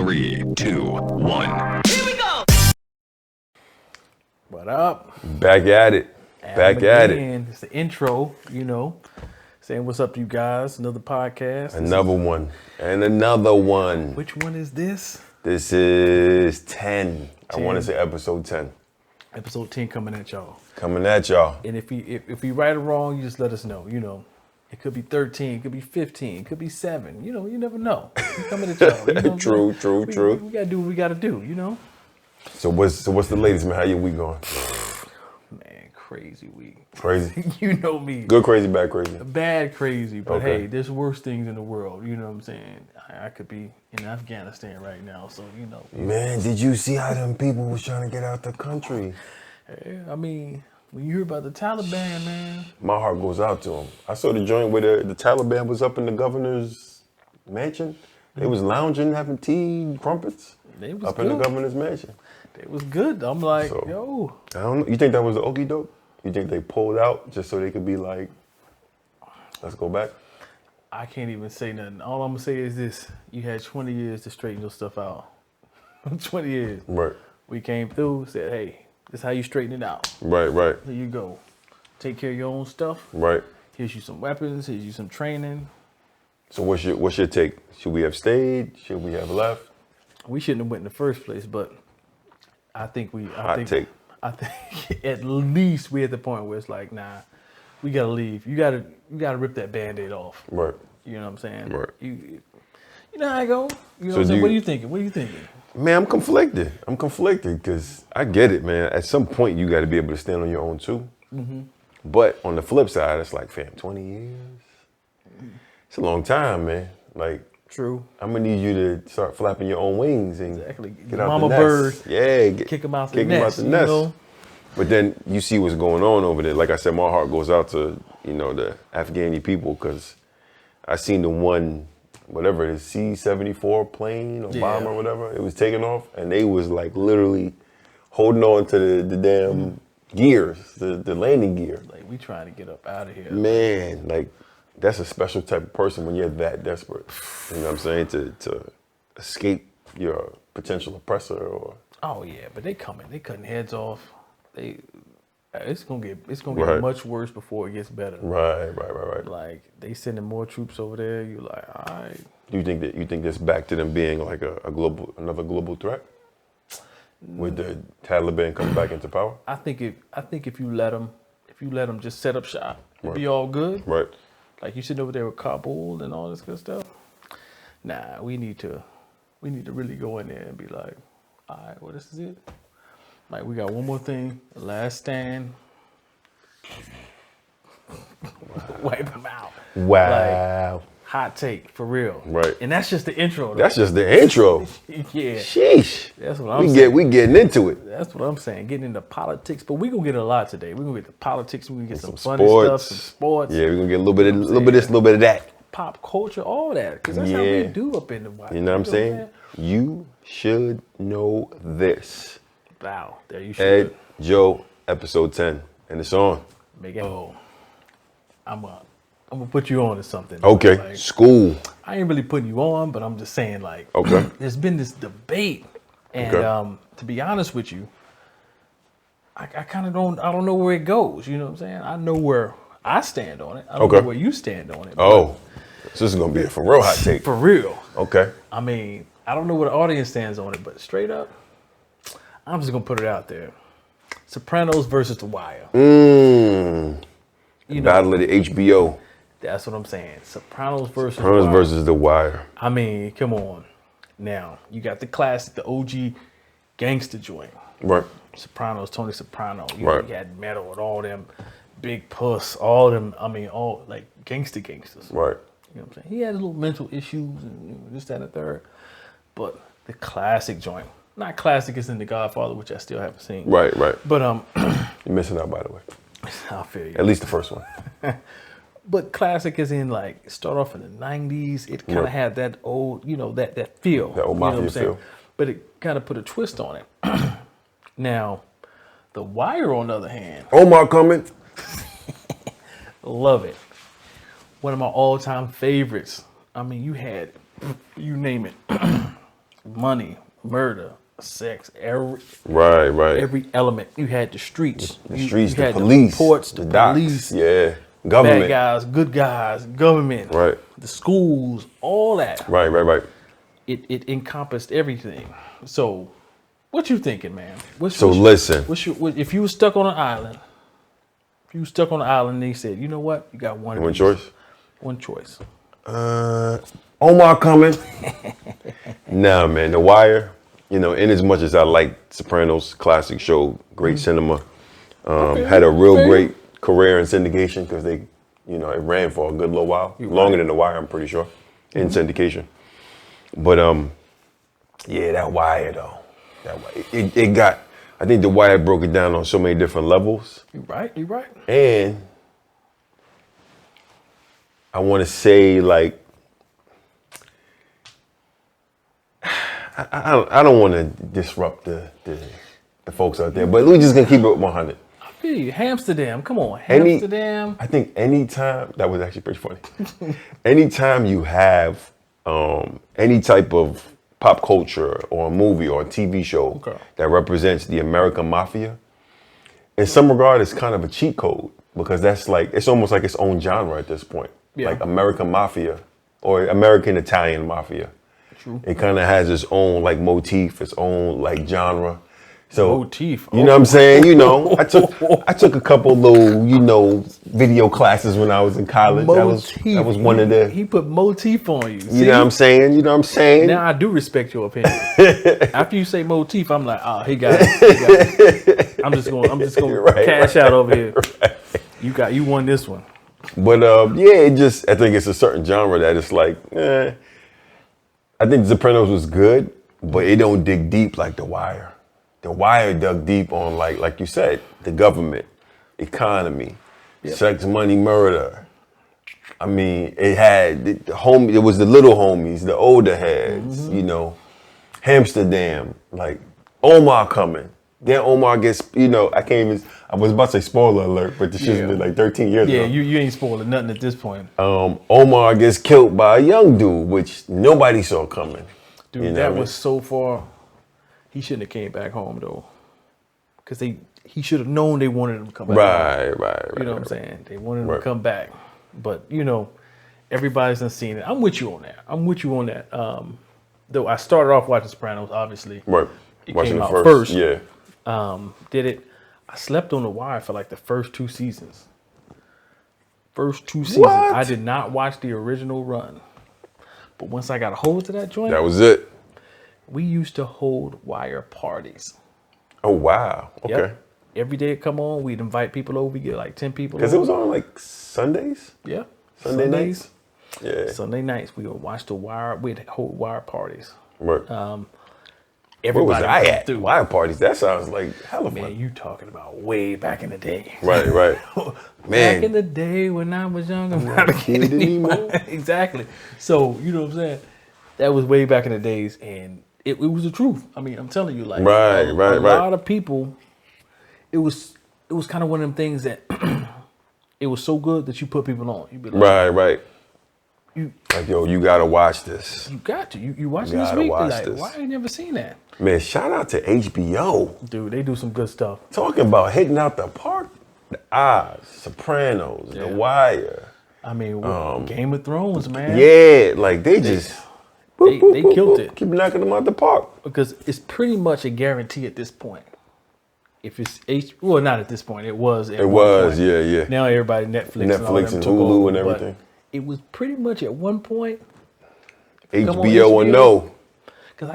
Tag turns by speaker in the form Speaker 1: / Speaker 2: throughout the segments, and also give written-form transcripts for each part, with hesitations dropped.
Speaker 1: 3, 2, 1.
Speaker 2: Here we go.
Speaker 3: What up?
Speaker 4: Back at it. Back at it.
Speaker 3: It's the intro, saying what's up to you guys. Another podcast.
Speaker 4: Another one. And another one.
Speaker 3: Which one is this?
Speaker 4: This is 10. I want to say episode 10.
Speaker 3: Episode 10 coming at y'all.
Speaker 4: Coming at y'all.
Speaker 3: And if we right or wrong, you just let us know. It could be 13, it could be 15, it could be 7. You never know. We coming at y'all.
Speaker 4: True.
Speaker 3: We gotta do what we gotta do.
Speaker 4: So what's the latest, man? How your week going?
Speaker 3: Man, crazy week.
Speaker 4: Crazy?
Speaker 3: You know me.
Speaker 4: Good crazy, bad crazy?
Speaker 3: Bad crazy, but
Speaker 4: Okay.
Speaker 3: hey, there's worse things in the world. You know what I'm saying? I could be in Afghanistan right now, so
Speaker 4: Man, did you see how them people was trying to get out the country?
Speaker 3: I mean, when you hear about the Taliban, man.
Speaker 4: My heart goes out to them. I saw the joint where the Taliban was up in the governor's mansion. They was lounging, having tea, crumpets.
Speaker 3: They was
Speaker 4: up
Speaker 3: good.
Speaker 4: in the governor's mansion.
Speaker 3: It was good. I'm like,
Speaker 4: So,
Speaker 3: yo.
Speaker 4: I don't know. You think that was the okie doke? You think they pulled out just so they could be like, let's go back?
Speaker 3: I can't even say nothing. All I'm gonna say is this: you had 20 years to straighten your stuff out. 20 years.
Speaker 4: Right.
Speaker 3: We came through, said, hey, this is how you straighten it out.
Speaker 4: Right.
Speaker 3: Here you go. Take care of your own stuff.
Speaker 4: Right.
Speaker 3: Here's you some weapons. Here's you some training.
Speaker 4: So what's your take? Should we have stayed? Should we have left?
Speaker 3: We shouldn't have went in the first place, but I think
Speaker 4: Hot take.
Speaker 3: I think at least we're at the point where it's like, nah, we gotta leave. You gotta rip that Band-Aid off.
Speaker 4: Right.
Speaker 3: You know what I'm saying?
Speaker 4: Right.
Speaker 3: You know how I go. You know
Speaker 4: So
Speaker 3: what I'm saying?
Speaker 4: do
Speaker 3: What are you thinking? What are you thinking?
Speaker 4: Man, I'm conflicted because I get it, man. At some point, you got to be able to stand on your own too. Mm-hmm. But on the flip side, it's like, fam, 20 years? It's a long time, man. Like,
Speaker 3: True.
Speaker 4: I'm gonna need you to start flapping your own wings and
Speaker 3: Exactly.
Speaker 4: get out
Speaker 3: Mama
Speaker 4: the nest.
Speaker 3: bird.
Speaker 4: Yeah,
Speaker 3: Kick him out the
Speaker 4: kick
Speaker 3: nest.
Speaker 4: him out the nest. But then you see what's going on over there. Like I said, my heart goes out to the Afghani people because I seen the one, whatever it is, C-74 plane or bomb or whatever. It was taking off, and they was like literally holding on to the damn gears, the landing gear.
Speaker 3: Like, we trying to get up out of here.
Speaker 4: Man, like, that's a special type of person when you're that desperate. You know what I'm saying? To escape your potential oppressor or.
Speaker 3: Oh yeah, but they coming. They cutting heads off. It's gonna get
Speaker 4: Right.
Speaker 3: much worse before it gets better.
Speaker 4: Right.
Speaker 3: Like, they sending more troops over there. You like, all right.
Speaker 4: Do you think that's back to them being like another global threat? With the Taliban coming back into power?
Speaker 3: I think if you let them just set up shop, it'll be
Speaker 4: Right.
Speaker 3: all good.
Speaker 4: Right.
Speaker 3: Like, you sitting over there with Kabul and all this good stuff. Nah, we need to really go in there and be like, all right, well, this is it. Like, we got one more thing, the last stand. Wipe them out.
Speaker 4: Wow.
Speaker 3: Like, hot take, for real.
Speaker 4: Right.
Speaker 3: And that's just the intro, though.
Speaker 4: That's just the intro.
Speaker 3: Yeah.
Speaker 4: Sheesh.
Speaker 3: That's what I'm saying.
Speaker 4: We getting into it.
Speaker 3: That's what I'm saying, getting into politics. But we're going to get a lot today. We're going to get to politics. We're going to get some funny
Speaker 4: sports.
Speaker 3: stuff, some sports.
Speaker 4: Yeah, we're gonna get a little bit of this, a little bit of that.
Speaker 3: Pop culture, all that. Because that's how we
Speaker 4: Yeah.
Speaker 3: do up in the White.
Speaker 4: You know what I'm saying? You should know this.
Speaker 3: Wow, there you should.
Speaker 4: Ed Joe, episode 10. And it's on.
Speaker 3: Make it. Oh, I'm gonna put you on to something.
Speaker 4: Okay.
Speaker 3: Like,
Speaker 4: School.
Speaker 3: I ain't really putting you on, but I'm just saying, like,
Speaker 4: Okay.
Speaker 3: there's been this debate, and
Speaker 4: Okay.
Speaker 3: to be honest with you, I kind of don't know where it goes. You know what I'm saying? I know where I stand on it. I don't
Speaker 4: Okay.
Speaker 3: know where you stand on it.
Speaker 4: Oh. So this is gonna be a for real hot take.
Speaker 3: For real.
Speaker 4: Okay.
Speaker 3: I mean, I don't know where the audience stands on it, but straight up, I'm just gonna put it out there. Sopranos versus The Wire.
Speaker 4: Battle of the HBO.
Speaker 3: That's what I'm saying. Sopranos versus
Speaker 4: Sopranos
Speaker 3: Wire.
Speaker 4: versus The Wire.
Speaker 3: I mean, come on. Now, you got the classic, the OG gangster joint.
Speaker 4: Right.
Speaker 3: Sopranos, Tony Soprano. You
Speaker 4: Right.
Speaker 3: had Metal with all them Big Puss, all them, I mean, all like gangsters.
Speaker 4: Right.
Speaker 3: You know what I'm saying? He had little mental issues and this, that, and the third. But the classic joint. Not classic as in The Godfather, which I still haven't seen.
Speaker 4: Right.
Speaker 3: But
Speaker 4: You're missing out, by the way.
Speaker 3: I feel you.
Speaker 4: At least the first one.
Speaker 3: But classic is in like start off in the 90s. It kind of
Speaker 4: Right.
Speaker 3: had that old, that feel.
Speaker 4: That old
Speaker 3: you know what
Speaker 4: mafia
Speaker 3: I'm saying?
Speaker 4: feel.
Speaker 3: But it kind of put a twist on it. Now, The Wire, on the other hand,
Speaker 4: Omar coming.
Speaker 3: love it. One of my all-time favorites. I mean, you had, you name it. money, murder, sex,
Speaker 4: Right.
Speaker 3: every element. You had the streets.
Speaker 4: The
Speaker 3: You
Speaker 4: streets, the
Speaker 3: had
Speaker 4: police,
Speaker 3: the ports, the
Speaker 4: docks,
Speaker 3: police,
Speaker 4: yeah,
Speaker 3: bad
Speaker 4: government.
Speaker 3: guys, good guys, government,
Speaker 4: Right.
Speaker 3: the schools, all that.
Speaker 4: Right.
Speaker 3: It encompassed everything. So, what you thinking, man?
Speaker 4: Listen.
Speaker 3: If you were stuck on an island, and they said, you know what, you got one
Speaker 4: choice.
Speaker 3: One choice.
Speaker 4: Omar coming. Nah, man, The Wire. In as much as I like Sopranos, classic show, great cinema, had a real great career in syndication because they, it ran for a good little while, longer than The Wire, I'm pretty sure, in syndication. But yeah, that Wire though, it got. I think The Wire broke it down on so many different levels.
Speaker 3: You're right.
Speaker 4: And I want to say, like, I don't want to disrupt the folks out there, but we just gonna keep it 100.
Speaker 3: I feel you. Amsterdam, come on, Amsterdam.
Speaker 4: I think anytime, that was actually pretty funny. Anytime you have any type of pop culture or a movie or a TV show that represents the American mafia, in some regard, it's kind of a cheat code because that's like, it's almost like its own genre at this point. Yeah. Like American mafia or American Italian mafia. True. It kind of has its own like motif, its own like genre. So
Speaker 3: motif.
Speaker 4: You know what I'm saying? I took a couple little, video classes when I was in college.
Speaker 3: Motif.
Speaker 4: That was one of the.
Speaker 3: He put motif on you.
Speaker 4: You know what I'm saying?
Speaker 3: Now I do respect your opinion. After you say motif, I'm like, he got it. I'm just gonna cash out over here. Right. You won this one.
Speaker 4: But I think it's a certain genre that it's like, I think Sopranos was good, but it don't dig deep like The Wire. The Wire dug deep on like you said, the government, economy, sex, money, murder. I mean, it had it was the little homies, the older heads, Amsterdam, like Omar coming. Then Omar gets, I was about to say spoiler alert, but this shit's been like 13 years ago.
Speaker 3: Yeah, you ain't spoiling nothing at this point.
Speaker 4: Omar gets killed by a young dude, which nobody saw coming.
Speaker 3: Dude, that was so far. He shouldn't have came back home though, because he should have known they wanted him to come back.
Speaker 4: Right.
Speaker 3: You know what I'm saying? They wanted him to come back, but everybody's done seen it. I'm with you on that. Though I started off watching Sopranos, obviously.
Speaker 4: Right.
Speaker 3: It
Speaker 4: Watching
Speaker 3: came
Speaker 4: the
Speaker 3: out first.
Speaker 4: Yeah.
Speaker 3: Did it? I slept on The Wire for like the first 2 seasons.
Speaker 4: What?
Speaker 3: I did not watch the original run, but once I got a hold to that joint,
Speaker 4: that was it.
Speaker 3: We used to hold Wire parties.
Speaker 4: Oh wow! Okay.
Speaker 3: Yep. Every day it come on, we'd invite people over. We get like 10 people.
Speaker 4: Because it was on like Sundays.
Speaker 3: Yeah.
Speaker 4: Sunday nights. Yeah.
Speaker 3: Sunday nights we would watch the Wire. We'd hold Wire parties.
Speaker 4: Right.
Speaker 3: Everybody
Speaker 4: Where was I at?
Speaker 3: Through.
Speaker 4: Wire parties. That sounds like hella fun.
Speaker 3: Man, you talking about way back in the day.
Speaker 4: Right. Man.
Speaker 3: Back in the day when I was young, I'm not a kid anymore. Exactly. So you know what I'm saying? That was way back in the days, and it was the truth. I mean, I'm telling you, like a lot of people. It was kind of one of them things that it was so good that you put people on. You'd be like,
Speaker 4: right. You gotta watch this.
Speaker 3: You got to. You watch this week. Like, why I ain't never seen that?
Speaker 4: Man, shout out to HBO.
Speaker 3: Dude, they do some good stuff.
Speaker 4: Talking about hitting out the park. The Oz, Sopranos, The Wire.
Speaker 3: I mean, Game of Thrones, man.
Speaker 4: Yeah, like they just
Speaker 3: they killed it.
Speaker 4: Keep knocking them out the park.
Speaker 3: Because it's pretty much a guarantee at this point. If it's well, not at this point. It was.
Speaker 4: It was, yeah.
Speaker 3: Now everybody Netflix
Speaker 4: and Hulu and everything.
Speaker 3: But it was pretty much at one point.
Speaker 4: HBO or no.
Speaker 3: Because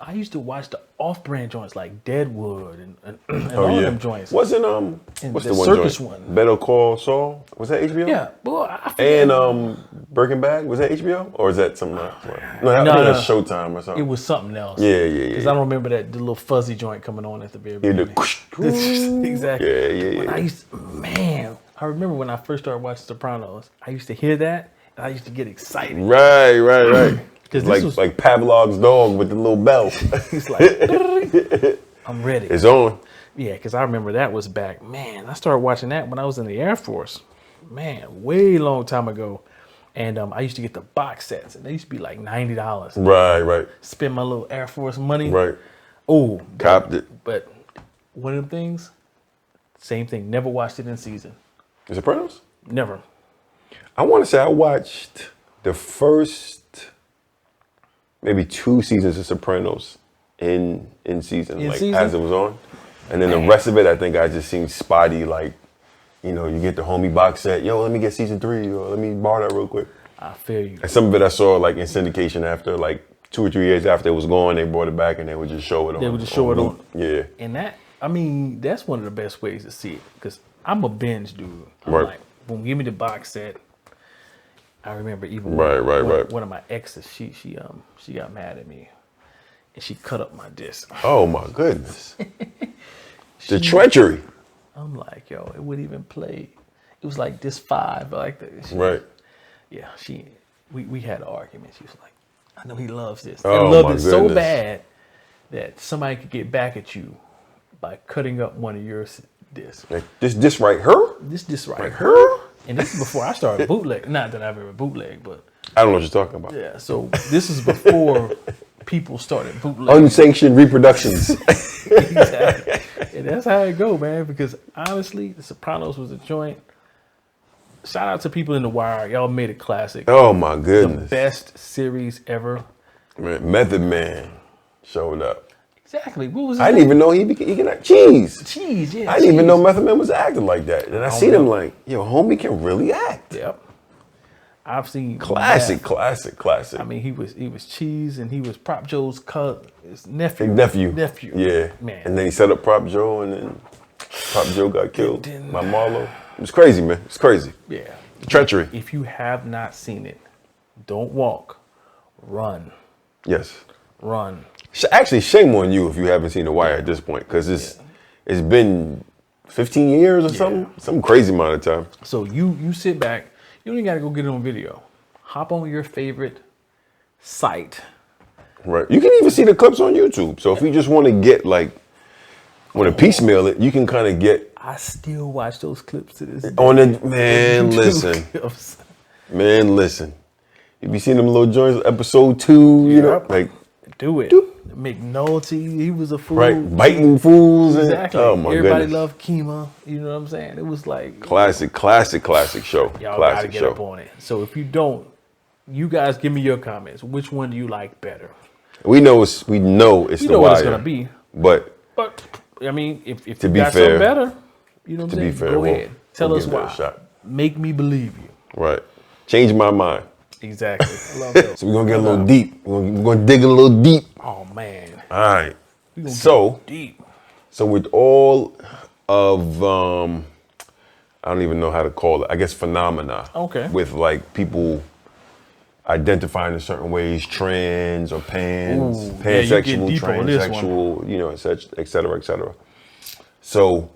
Speaker 3: I used to watch the off-brand joints like Deadwood and all them joints.
Speaker 4: Wasn't what's the one
Speaker 3: Circus
Speaker 4: joint?
Speaker 3: one?
Speaker 4: Better Call Saul? Was that HBO?
Speaker 3: Yeah, boy. I forget.
Speaker 4: And Breaking Bad, was that HBO or is that something else? No, that's Showtime or something.
Speaker 3: It was something else.
Speaker 4: Yeah.
Speaker 3: Because I don't remember the little fuzzy joint coming on at the very beginning. Exactly.
Speaker 4: Yeah.
Speaker 3: I remember when I first started watching Sopranos, I used to hear that and I used to get excited.
Speaker 4: Right.
Speaker 3: Because
Speaker 4: like Pavlov's dog with the little bell.
Speaker 3: He's like, I'm ready.
Speaker 4: It's on.
Speaker 3: Yeah, because I remember that was back. Man, I started watching that when I was in the Air Force. Man, way long time ago. And I used to get the box sets, and they used to be like $90.
Speaker 4: Right.
Speaker 3: Spend my little Air Force money.
Speaker 4: Right.
Speaker 3: Oh,
Speaker 4: Copped it.
Speaker 3: But one of them things, same thing. Never watched it in season.
Speaker 4: The Sopranos?
Speaker 3: Never.
Speaker 4: I want to say I watched the first maybe 2 seasons of Sopranos in season, like
Speaker 3: season?
Speaker 4: as it was on. And then the rest of it, I think I just seen spotty, like, you know, you get the homie box set. Yo, let me get season 3, or let me borrow that real quick.
Speaker 3: I feel you.
Speaker 4: And some of it I saw like in syndication after like 2 or 3 years after it was gone, they brought it back and they would just show it on.
Speaker 3: They would just show it on.
Speaker 4: Yeah.
Speaker 3: And that's one of the best ways to see it, because I'm a binge dude. I'm
Speaker 4: Right.
Speaker 3: like, boom, give me the box set. I remember even
Speaker 4: Right.
Speaker 3: one of my exes, she got mad at me, and she cut up my disc.
Speaker 4: Oh my goodness. The treachery.
Speaker 3: I'm like, yo, it wouldn't even play. It was like disc 5, like that.
Speaker 4: Right.
Speaker 3: Yeah, we had an argument. She was like, I know he loves this.
Speaker 4: Oh,
Speaker 3: and loved
Speaker 4: my
Speaker 3: it so
Speaker 4: goodness.
Speaker 3: bad that somebody could get back at you by cutting up one of your discs.
Speaker 4: Like this right here?
Speaker 3: This right here.
Speaker 4: Her?
Speaker 3: And this is before I started bootleg. Not that I've ever bootlegged, but
Speaker 4: I don't know what you're talking about.
Speaker 3: yeah. So this is before people started bootlegging.
Speaker 4: Unsanctioned reproductions.
Speaker 3: Exactly. And that's how it go, man. Because honestly, The Sopranos was a joint. Shout out to people in The Wire. Y'all made it classic.
Speaker 4: Oh my goodness.
Speaker 3: Best series ever.
Speaker 4: Man, Method Man showed up.
Speaker 3: Exactly. What was his
Speaker 4: I didn't
Speaker 3: name?
Speaker 4: even know he can act. Cheese.
Speaker 3: Cheese, yeah.
Speaker 4: I didn't even
Speaker 3: Cheese.
Speaker 4: know Method Man was acting like that. And I seen
Speaker 3: know.
Speaker 4: him like, yo, homie can really act.
Speaker 3: Yep. I've seen
Speaker 4: Classic.
Speaker 3: I mean, he was Cheese, and he was Prop Joe's his nephew.
Speaker 4: Nephew. Yeah.
Speaker 3: Man.
Speaker 4: And then he set up Prop Joe, and then Prop Joe got killed
Speaker 3: Then-
Speaker 4: by Marlo. It was crazy, man. It's crazy.
Speaker 3: Yeah.
Speaker 4: Treachery.
Speaker 3: If you have not seen it, don't walk. Run.
Speaker 4: Yes.
Speaker 3: Run.
Speaker 4: Actually, shame on you if you haven't seen The Wire at this point, because it's been 15 years or something. Some crazy amount of time.
Speaker 3: So you sit back. You don't even got to go get it on video. Hop on your favorite site.
Speaker 4: Right. You can even see the clips on YouTube. So if you just want to get want to piecemeal it, you can kind of get
Speaker 3: I still watch those clips to this day.
Speaker 4: on the man.
Speaker 3: YouTube
Speaker 4: Listen,
Speaker 3: clips.
Speaker 4: man, listen. You be seeing them little joints, episode 2. You know,
Speaker 3: Yep.
Speaker 4: like
Speaker 3: Do it. McNulty, he was a fool.
Speaker 4: right, biting fools. And,
Speaker 3: Exactly.
Speaker 4: oh my
Speaker 3: Everybody
Speaker 4: goodness.
Speaker 3: loved Kima. You know what I'm saying? It was like
Speaker 4: Classic show.
Speaker 3: y'all gotta
Speaker 4: Classic
Speaker 3: get
Speaker 4: show.
Speaker 3: up on it. So if you don't, you guys give me your comments. Which one do you like better?
Speaker 4: We know it's
Speaker 3: You
Speaker 4: The
Speaker 3: know
Speaker 4: Wire.
Speaker 3: what it's gonna be.
Speaker 4: But
Speaker 3: But I mean, if you
Speaker 4: be
Speaker 3: got
Speaker 4: fair-
Speaker 3: something better, you know what I'm
Speaker 4: to be
Speaker 3: saying?
Speaker 4: fair,
Speaker 3: Go
Speaker 4: we'll-
Speaker 3: ahead. Tell
Speaker 4: we'll
Speaker 3: us
Speaker 4: give that a
Speaker 3: why.
Speaker 4: shot.
Speaker 3: Make me believe you.
Speaker 4: right, change my mind.
Speaker 3: Exactly. I love that.
Speaker 4: So we're gonna get a little deep. We're gonna dig a little deep.
Speaker 3: Oh man.
Speaker 4: All right.
Speaker 3: We gonna
Speaker 4: So
Speaker 3: get deep.
Speaker 4: So with all of I don't even know how to call it. I guess phenomena.
Speaker 3: Okay.
Speaker 4: With like people identifying in certain ways, trans or pans,
Speaker 3: Ooh, yeah, you get
Speaker 4: pansexual,
Speaker 3: deep on this
Speaker 4: transsexual, you know, et cetera, et cetera. So,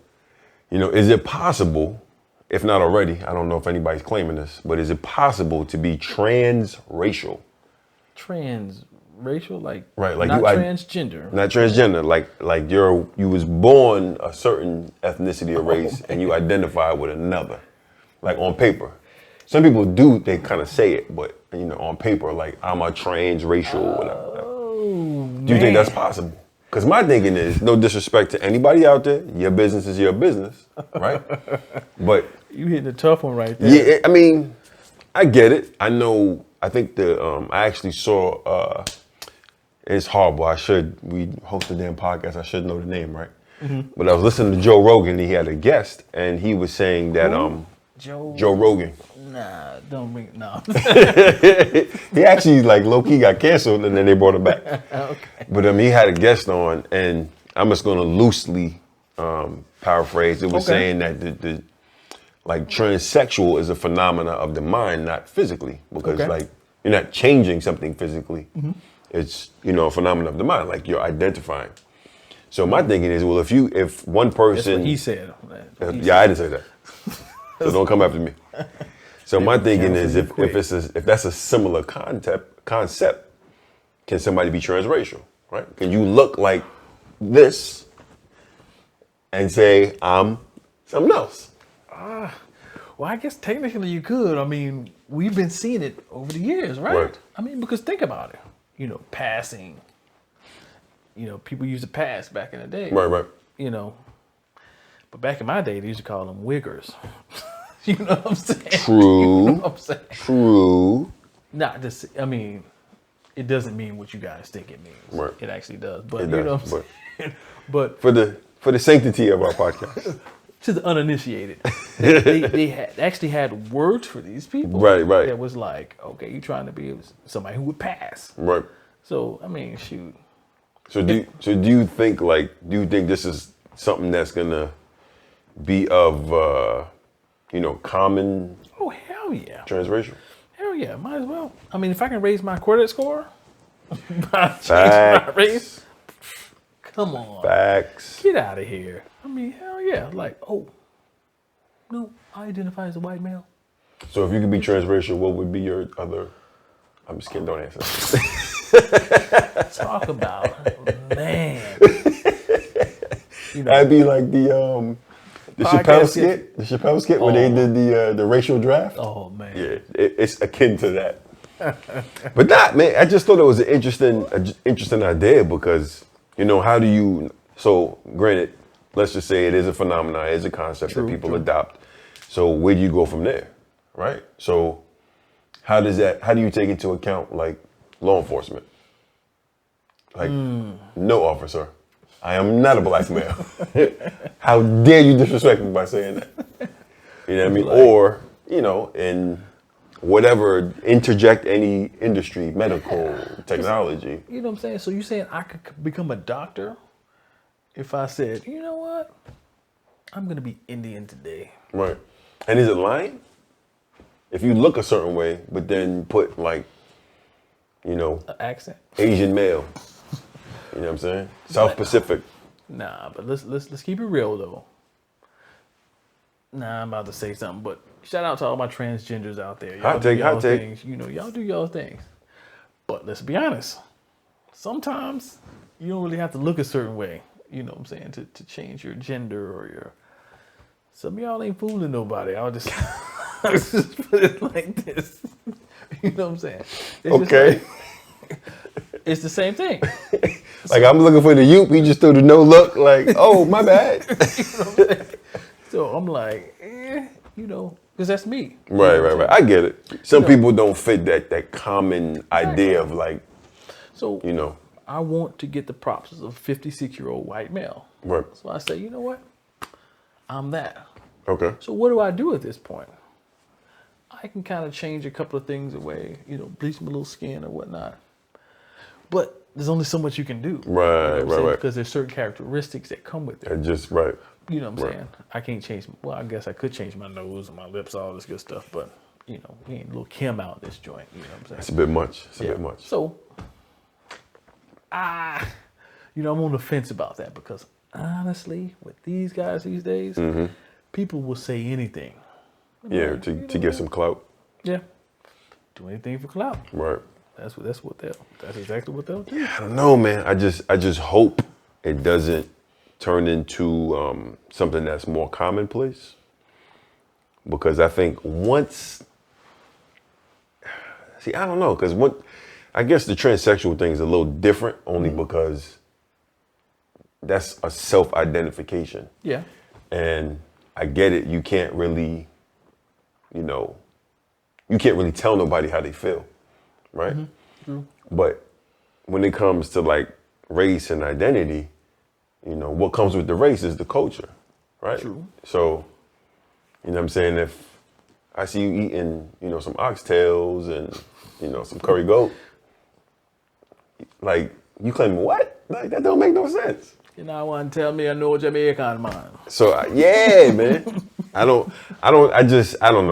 Speaker 4: you know, is it possible, if not already, I don't know if anybody's claiming this, but is it possible to be transracial?
Speaker 3: Transracial, like
Speaker 4: Right, like
Speaker 3: not
Speaker 4: you-
Speaker 3: transgender.
Speaker 4: Not transgender, like you was born a certain ethnicity or race and you identify with another, like on paper. Some people do, they kind of say it, but you know, on paper, like I'm a transracial, whatever.
Speaker 3: Oh,
Speaker 4: Do you think that's possible? Because my thinking is, no disrespect to anybody out there, your business is your business, right? But
Speaker 3: You hitting a tough one right there.
Speaker 4: yeah, I mean, I get it. I know. I think I actually saw. It's horrible. We host a damn podcast. I should know the name, right?
Speaker 3: Mm-hmm.
Speaker 4: But I was listening to Joe Rogan. He had a guest, and he was saying that Joe Rogan.
Speaker 3: Nah, don't bring no.
Speaker 4: He actually like low key got canceled, and then they brought him back.
Speaker 3: Okay.
Speaker 4: But he had a guest on, and I'm just gonna loosely paraphrase. It was
Speaker 3: Okay.
Speaker 4: saying that the like transsexual is a phenomena of the mind, not physically, because
Speaker 3: Okay.
Speaker 4: like you're not changing something physically. It's a phenomenon of the mind, like you're identifying. So my thinking is, well, if one
Speaker 3: That's
Speaker 4: person,
Speaker 3: what he said.
Speaker 4: yeah, I didn't say that, so don't come after me. So my thinking is, if that's a similar concept, can somebody be transracial, right? Can you look like this and say I'm something else?
Speaker 3: Well, I guess technically you could. I mean, we've been seeing it over the years, right?
Speaker 4: Right.
Speaker 3: I mean, because think about it. You know, passing. You know, people used to pass back in the day.
Speaker 4: Right.
Speaker 3: You know, but back in my day, they used to call them wiggers. You know what I'm saying?
Speaker 4: True.
Speaker 3: You know what I'm saying?
Speaker 4: True.
Speaker 3: Not just, I mean, it doesn't mean what you guys think it means.
Speaker 4: Right.
Speaker 3: It actually does. But
Speaker 4: It
Speaker 3: you
Speaker 4: does,
Speaker 3: know what I'm saying? But
Speaker 4: For the sanctity of our podcast.
Speaker 3: to the uninitiated, they actually had words for these people.
Speaker 4: Right.
Speaker 3: That was like, okay, you trying to be somebody who would pass.
Speaker 4: Right.
Speaker 3: So, I mean, shoot.
Speaker 4: So do you think this is something that's gonna be of common
Speaker 3: Oh, hell yeah.
Speaker 4: transracial?
Speaker 3: Hell yeah, might as well. I mean, if I can raise my credit score by changing
Speaker 4: Facts.
Speaker 3: my race, come on.
Speaker 4: Facts.
Speaker 3: Get out of here. I mean, hell yeah. Like, oh, no, I identify as a white male.
Speaker 4: So if you could be transracial, what would be your other? I'm just kidding. Don't answer.
Speaker 3: Talk about, man. You know,
Speaker 4: That'd be like the
Speaker 3: Podcast
Speaker 4: Chappelle skit. The Chappelle skit where they did the racial draft.
Speaker 3: oh, man.
Speaker 4: Yeah, it's akin to that. But not, man. I just thought it was an interesting idea because how do you? So, granted, let's just say it is a phenomenon, it is a concept that people adopt. So, where do you go from there, right? So, how do you take into account like law enforcement? Like, no, officer, I am not a black male. How dare you disrespect me by saying that? You know what I mean? Or, in whatever, interject any industry, medical, technology.
Speaker 3: You know what I'm saying? So you saying I could become a doctor if I said, you know what? I'm going to be Indian today.
Speaker 4: Right. And is it lying? If you look a certain way, but then put like,
Speaker 3: An accent?
Speaker 4: Asian male. You know what I'm saying? South Pacific.
Speaker 3: Nah, but let's keep it real though. Nah, I'm about to say something, but shout out to all my transgenders out there. Y'all
Speaker 4: Hot take.
Speaker 3: things. Y'all do y'all things. But let's be honest. Sometimes you don't really have to look a certain way, you know what I'm saying, to change your gender or your. Some of y'all ain't fooling nobody. I'll just put it like this. You know what I'm saying? It's
Speaker 4: Okay.
Speaker 3: it's the same thing.
Speaker 4: Like I'm looking for the youth, he just threw the no look, like, oh, my bad.
Speaker 3: You know what I'm saying? So I'm like, because that's me.
Speaker 4: Right. I get it. Some people don't fit that common idea of like,
Speaker 3: So I want to get the props of a 56-year-old white male.
Speaker 4: Right.
Speaker 3: So I say, you know what? I'm that.
Speaker 4: Okay.
Speaker 3: So what do I do at this point? I can kind of change a couple of things away, bleach my little skin or whatnot. But there's only so much you can do.
Speaker 4: Right.
Speaker 3: Because there's certain characteristics that come with it.
Speaker 4: Right.
Speaker 3: You know what I'm saying? I can't change. Well, I guess I could change my nose and my lips, all this good stuff. But, we ain't little Kim out in this joint. You know what I'm saying?
Speaker 4: It's a bit much. It's a bit much.
Speaker 3: So, I'm on the fence about that because honestly, with these guys these days, people will say anything.
Speaker 4: Yeah, to get some clout.
Speaker 3: Yeah. Do anything for clout.
Speaker 4: Right.
Speaker 3: That's exactly what they'll do.
Speaker 4: I don't know, man. I just hope it doesn't turn into something that's more commonplace. Because I think once, I don't know, because I guess the transsexual thing is a little different only because that's a self-identification.
Speaker 3: Yeah.
Speaker 4: And I get it. You can't really, tell nobody how they feel, right?
Speaker 3: True.
Speaker 4: But when it comes to like race and identity, what comes with the race is the culture, right?
Speaker 3: True.
Speaker 4: So, what I'm saying? If I see you eating, some oxtails and, some curry goat, like you claim what? Like that don't make no sense.
Speaker 3: I want to tell me I know Jamaican man.
Speaker 4: So yeah, man. I don't know.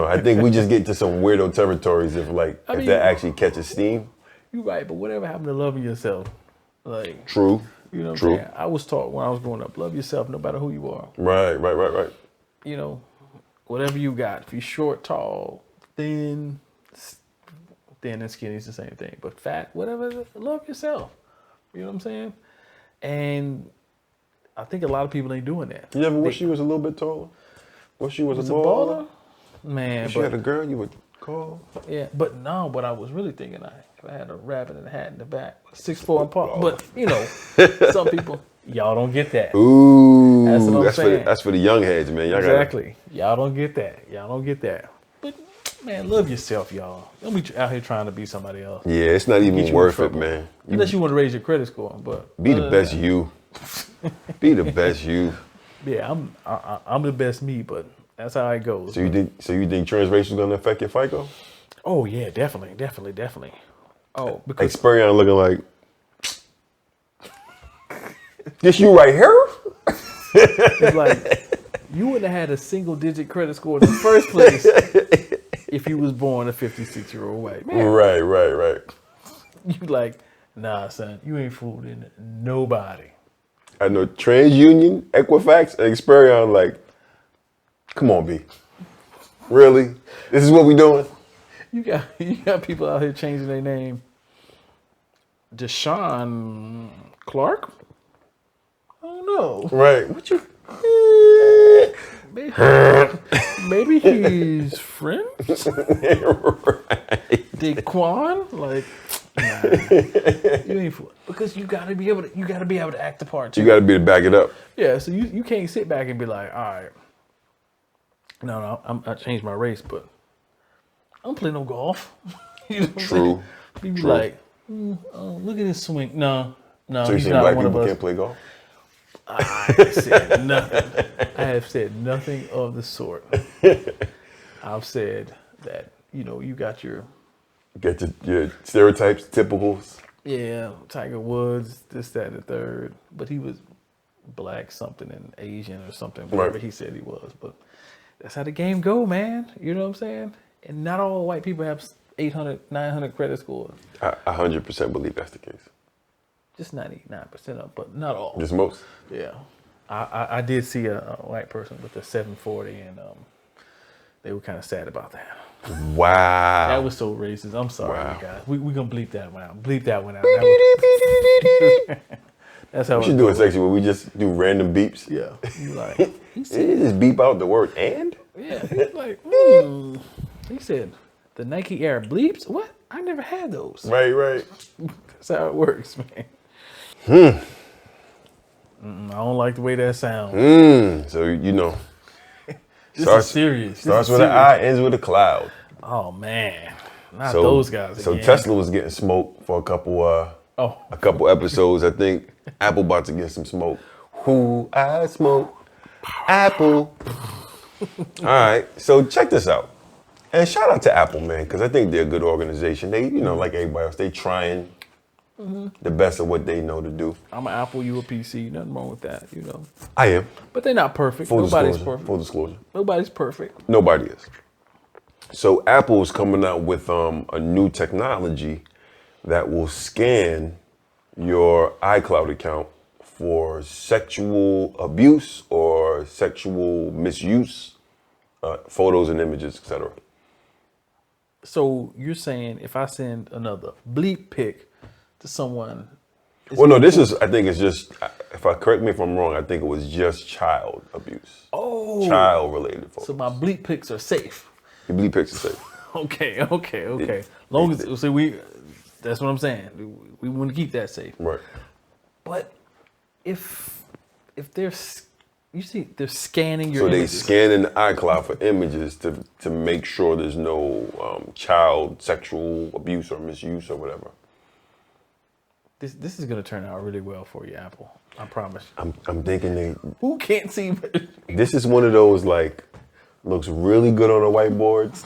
Speaker 4: I think we just get to some weirdo territories if that actually catches steam.
Speaker 3: You're right, but whatever happened to loving yourself? Like
Speaker 4: True.
Speaker 3: You know what
Speaker 4: True.
Speaker 3: I'm saying? I was taught when I was growing up, love yourself no matter who you are.
Speaker 4: Right.
Speaker 3: Whatever you got. If you're short, tall, thin and skinny is the same thing. But fat, whatever, love yourself. You know what I'm saying? And I think a lot of people ain't doing that.
Speaker 4: You ever wish you was a little bit taller? Wish you was a
Speaker 3: baller? Man,
Speaker 4: If you had a girl, you would call.
Speaker 3: yeah, but no, but I was really thinking if I had a rabbit and a hat in the back, 6'4" and Paul. But you know, some people y'all don't get that.
Speaker 4: Ooh,
Speaker 3: That's what I'm saying.
Speaker 4: that's for the young heads, man. Y'all
Speaker 3: Exactly. Y'all don't get that. Y'all don't get that. But man, love yourself, y'all. Don't be out here trying to be somebody else.
Speaker 4: Yeah, it's not
Speaker 3: Get
Speaker 4: even
Speaker 3: you in
Speaker 4: worth it,
Speaker 3: trouble.
Speaker 4: man.
Speaker 3: Unless you want to raise your credit score, but
Speaker 4: Be the best you. Be the best you.
Speaker 3: Yeah, I'm the best me, but that's how it goes.
Speaker 4: So you think transracial is gonna affect your FICO?
Speaker 3: Oh yeah, definitely. Oh,
Speaker 4: Like
Speaker 3: because
Speaker 4: Spurion looking like this you right here?
Speaker 3: it's like you wouldn't have had a single digit credit score in the first place if you was born a 56-year-old white man.
Speaker 4: Right.
Speaker 3: You like, nah, son, you ain't fooling nobody.
Speaker 4: I know TransUnion, Equifax, and Experian like, come on, B. Really? This is what we doing?
Speaker 3: You got people out here changing their name. Deshaun Clark? I don't know.
Speaker 4: Right. What you
Speaker 3: Maybe he's friend?
Speaker 4: right.
Speaker 3: Daquan? Like, nah. You ain't because you gotta be able to act the part too.
Speaker 4: You gotta be to back it up.
Speaker 3: Yeah, so you can't sit back and be like, all right, I changed my race, but I don't play no golf. You know what I'm saying? You be like, look at this swing. No,
Speaker 4: So you
Speaker 3: he's
Speaker 4: saying
Speaker 3: not
Speaker 4: black
Speaker 3: one of
Speaker 4: people
Speaker 3: us.
Speaker 4: can't play golf?
Speaker 3: I said nothing. I have said nothing of the sort. I've said that, you got your
Speaker 4: Get your stereotypes, typicals.
Speaker 3: yeah, Tiger Woods, this, that, and the third. But he was black something and Asian or something, whatever
Speaker 4: Right.
Speaker 3: he said he was. But that's how the game go, man. You know what I'm saying? And not all white people have 800, 900 credit scores.
Speaker 4: I 100% believe that's the case.
Speaker 3: Just 99% of them, but not all.
Speaker 4: Just most.
Speaker 3: Yeah. I did see a white person with a 740, and they were kind of sad about that.
Speaker 4: Wow.
Speaker 3: That was so racist. I'm sorry,
Speaker 4: Wow.
Speaker 3: you guys. We gonna bleep that one out. Bleep that one out. That was, that's how
Speaker 4: We should do a section where we just do random beeps.
Speaker 3: Yeah. You like, he
Speaker 4: You
Speaker 3: said,
Speaker 4: just beep out the word and?
Speaker 3: yeah. He's like, He said, the Nike Air bleeps? What? I never had those.
Speaker 4: Right.
Speaker 3: That's how it works, man. I don't like the way that sounds.
Speaker 4: So,
Speaker 3: This is serious.
Speaker 4: Starts with an I, ends with a cloud.
Speaker 3: Oh man, not
Speaker 4: So,
Speaker 3: those guys.
Speaker 4: So
Speaker 3: again.
Speaker 4: Tesla was getting smoked for a couple episodes. I think Apple about to get some smoke. Who I smoke? Apple. All right. So check this out. And shout out to Apple, man, because I think they're a good organization. They, like everybody else, they trying the best of what they know to do.
Speaker 3: I'm an Apple, you a PC. Nothing wrong with that,
Speaker 4: I am.
Speaker 3: But they're not perfect.
Speaker 4: Full
Speaker 3: Nobody's
Speaker 4: disclosure.
Speaker 3: perfect.
Speaker 4: Full disclosure.
Speaker 3: Nobody's perfect.
Speaker 4: Nobody is. So Apple is coming out with a new technology that will scan your iCloud account for sexual abuse or sexual misuse, photos and images, etc.
Speaker 3: So you're saying if I send another bleep pic to someone,
Speaker 4: Well, no, this is, I think it's just, correct me if I'm wrong, I think it was just child abuse.
Speaker 3: oh,
Speaker 4: Child related photos.
Speaker 3: so my bleep pics are safe.
Speaker 4: Your bleep pics are safe.
Speaker 3: Okay. Long as that's what I'm saying. We want to keep that safe.
Speaker 4: Right.
Speaker 3: But if they're they're scanning your
Speaker 4: So they
Speaker 3: images.
Speaker 4: scanning the iCloud for images to make sure there's no child sexual abuse or misuse or whatever.
Speaker 3: This is gonna turn out really well for you, Apple. I promise.
Speaker 4: I'm thinking
Speaker 3: Who can't see?
Speaker 4: this is one of those looks really good on a whiteboard,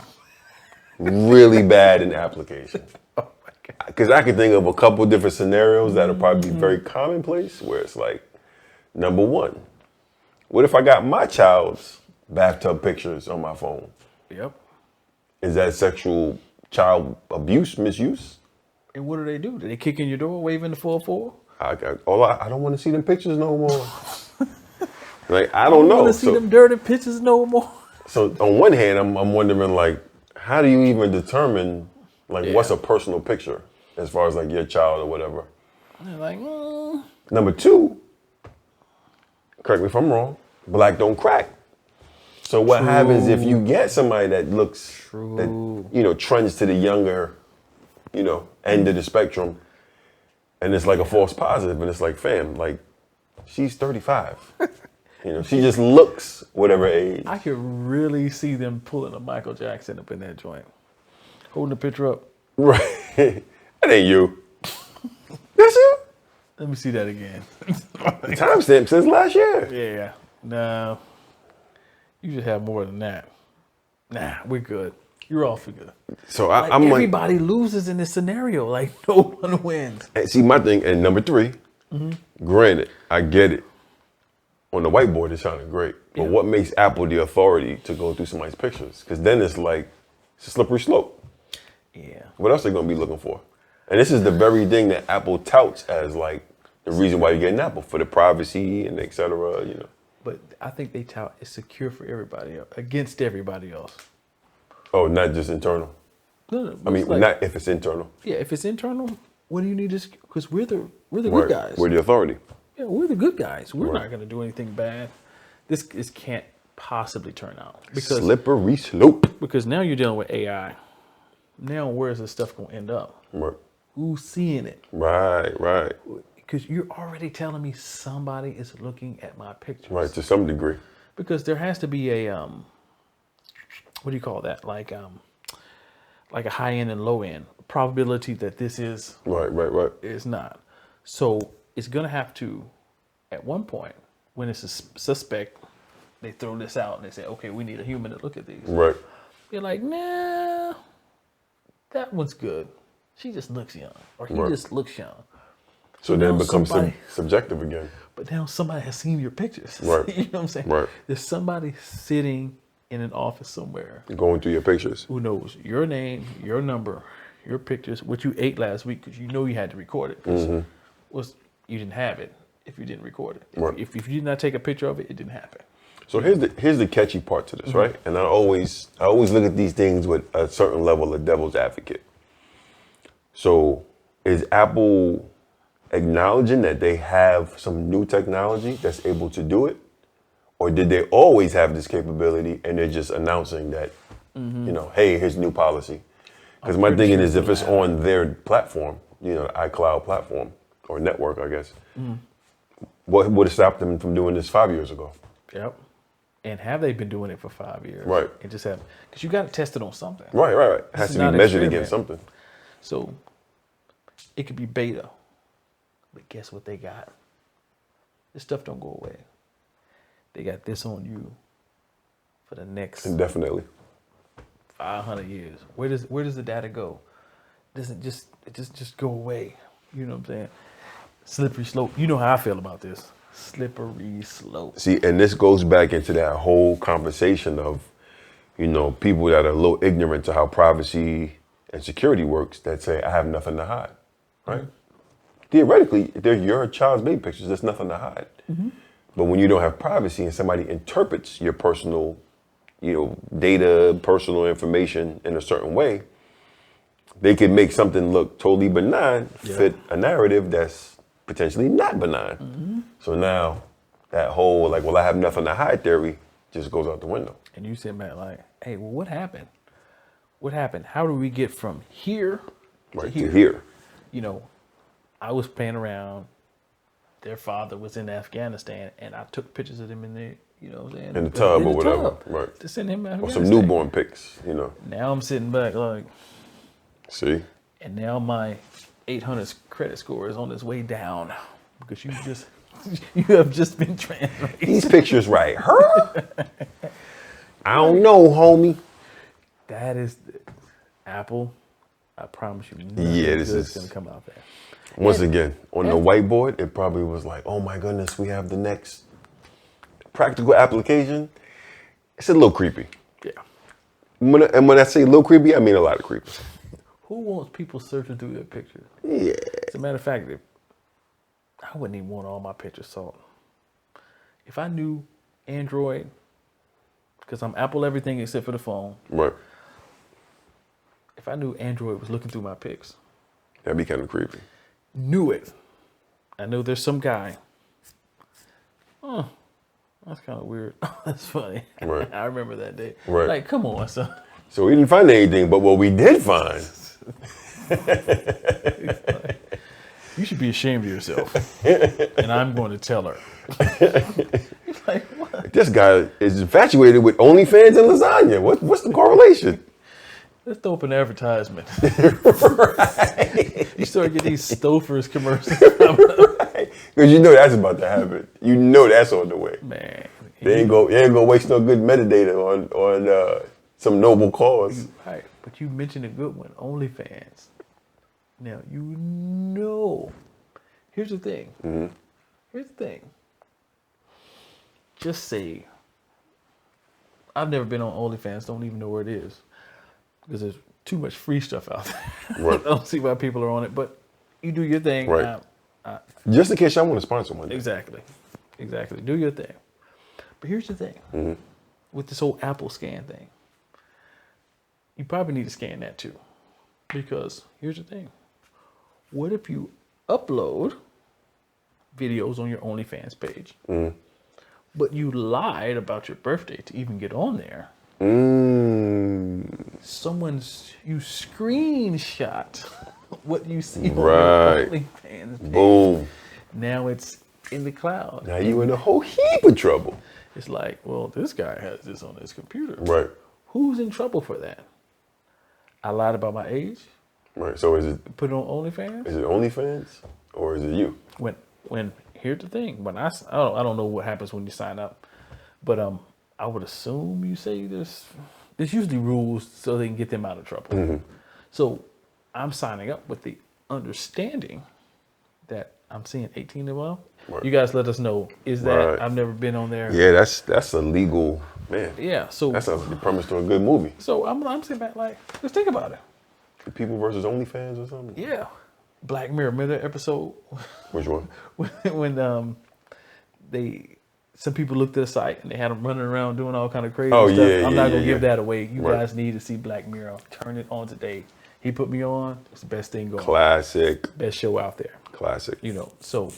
Speaker 4: really bad in application.
Speaker 3: Oh my God.
Speaker 4: Because I can think of a couple different scenarios that'll probably be very commonplace where it's like, number one, what if I got my child's bathtub pictures on my phone?
Speaker 3: Yep.
Speaker 4: Is that sexual child abuse, misuse?
Speaker 3: And what do? Do they kick in your door, waving the 4-4?
Speaker 4: I don't want to see them pictures no more. I don't know.
Speaker 3: Want to see them dirty pictures no more?
Speaker 4: So on one hand, I'm wondering how do you even determine what's a personal picture as far as your child or whatever?
Speaker 3: And they're like,
Speaker 4: Number two, correct me if I'm wrong, black don't crack. So what happens if you get somebody that looks, that, you know, trends to the younger, you know, end of the spectrum, and it's like a false positive, and it's like, fam, like, she's 35. You know, she just looks whatever age.
Speaker 3: I could really see them pulling a Michael Jackson up in that joint, holding the picture up.
Speaker 4: Right. That ain't you. That's you?
Speaker 3: Let me see that again.
Speaker 4: The timestamp since last year.
Speaker 3: Yeah. No. You should have more than that. Nah, we're good. You're all for good.
Speaker 4: So
Speaker 3: Like,
Speaker 4: I'm
Speaker 3: everybody loses in this scenario. Like, no one wins.
Speaker 4: and see, my thing, and number 3, granted, I get it. On the whiteboard, it sounded great. But what makes Apple the authority to go through somebody's pictures? Because then it's like, it's a slippery slope.
Speaker 3: Yeah.
Speaker 4: What else are they going to be looking for? And this is the very thing that Apple touts as like the reason why you get an Apple, for the privacy and et cetera, you know.
Speaker 3: But I think they tout it's secure for everybody else, against everybody else.
Speaker 4: Oh, not just internal.
Speaker 3: No,
Speaker 4: I mean,
Speaker 3: like,
Speaker 4: not if it's internal.
Speaker 3: Yeah, if it's internal, what do you need to? Because we're the
Speaker 4: Right.
Speaker 3: good guys.
Speaker 4: We're the authority.
Speaker 3: Yeah, we're the good guys. We're
Speaker 4: Right.
Speaker 3: not going to do anything bad. This can't possibly turn out because
Speaker 4: Slippery slope.
Speaker 3: because now you're dealing with AI. Now where's this stuff going to end up?
Speaker 4: Right.
Speaker 3: Who's seeing it?
Speaker 4: Right.
Speaker 3: Because you're already telling me somebody is looking at my pictures.
Speaker 4: Right, to some degree.
Speaker 3: Because there has to be a what do you call that? Like a high end and low end probability that this is
Speaker 4: Right.
Speaker 3: is not. So it's gonna have to, at one point, when it's a suspect, they throw this out and they say, okay, we need a human to look at these.
Speaker 4: Right.
Speaker 3: You're like, nah, that one's good. She just looks young, or he
Speaker 4: Right.
Speaker 3: just looks young.
Speaker 4: So then it
Speaker 3: now
Speaker 4: becomes
Speaker 3: somebody-
Speaker 4: subjective again.
Speaker 3: But now somebody has seen your pictures.
Speaker 4: Right.
Speaker 3: You know what I'm saying?
Speaker 4: Right.
Speaker 3: There's somebody sitting in an office somewhere
Speaker 4: Going through your pictures.
Speaker 3: who knows your name, your number, your pictures, what you ate last week, because you know you had to record it. 'Cause you didn't have it if you didn't record it.
Speaker 4: Right.
Speaker 3: If you did not take a picture of it, it didn't happen.
Speaker 4: So here's the catchy part to this, right? And I always look at these things with a certain level of devil's advocate. So is Apple acknowledging that they have some new technology that's able to do it? Or did they always have this capability and they're just announcing that, you know, hey, here's new policy? Because my thinking is if it's on their platform, you know, iCloud platform or network, I guess, what would have stopped them from doing this 5 years ago?
Speaker 3: Yep. And have they been doing it for 5 years?
Speaker 4: Right.
Speaker 3: And just have, because you got to test it on something.
Speaker 4: Right. It has
Speaker 3: is
Speaker 4: to be
Speaker 3: not an
Speaker 4: measured against
Speaker 3: experiment.
Speaker 4: something.
Speaker 3: So it could be beta. But guess what they got? This stuff don't go away. They got this on you for the next
Speaker 4: Indefinitely.
Speaker 3: 500 years. Where does the data go? Doesn't just go away. You know what I'm saying? Slippery slope. You know how I feel about this. Slippery slope.
Speaker 4: See, and this goes back into that whole conversation of, you know, people that are a little ignorant to how privacy and security works that say, I have nothing to hide, right? Theoretically, they're your child's baby pictures. There's nothing to hide. But when you don't have privacy and somebody interprets your personal, you know, data, personal information in a certain way, they could make something look totally benign, fit a narrative that's potentially not benign. So now that whole, like, well, I have nothing to hide theory just goes out the window.
Speaker 3: And you sit back like, hey, well, what happened? What happened? How do we get from here
Speaker 4: Right,
Speaker 3: to
Speaker 4: to
Speaker 3: here?
Speaker 4: here.
Speaker 3: You know, I was playing around. Their father was in Afghanistan, and I took pictures of them in there, you know what I'm saying?
Speaker 4: In the tub
Speaker 3: In
Speaker 4: or
Speaker 3: the
Speaker 4: whatever,
Speaker 3: tub
Speaker 4: right.
Speaker 3: To send him to
Speaker 4: Or
Speaker 3: Afghanistan.
Speaker 4: some newborn pics, you know.
Speaker 3: Now I'm sitting back like,
Speaker 4: See?
Speaker 3: and now my 800 credit score is on its way down because you have just been transracial.
Speaker 4: These pictures right. Her? I don't know, homie.
Speaker 3: That is Apple. I promise you,
Speaker 4: Yeah, this
Speaker 3: good's
Speaker 4: is-
Speaker 3: gonna come out there.
Speaker 4: Once again, on the whiteboard, it probably was like, oh my goodness, we have the next practical application. It's a little creepy.
Speaker 3: Yeah.
Speaker 4: And when I say a little creepy, I mean a lot of creepy.
Speaker 3: Who wants people searching through their pictures?
Speaker 4: Yeah.
Speaker 3: As a matter of fact, I wouldn't even want all my pictures sold. If I knew Android, because I'm Apple everything except for the phone.
Speaker 4: Right.
Speaker 3: If I knew Android was looking through my pics,
Speaker 4: That'd be kind of creepy.
Speaker 3: knew it. I know there's some guy. That's kind of weird. That's funny.
Speaker 4: Right.
Speaker 3: I remember that day.
Speaker 4: Right.
Speaker 3: Like, come on, son.
Speaker 4: So we didn't find anything, but what we did find.
Speaker 3: You should be ashamed of yourself. And I'm going to tell her. Like, what?
Speaker 4: This guy is infatuated with OnlyFans and lasagna. What's the correlation?
Speaker 3: Let's throw up an advertisement. Right. You start getting these Stouffer's commercials. Right.
Speaker 4: Because you know that's about to happen. You know that's on the way.
Speaker 3: Man.
Speaker 4: They ain't gonna waste no good metadata on some noble cause.
Speaker 3: Right. But you mentioned a good one, OnlyFans. Now, you know. Here's the thing.
Speaker 4: Mm-hmm.
Speaker 3: Here's the thing. Just say, I've never been on OnlyFans, don't even know where it is. Because there's too much free stuff out there. Right. I don't see why people are on it, but you do your thing.
Speaker 4: Right. Just in case I want to sponsor one day.
Speaker 3: Exactly. Do your thing. But here's the thing. Mm-hmm. With this whole Apple scan thing, you probably need to scan that too. Because here's the thing. What if you upload videos on your OnlyFans page, but you lied about your birthday to even get on there? You screenshot what you see on your OnlyFans page.
Speaker 4: Boom.
Speaker 3: Now it's in the cloud.
Speaker 4: Now you in a whole heap of trouble.
Speaker 3: It's like, well, this guy has this on his computer.
Speaker 4: Right.
Speaker 3: Who's in trouble for that? I lied about my age.
Speaker 4: Right. So is it
Speaker 3: put it on OnlyFans?
Speaker 4: Is it OnlyFans or is it you?
Speaker 3: When here's the thing. When I don't know what happens when you sign up, but I would assume you say there's usually rules so they can get them out of trouble. Mm-hmm. So I'm signing up with the understanding that I'm seeing 18 and above. Right. You guys let us know. Is that right. I've never been on there.
Speaker 4: Yeah, that's a legal, man.
Speaker 3: Yeah, so
Speaker 4: that sounds like the premise to a good movie.
Speaker 3: So I'm sitting back like, let's think about it.
Speaker 4: The People versus OnlyFans or something?
Speaker 3: Yeah. Black Mirror, remember that episode?
Speaker 4: Which one?
Speaker 3: when some people looked at the site and they had them running around doing all kind of crazy
Speaker 4: stuff.
Speaker 3: I'm not gonna give that away. You guys need to see Black Mirror. Turn it on today. He put me on. It's the best thing going.
Speaker 4: Classic.
Speaker 3: Best show out there.
Speaker 4: Classic.
Speaker 3: You know, so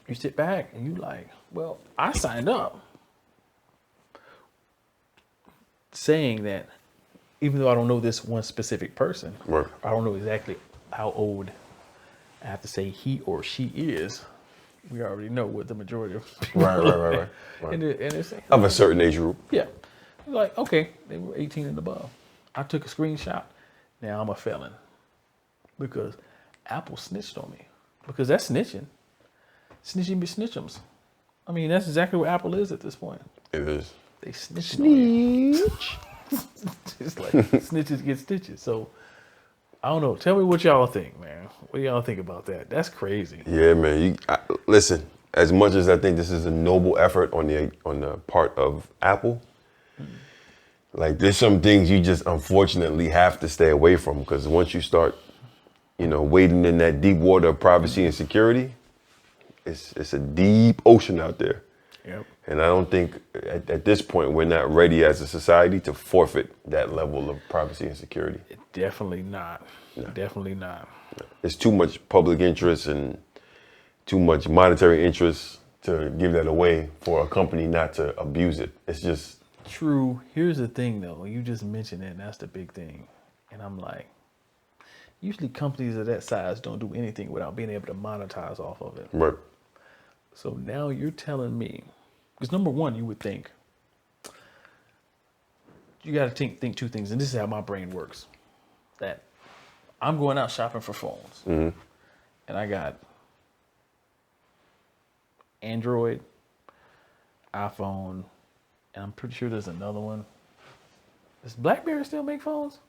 Speaker 3: you sit back and you like, well, I signed up saying that even though I don't know this one specific person,
Speaker 4: right.
Speaker 3: I don't know exactly how old I have to say he or she is. We already know what the majority of people are. Right. And they're saying,
Speaker 4: of a certain age group.
Speaker 3: Yeah. Like, okay, they were 18 and above. I took a screenshot. Now I'm a felon. Because Apple snitched on me. Because that's snitching. Snitching be snitchums. I mean, that's exactly what Apple is at this point.
Speaker 4: It is.
Speaker 3: They snitch. It's like snitches get stitches. So, I don't know. Tell me what y'all think, man. What do y'all think about that? That's crazy.
Speaker 4: Yeah, man. Listen, as much as I think this is a noble effort on the part of Apple, like there's some things you just unfortunately have to stay away from because once you start, wading in that deep water of privacy and security, it's a deep ocean out there.
Speaker 3: Yep.
Speaker 4: And I don't think at this point we're not ready as a society to forfeit that level of privacy and security.
Speaker 3: Definitely not. No. Definitely not.
Speaker 4: There's too much public interest and too much monetary interest to give that away for a company not to abuse it. It's just
Speaker 3: true. Here's the thing, though. You just mentioned it, and that's the big thing. And I'm like, usually companies of that size don't do anything without being able to monetize off of it.
Speaker 4: Right.
Speaker 3: So now you're telling me, because number one, you would think, you got to think two things, and this is how my brain works. That I'm going out shopping for phones, and I got Android, iPhone, and I'm pretty sure there's another one. Does BlackBerry still make phones?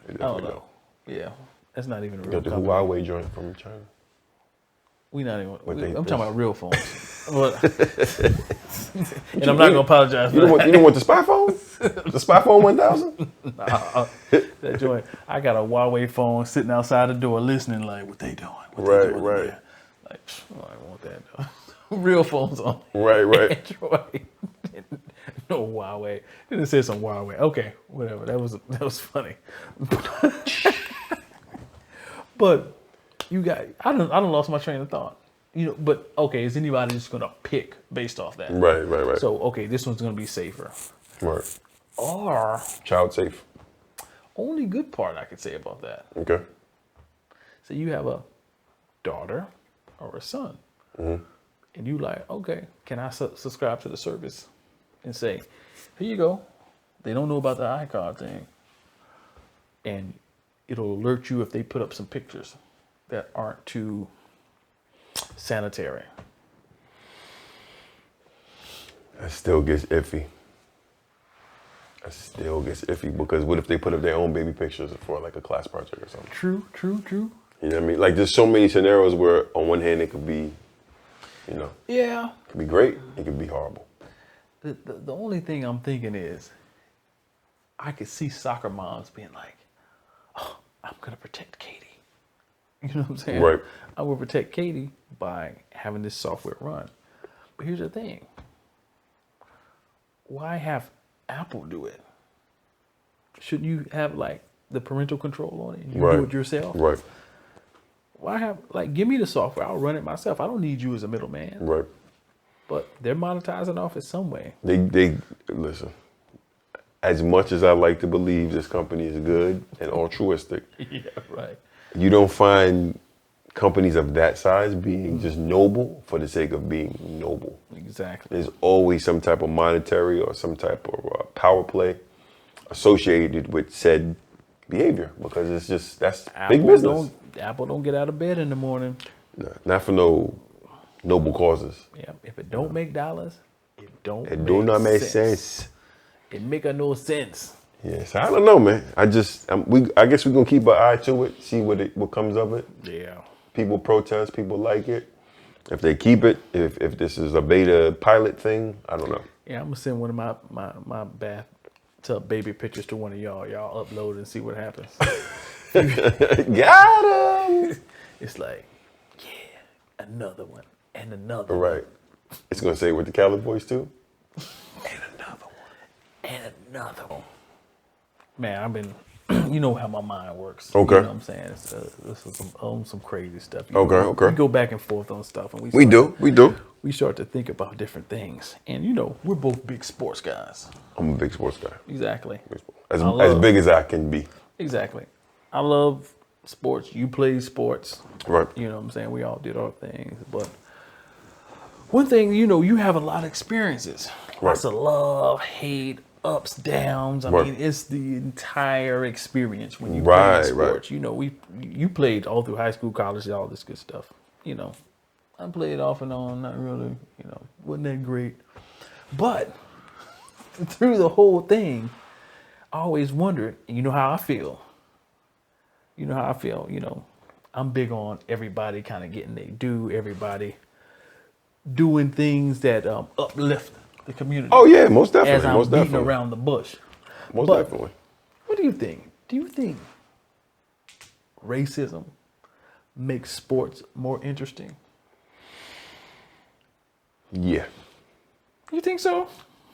Speaker 3: I don't know. Yeah, that's not even a real
Speaker 4: company. The Huawei joint from China.
Speaker 3: We not even. I'm talking about real phones. And I'm not gonna apologize.
Speaker 4: You don't want the spy phone? The spy phone 1000?
Speaker 3: That joint. I got a Huawei phone sitting outside the door, listening. Like, what they doing?
Speaker 4: Right.
Speaker 3: Like, I don't want that. Though. Real phones on.
Speaker 4: Right.
Speaker 3: Android. No Huawei. Then it said some Huawei. Okay, whatever. That was funny. But you got. I done lost my train of thought. but okay, is anybody just gonna pick based off that?
Speaker 4: Right.
Speaker 3: So okay, this one's gonna be safer.
Speaker 4: Right.
Speaker 3: Or
Speaker 4: Child safe.
Speaker 3: only good part I could say about that.
Speaker 4: Okay.
Speaker 3: So you have a daughter or a son, and you like, okay, can I subscribe to the service and say, here you go. They don't know about the iCloud thing, and it'll alert you if they put up some pictures that aren't too sanitary.
Speaker 4: That still gets iffy. Because what if they put up their own baby pictures for like a class project or something?
Speaker 3: True.
Speaker 4: You know what I mean? Like there's so many scenarios where on one hand it could be,
Speaker 3: Yeah.
Speaker 4: it could be great, it could be horrible.
Speaker 3: The only thing I'm thinking is I could see soccer moms being like, oh, I'm going to protect Katie. You know what I'm saying?
Speaker 4: Right.
Speaker 3: I will protect Katie by having this software run. But here's the thing. Why have Apple do it? Shouldn't you have like the parental control on it and you do it yourself?
Speaker 4: Right.
Speaker 3: Why have, like, give me the software. I'll run it myself. I don't need you as a middleman.
Speaker 4: Right.
Speaker 3: But they're monetizing off it some way.
Speaker 4: They listen. As much as I like to believe this company is good and altruistic,
Speaker 3: Yeah, right.
Speaker 4: you don't find companies of that size being just noble for the sake of being noble.
Speaker 3: Exactly.
Speaker 4: There's always some type of monetary or some type of power play associated with said behavior because it's just, that's big business.
Speaker 3: Apple don't get out of bed in the morning.
Speaker 4: No, not for no noble causes.
Speaker 3: Yeah, if it don't make dollars, it don't.
Speaker 4: It do not make sense.
Speaker 3: It make no sense.
Speaker 4: Yes, I don't know, man. I guess we're gonna keep an eye to it, see what comes of it.
Speaker 3: Yeah.
Speaker 4: People protest, people like it. If they keep it, if this is a beta pilot thing, I don't know.
Speaker 3: Yeah, I'm gonna send one of my bathtub baby pictures to one of y'all. Y'all upload and see what happens.
Speaker 4: Got him.
Speaker 3: It's like, yeah, another one and another
Speaker 4: Right. It's gonna say with the Cali Boys too.
Speaker 3: and another one and another one. Man, I've been, you know how my mind works.
Speaker 4: Okay.
Speaker 3: You know what I'm saying? This is some crazy stuff.
Speaker 4: Okay.
Speaker 3: We go back and forth on stuff, and
Speaker 4: We do.
Speaker 3: We start to think about different things, and we're both big sports guys.
Speaker 4: I'm a big sports guy.
Speaker 3: Exactly.
Speaker 4: As big as I can be.
Speaker 3: Exactly. I love sports. You play sports.
Speaker 4: Right.
Speaker 3: You know what I'm saying? We all did our things. But one thing, you have a lot of experiences.
Speaker 4: Right.
Speaker 3: Lots of love, hate, ups, downs. I
Speaker 4: Right.
Speaker 3: mean, it's the entire experience when you play sports.
Speaker 4: Right.
Speaker 3: You played all through high school, college, all this good stuff. I played off and on, not really, wasn't that great. But through the whole thing, I always wondered, and you know how I feel. I'm big on everybody kind of getting their due, everybody doing things that uplift the community.
Speaker 4: Oh yeah, most definitely.
Speaker 3: As I'm
Speaker 4: most
Speaker 3: beating
Speaker 4: definitely.
Speaker 3: around the bush.
Speaker 4: Most
Speaker 3: But
Speaker 4: definitely.
Speaker 3: What do you think? Do you think racism makes sports more interesting?
Speaker 4: Yeah.
Speaker 3: You think so?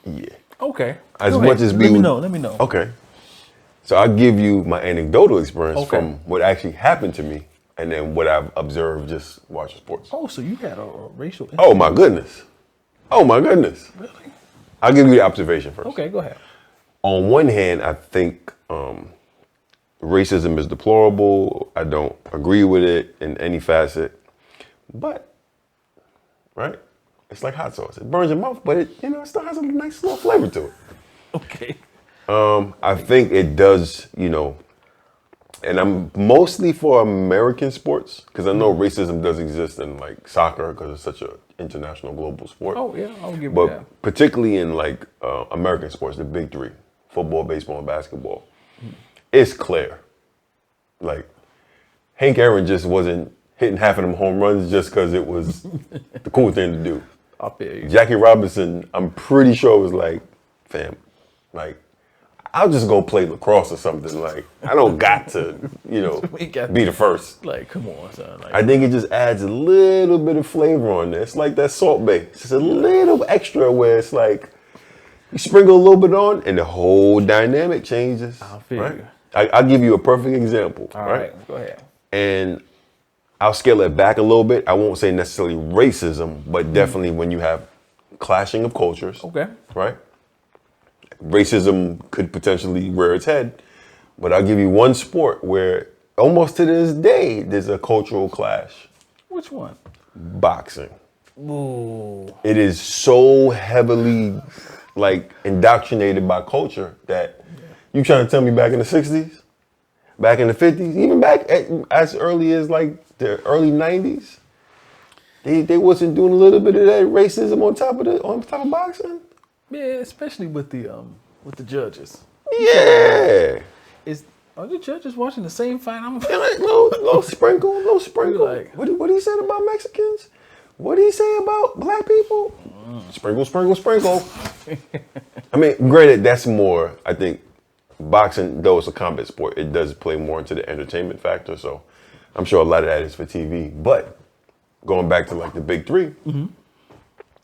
Speaker 4: Yeah.
Speaker 3: Okay.
Speaker 4: As
Speaker 3: Go
Speaker 4: much
Speaker 3: ahead.
Speaker 4: as we
Speaker 3: Let me know.
Speaker 4: Okay. So I'll give you my anecdotal experience
Speaker 3: Okay.
Speaker 4: from what actually happened to me and then what I've observed just watching sports.
Speaker 3: Oh, so you had a racial
Speaker 4: Oh my goodness.
Speaker 3: Really?
Speaker 4: I'll give you the observation first.
Speaker 3: Okay, go ahead.
Speaker 4: On one hand, I think racism is deplorable. I don't agree with it in any facet. But, right? It's like hot sauce. It burns your mouth, but it still has a nice little flavor to it.
Speaker 3: Okay.
Speaker 4: I think it does, and I'm mostly for American sports because I know racism does exist in like soccer because it's such an international global sport.
Speaker 3: Oh yeah, I'll give you
Speaker 4: But
Speaker 3: that.
Speaker 4: particularly in like American sports, the big three, football, baseball, and basketball, it's clear. Like Hank Aaron just wasn't hitting half of them home runs just because it was the cool thing to do.
Speaker 3: I feel you.
Speaker 4: Jackie Robinson, I'm pretty sure was like, fam, like, I'll just go play lacrosse or something. Like, I don't got to, be the first.
Speaker 3: Like, come on, son. Like,
Speaker 4: I think it just adds a little bit of flavor on there. It's like that Salt Bae. It's just a little extra where it's like, you sprinkle a little bit on and the whole dynamic changes.
Speaker 3: I feel
Speaker 4: right?
Speaker 3: you.
Speaker 4: I'll give you a perfect example.
Speaker 3: All right, go ahead.
Speaker 4: And I'll scale it back a little bit. I won't say necessarily racism, but definitely when you have clashing of cultures.
Speaker 3: Okay.
Speaker 4: Right? Racism could potentially rear its head, but I'll give you one sport where almost to this day there's a cultural clash.
Speaker 3: Which one?
Speaker 4: Boxing.
Speaker 3: Ooh.
Speaker 4: It is so heavily like indoctrinated by culture that you trying to tell me back in the 60s, back in the 50s, even back as early as like the early 90s, they wasn't doing a little bit of that racism on top of boxing.
Speaker 3: Yeah, especially with the judges.
Speaker 4: Yeah.
Speaker 3: Are the judges watching the same fight? I'm
Speaker 4: No sprinkle.
Speaker 3: Like,
Speaker 4: what he said about Mexicans? What did he say about black people? Sprinkle. I mean, granted, that's more, I think, boxing, though it's a combat sport, it does play more into the entertainment factor. So I'm sure a lot of that is for TV. But going back to like the big three,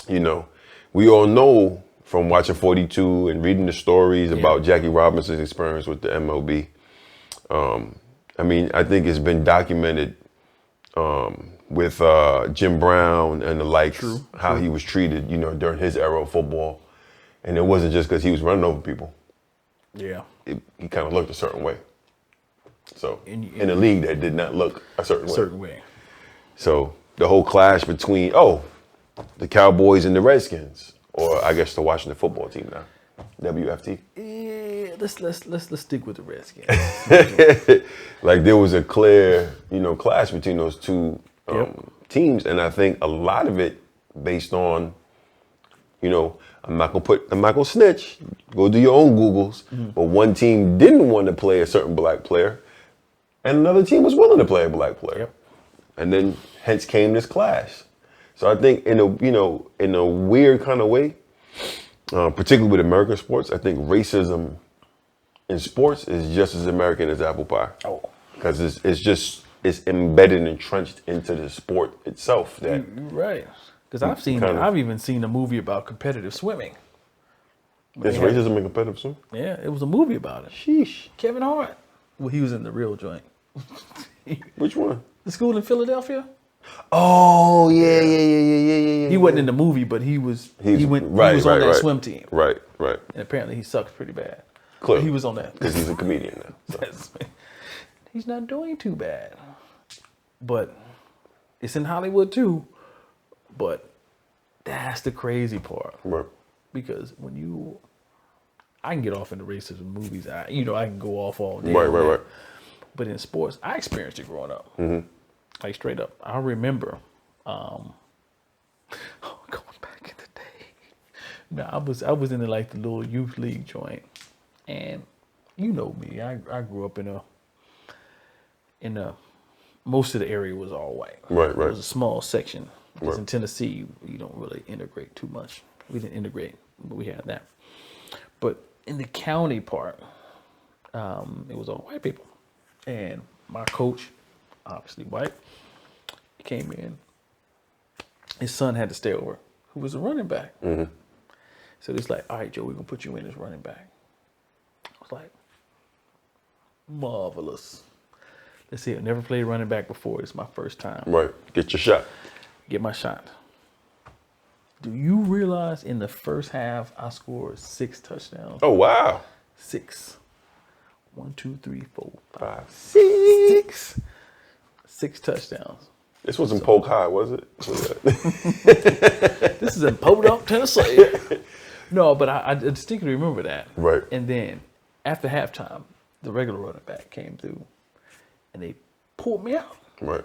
Speaker 4: you know, we all know from watching 42 and reading the stories about Jackie Robinson's experience with the MLB. I mean, I think it's been documented with Jim Brown and the likes, how he was treated, you know, during his era of football. And it wasn't just because he was running over people.
Speaker 3: Yeah.
Speaker 4: He kind of looked a certain way. So, in a league that did not look a certain way. So, the whole clash between, the Cowboys and the Redskins, or I guess the Washington football team now, WFT.
Speaker 3: Yeah, let's stick with the Redskins.
Speaker 4: Like there was a clear, clash between those two teams, and I think a lot of it based on, I'm not gonna snitch. Go do your own Googles. But one team didn't want to play a certain black player, and another team was willing to play a black player. And then hence came this clash. So I think in a weird kind of way, particularly with American sports, I think racism in sports is just as American as apple pie. Because it's embedded and entrenched into the sport itself. That
Speaker 3: right. Because I've even seen a movie about competitive swimming.
Speaker 4: There's racism in competitive swimming?
Speaker 3: Yeah, it was a movie about it.
Speaker 4: Sheesh.
Speaker 3: Kevin Hart. Well, he was in the real joint.
Speaker 4: Which one?
Speaker 3: The school in Philadelphia.
Speaker 4: Oh yeah.
Speaker 3: He wasn't in the movie, but he was on that swim team.
Speaker 4: Right.
Speaker 3: And apparently he sucked pretty bad.
Speaker 4: Clearly.
Speaker 3: But he was on that.
Speaker 4: Because he's a comedian now. So.
Speaker 3: He's not doing too bad. But it's in Hollywood too. But that's the crazy part.
Speaker 4: Right.
Speaker 3: Because I can get off into racism movies. I can go off all day.
Speaker 4: Right.
Speaker 3: But in sports, I experienced it growing up.
Speaker 4: Mm-hmm.
Speaker 3: Like straight up. I remember going back in the day. No, I was in the little youth league joint. And you know me. I grew up in a most of the area was all white.
Speaker 4: Right.
Speaker 3: It was a small section. Because in
Speaker 4: Right.
Speaker 3: Tennessee, you don't really integrate too much. We didn't integrate, but we had that. But in the county part, it was all white people. And my coach, obviously white, he came in. His son had to stay over, who was a running back.
Speaker 4: Mm-hmm.
Speaker 3: So it's like, all right, Joe, we're going to put you in as running back. I was like, marvelous. Let's see, I've never played running back before. It's my first time.
Speaker 4: Right. Get your shot.
Speaker 3: Get my shot. Do you realize in the first half I scored 6 touchdowns?
Speaker 4: Oh wow.
Speaker 3: 6. 1, 2, 3, 4, 5,
Speaker 4: 6.
Speaker 3: 6 touchdowns.
Speaker 4: This wasn't Polk High, was it?
Speaker 3: This is in Podunk, Tennessee. No, but I distinctly remember that.
Speaker 4: Right.
Speaker 3: And then after halftime, the regular running back came through and they pulled me out.
Speaker 4: Right.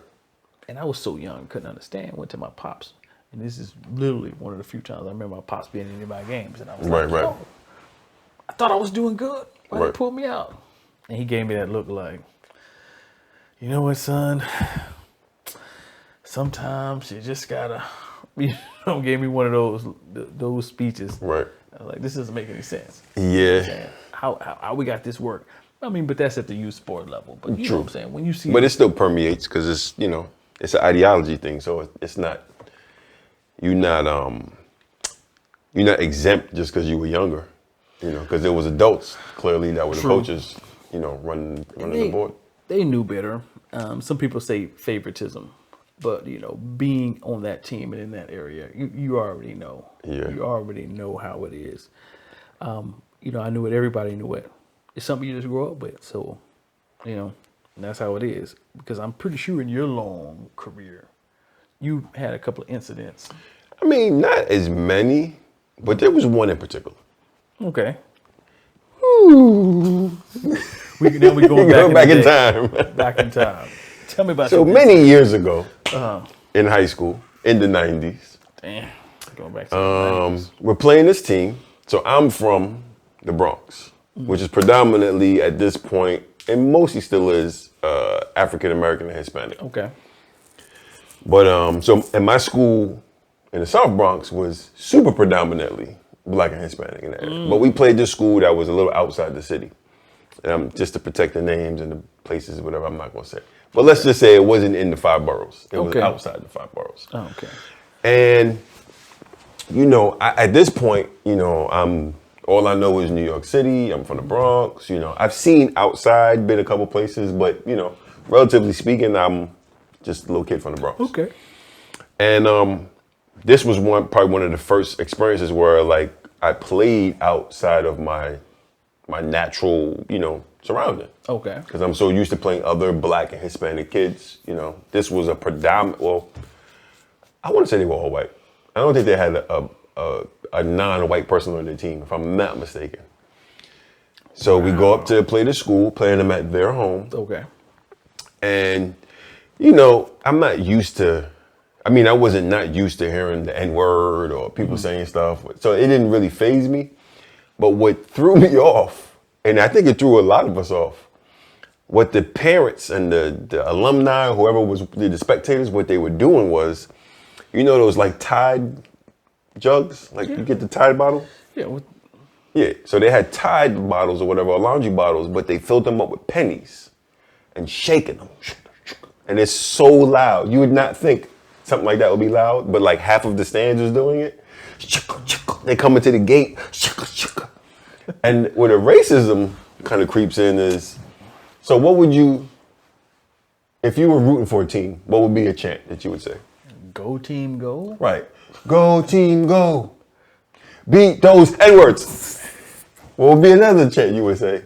Speaker 3: And I was so young, couldn't understand. Went to my pops. And this is literally one of the few times I remember my pops being in any of my games. And I was like,
Speaker 4: Right.
Speaker 3: I thought I was doing good. Why
Speaker 4: Right.
Speaker 3: they pull me out? And he gave me that look like, you know what, son? Sometimes you just gotta, gave me one of those speeches.
Speaker 4: Right.
Speaker 3: I was like, this doesn't make any sense.
Speaker 4: Yeah.
Speaker 3: How we got this work? I mean, but that's at the youth sport level. But you know what I'm saying? When you see,
Speaker 4: but it still permeates because it's it's an ideology thing. So it's not you're not exempt just because you were younger. Because there was adults clearly that were the coaches. Running the board.
Speaker 3: They knew better. some people say favoritism, but you know, being on that team and in that area, you already know.
Speaker 4: Yeah.
Speaker 3: You already know how it is. You know, I knew it. Everybody knew it. It's something you just grow up with. So, you know, and that's how it is. Because I'm pretty sure in your long career, you had a couple of incidents.
Speaker 4: I mean, not as many, but there was one in particular.
Speaker 3: Okay. Now we going back
Speaker 4: in time.
Speaker 3: Back in time. Tell me about
Speaker 4: So
Speaker 3: your
Speaker 4: many years ago, in high school, in the 90s,
Speaker 3: Damn. Going back to the 90s.
Speaker 4: we're playing this team. So I'm from the Bronx, which is predominantly at this point, and mostly still is, African American and Hispanic.
Speaker 3: Okay.
Speaker 4: But so in my school in the South Bronx was super predominantly Black and Hispanic in that area. But we played this school that was a little outside the city. Just to protect the names and the places, whatever, I'm not going to say. But let's just say it wasn't in the 5 boroughs. It was outside the 5 boroughs.
Speaker 3: Oh, okay.
Speaker 4: And, you know, at this point, you know, all I know is New York City. I'm from the Bronx. You know, I've seen outside, been a couple places, but, you know, relatively speaking, I'm just a little kid from the Bronx.
Speaker 3: Okay.
Speaker 4: And this was probably one of the first experiences where, like, I played outside of my natural, you know, surrounding.
Speaker 3: Okay.
Speaker 4: Because I'm so used to playing other Black and Hispanic kids. You know, this was a predominant. Well, I want to say they were all white. I don't think they had a non-white person on their team, if I'm not mistaken. So we go up to play the school, playing them at their home.
Speaker 3: Okay.
Speaker 4: And, you know, I'm not used to. I mean, I wasn't not used to hearing the N-word or people saying stuff. So it didn't really faze me. But what threw me off, and I think it threw a lot of us off, what the parents and the alumni, whoever was the spectators, what they were doing was, you know those like Tide jugs? Like you get the Tide bottle?
Speaker 3: Yeah.
Speaker 4: Yeah, so they had Tide bottles or whatever, or laundry bottles, but they filled them up with pennies and shaking them. And it's so loud. You would not think something like that would be loud, but like half of the stands was doing it. They come into the gate. And where the racism kind of creeps in is, so what would you, if you were rooting for a team, what would be a chant that you would say?
Speaker 3: Go team, go.
Speaker 4: Right. Go team, go. Beat those N-words. What would be another chant you would say?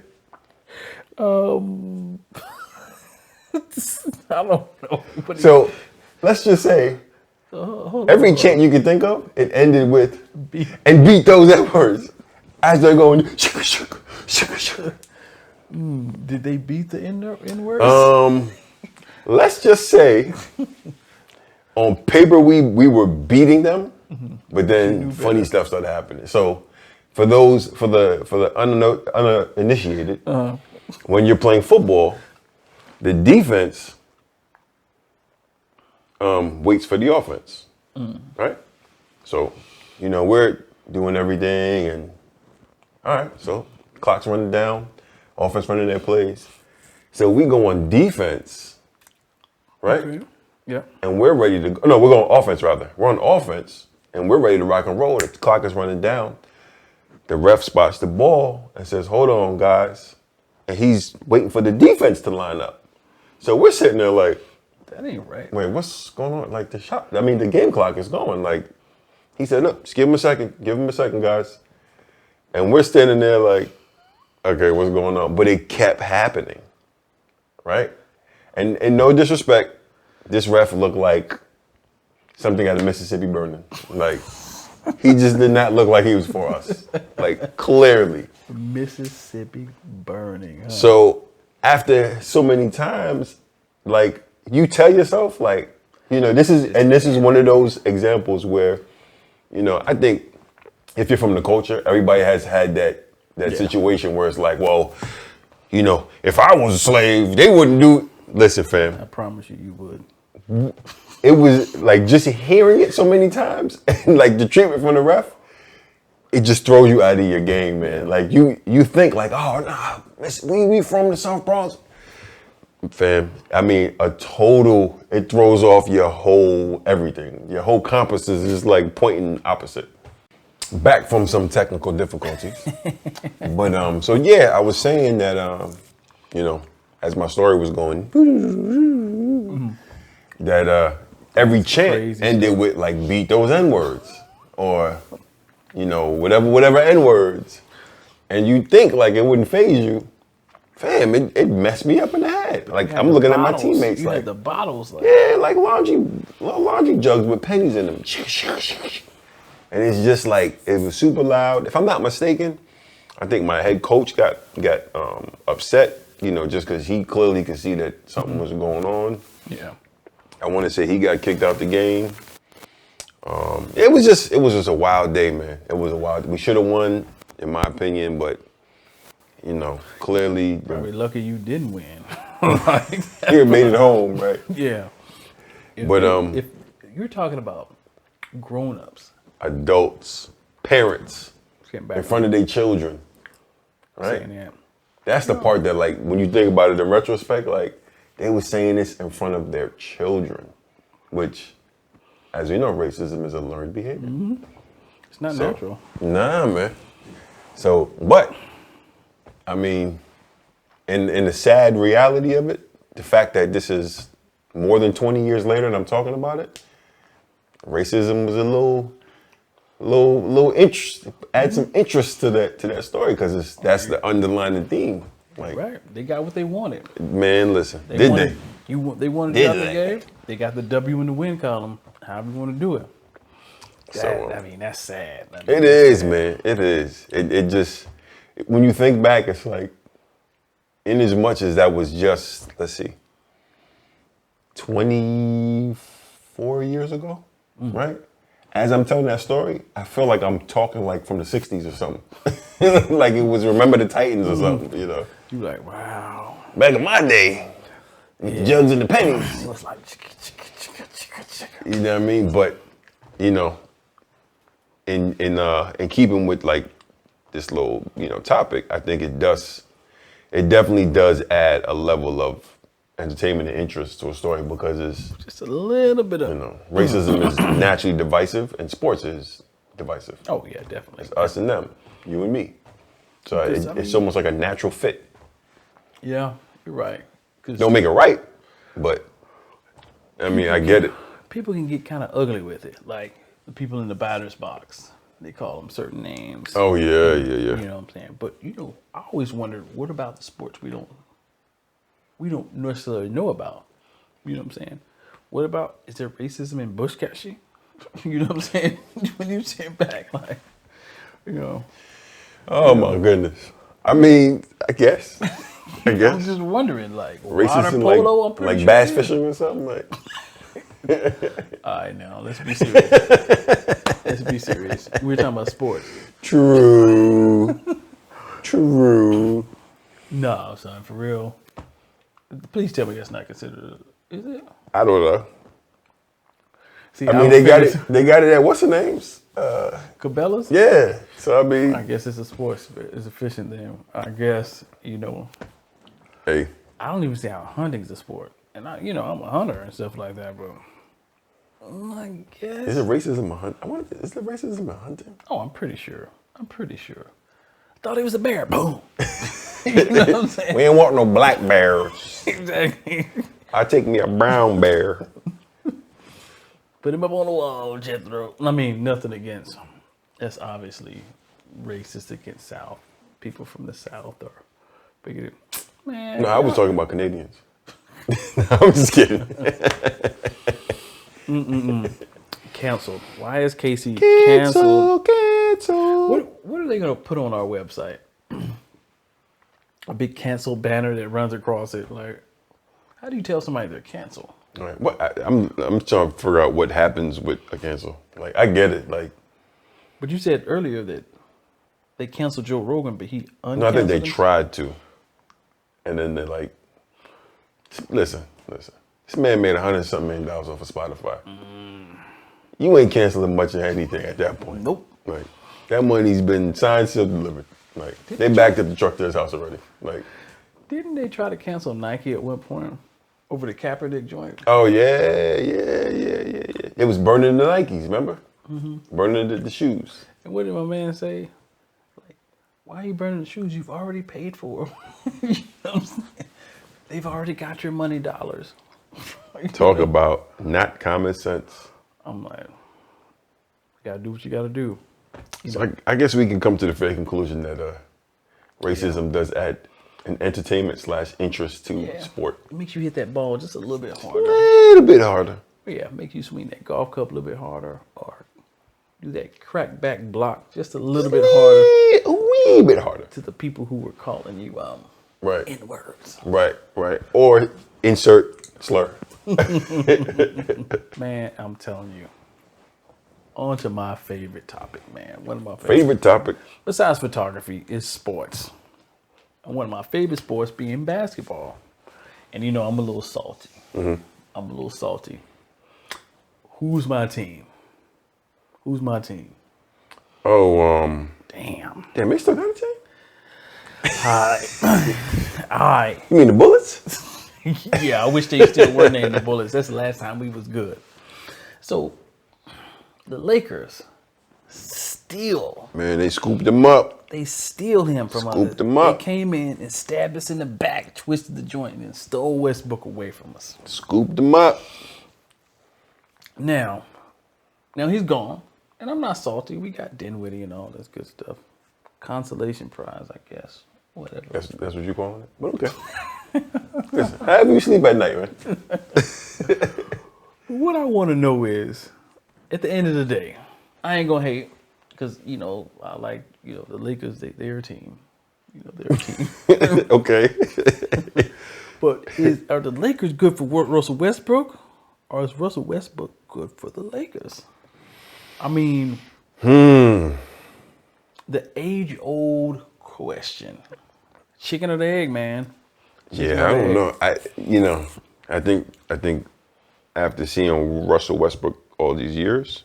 Speaker 3: I don't know.
Speaker 4: So let's just say every chant you could think of, it ended with and beat those N-words as they're going.
Speaker 3: Did they beat the N-words?
Speaker 4: Let's just say on paper we were beating them, but then funny stuff started happening. So for the uninitiated, when you're playing football, the defense waits for the offense, right? So, you know, we're doing everything and all right, so clock's running down, offense running their plays. So we go on defense, right?
Speaker 3: Okay. Yeah.
Speaker 4: And we're ready to go. No, we're going offense rather. We're on offense and we're ready to rock and roll. The clock is running down. The ref spots the ball and says, hold on, guys. And he's waiting for the defense to line up. So we're sitting there like,
Speaker 3: that ain't right.
Speaker 4: wait, what's going on? Like the game clock is going. Like, he said, look, just give him a second, guys. And we're standing there like, okay, what's going on? But it kept happening, right? And no disrespect, this ref looked like something out of Mississippi Burning. Like, he just did not look like he was for us. Like, clearly.
Speaker 3: Mississippi Burning. Huh?
Speaker 4: So after so many times, like, you tell yourself, like, you know, this is one of those examples where, you know, I think if you're from the culture, everybody has had that situation where it's like, well, you know, if I was a slave, they wouldn't do. Listen, fam.
Speaker 3: I promise you would.
Speaker 4: It was like just hearing it so many times and like the treatment from the ref, it just throws you out of your game, man. Like you think like, oh, nah, we from the South Bronx. Fam, I mean, it throws off your whole everything. Your whole compass is just like pointing opposite. Back from some technical difficulties. But, so yeah, I was saying that, you know, as my story was going, that every chant ended with like beat those N-words or, you know, whatever N-words. And you think like it wouldn't faze you. Fam, it messed me up in the head. Like I'm looking at my teammates
Speaker 3: you
Speaker 4: like
Speaker 3: had the bottles like
Speaker 4: yeah, like laundry jugs with pennies in them. And it's just like it was super loud. If I'm not mistaken, I think my head coach got upset, you know, just because he clearly could see that something was going on.
Speaker 3: Yeah.
Speaker 4: I want to say he got kicked out the game. It was just a wild day, man. It was a wild. We should have won, in my opinion, but you know, clearly,
Speaker 3: probably lucky you didn't win.
Speaker 4: He made it home, right?
Speaker 3: Yeah. If you're talking about grown-ups,
Speaker 4: adults, parents, in front of their children, right? That's the part that, like, when you think about it in retrospect, like, they were saying this in front of their children, which, as we know, racism is a learned behavior.
Speaker 3: Mm-hmm. It's not natural.
Speaker 4: Nah, man. So, but, I mean, in the sad reality of it, the fact that this is more than 20 years later and I'm talking about it, racism was a little interest, add some interest to that story because that's the underlying theme. Like,
Speaker 3: right, they got what they wanted.
Speaker 4: Man, listen,
Speaker 3: they wanted
Speaker 4: Did
Speaker 3: out the game. They got the W in the win column. However you want to do it. I mean, that's sad.
Speaker 4: It is, man. It is. It just, when you think back, it's like, in as much as that was just, let's see, 24 years ago, right? As I'm telling that story, I feel like I'm talking like from the 60s or something. Like it was Remember the Titans or something, you know?
Speaker 3: You like, wow.
Speaker 4: Back in my day, jugs and the pennies.
Speaker 3: It was like,
Speaker 4: you know what I mean? But, you know, in keeping with like this little, you know, topic, I think it definitely does add a level of entertainment and interest to a story because it's
Speaker 3: just a little bit of,
Speaker 4: you know, racism is naturally divisive and sports is divisive.
Speaker 3: Oh yeah, definitely.
Speaker 4: It's us and them, you and me. So it's almost like a natural fit.
Speaker 3: Yeah, you're right.
Speaker 4: Don't make it right, but I mean, I get it.
Speaker 3: People can get kind of ugly with it. Like the people in the batter's box, they call them certain names.
Speaker 4: Oh yeah.
Speaker 3: You know what I'm saying? But you know, I always wondered, what about the sports we don't necessarily know about? You know what I'm saying? What about, is there racism in bush catching? You know what I'm saying? When you sit back, like, you know.
Speaker 4: Oh my goodness. I mean, I guess.
Speaker 3: I was just wondering, like,
Speaker 4: racism,
Speaker 3: water polo, I'm pretty
Speaker 4: like
Speaker 3: sure
Speaker 4: bass fishing or something, like.
Speaker 3: All right, now let's be serious. Let's be serious. We're talking about sports.
Speaker 4: True.
Speaker 3: No, son, for real. Please tell me that's not considered. Is it?
Speaker 4: I don't know.
Speaker 3: See,
Speaker 4: I mean, they got it at what's the names?
Speaker 3: Cabela's?
Speaker 4: Yeah. So I mean,
Speaker 3: I guess it's a sports, it's a fishing thing. I guess, you know.
Speaker 4: Hey.
Speaker 3: I don't even see how hunting's a sport. And I'm a hunter and stuff like that, bro. I guess.
Speaker 4: Is it racism in hunting? Is there racism in hunting?
Speaker 3: Oh, I'm pretty sure. I thought he was a bear. Boom. You know what I'm saying?
Speaker 4: We ain't want no black bears.
Speaker 3: Exactly.
Speaker 4: I take me a brown bear.
Speaker 3: Put him up on the wall, Jethro. I mean, nothing against. That's obviously racist against South. People from the South are bigoted. Man.
Speaker 4: No, I was talking about Canadians. I'm just kidding.
Speaker 3: Canceled. YSKT canceled.
Speaker 4: Cancel.
Speaker 3: What are they going to put on our website? A big cancel banner that runs across it. Like, how do you tell somebody they're canceled?
Speaker 4: All right. I'm trying to figure out what happens with a cancel. Like, I get it. Like,
Speaker 3: but you said earlier that they canceled Joe Rogan, but he uncanceled
Speaker 4: no, I think they
Speaker 3: him?
Speaker 4: tried to, and then they're like, listen. This man made $100-something million off of Spotify. You ain't canceling much of anything at that point.
Speaker 3: Nope.
Speaker 4: Like, that money's been signed, sealed, delivered. Like, they backed up the truck to his house already. Like,
Speaker 3: didn't they try to cancel Nike at one point over the Kaepernick joint?
Speaker 4: oh yeah. It was burning the Nikes, remember? Mm-hmm. Burning the shoes.
Speaker 3: And what did my man say? Like, why are you burning the shoes you've already paid for? You know what I'm saying? They've already got your money dollars.
Speaker 4: Talk about not common sense.
Speaker 3: I'm like, you gotta do what you gotta do.
Speaker 4: So I guess we can come to the fair conclusion that racism does add an entertainment / interest to sport.
Speaker 3: It makes you hit that ball just a little bit
Speaker 4: A
Speaker 3: harder.
Speaker 4: little bit harder.
Speaker 3: Yeah, make you swing that golf club a little bit harder, or do that crack back block just a little bit harder.
Speaker 4: A wee bit harder.
Speaker 3: To the people who were calling you
Speaker 4: Right.
Speaker 3: N-words.
Speaker 4: Right. Or insert slur.
Speaker 3: Man, I'm telling you. On to my favorite topic, man. One of my
Speaker 4: Favorite topic?
Speaker 3: besides photography is sports. And one of my favorite sports being basketball. And you know, I'm a little salty.
Speaker 4: Mm-hmm.
Speaker 3: I'm a little salty. Who's my team? Who's my team?
Speaker 4: Oh,
Speaker 3: Damn.
Speaker 4: they still got a team?
Speaker 3: Alright.
Speaker 4: You mean the Bullets?
Speaker 3: Yeah, I wish they still were named the Bullets. That's the last time we was good. So, the Lakers steal.
Speaker 4: Man, they scooped them up.
Speaker 3: They steal him from us.
Speaker 4: Scooped him up.
Speaker 3: They came in and stabbed us in the back, twisted the joint, and stole Westbrook away from us.
Speaker 4: Scooped them up.
Speaker 3: Now he's gone, and I'm not salty. We got Dinwiddie and all this good stuff. Consolation prize, I guess. Whatever.
Speaker 4: That's what you calling it? But okay. Listen, however you sleep at night, man.
Speaker 3: What I want to know is, at the end of the day, I ain't gonna hate, because I like the Lakers. They're a team. They're a team.
Speaker 4: Okay.
Speaker 3: But are the Lakers good for Russell Westbrook, or is Russell Westbrook good for the Lakers? I mean, the age-old question: chicken or the egg, man. Chicken
Speaker 4: Yeah, I
Speaker 3: or the
Speaker 4: don't
Speaker 3: egg?
Speaker 4: know. I think after seeing Russell Westbrook all these years,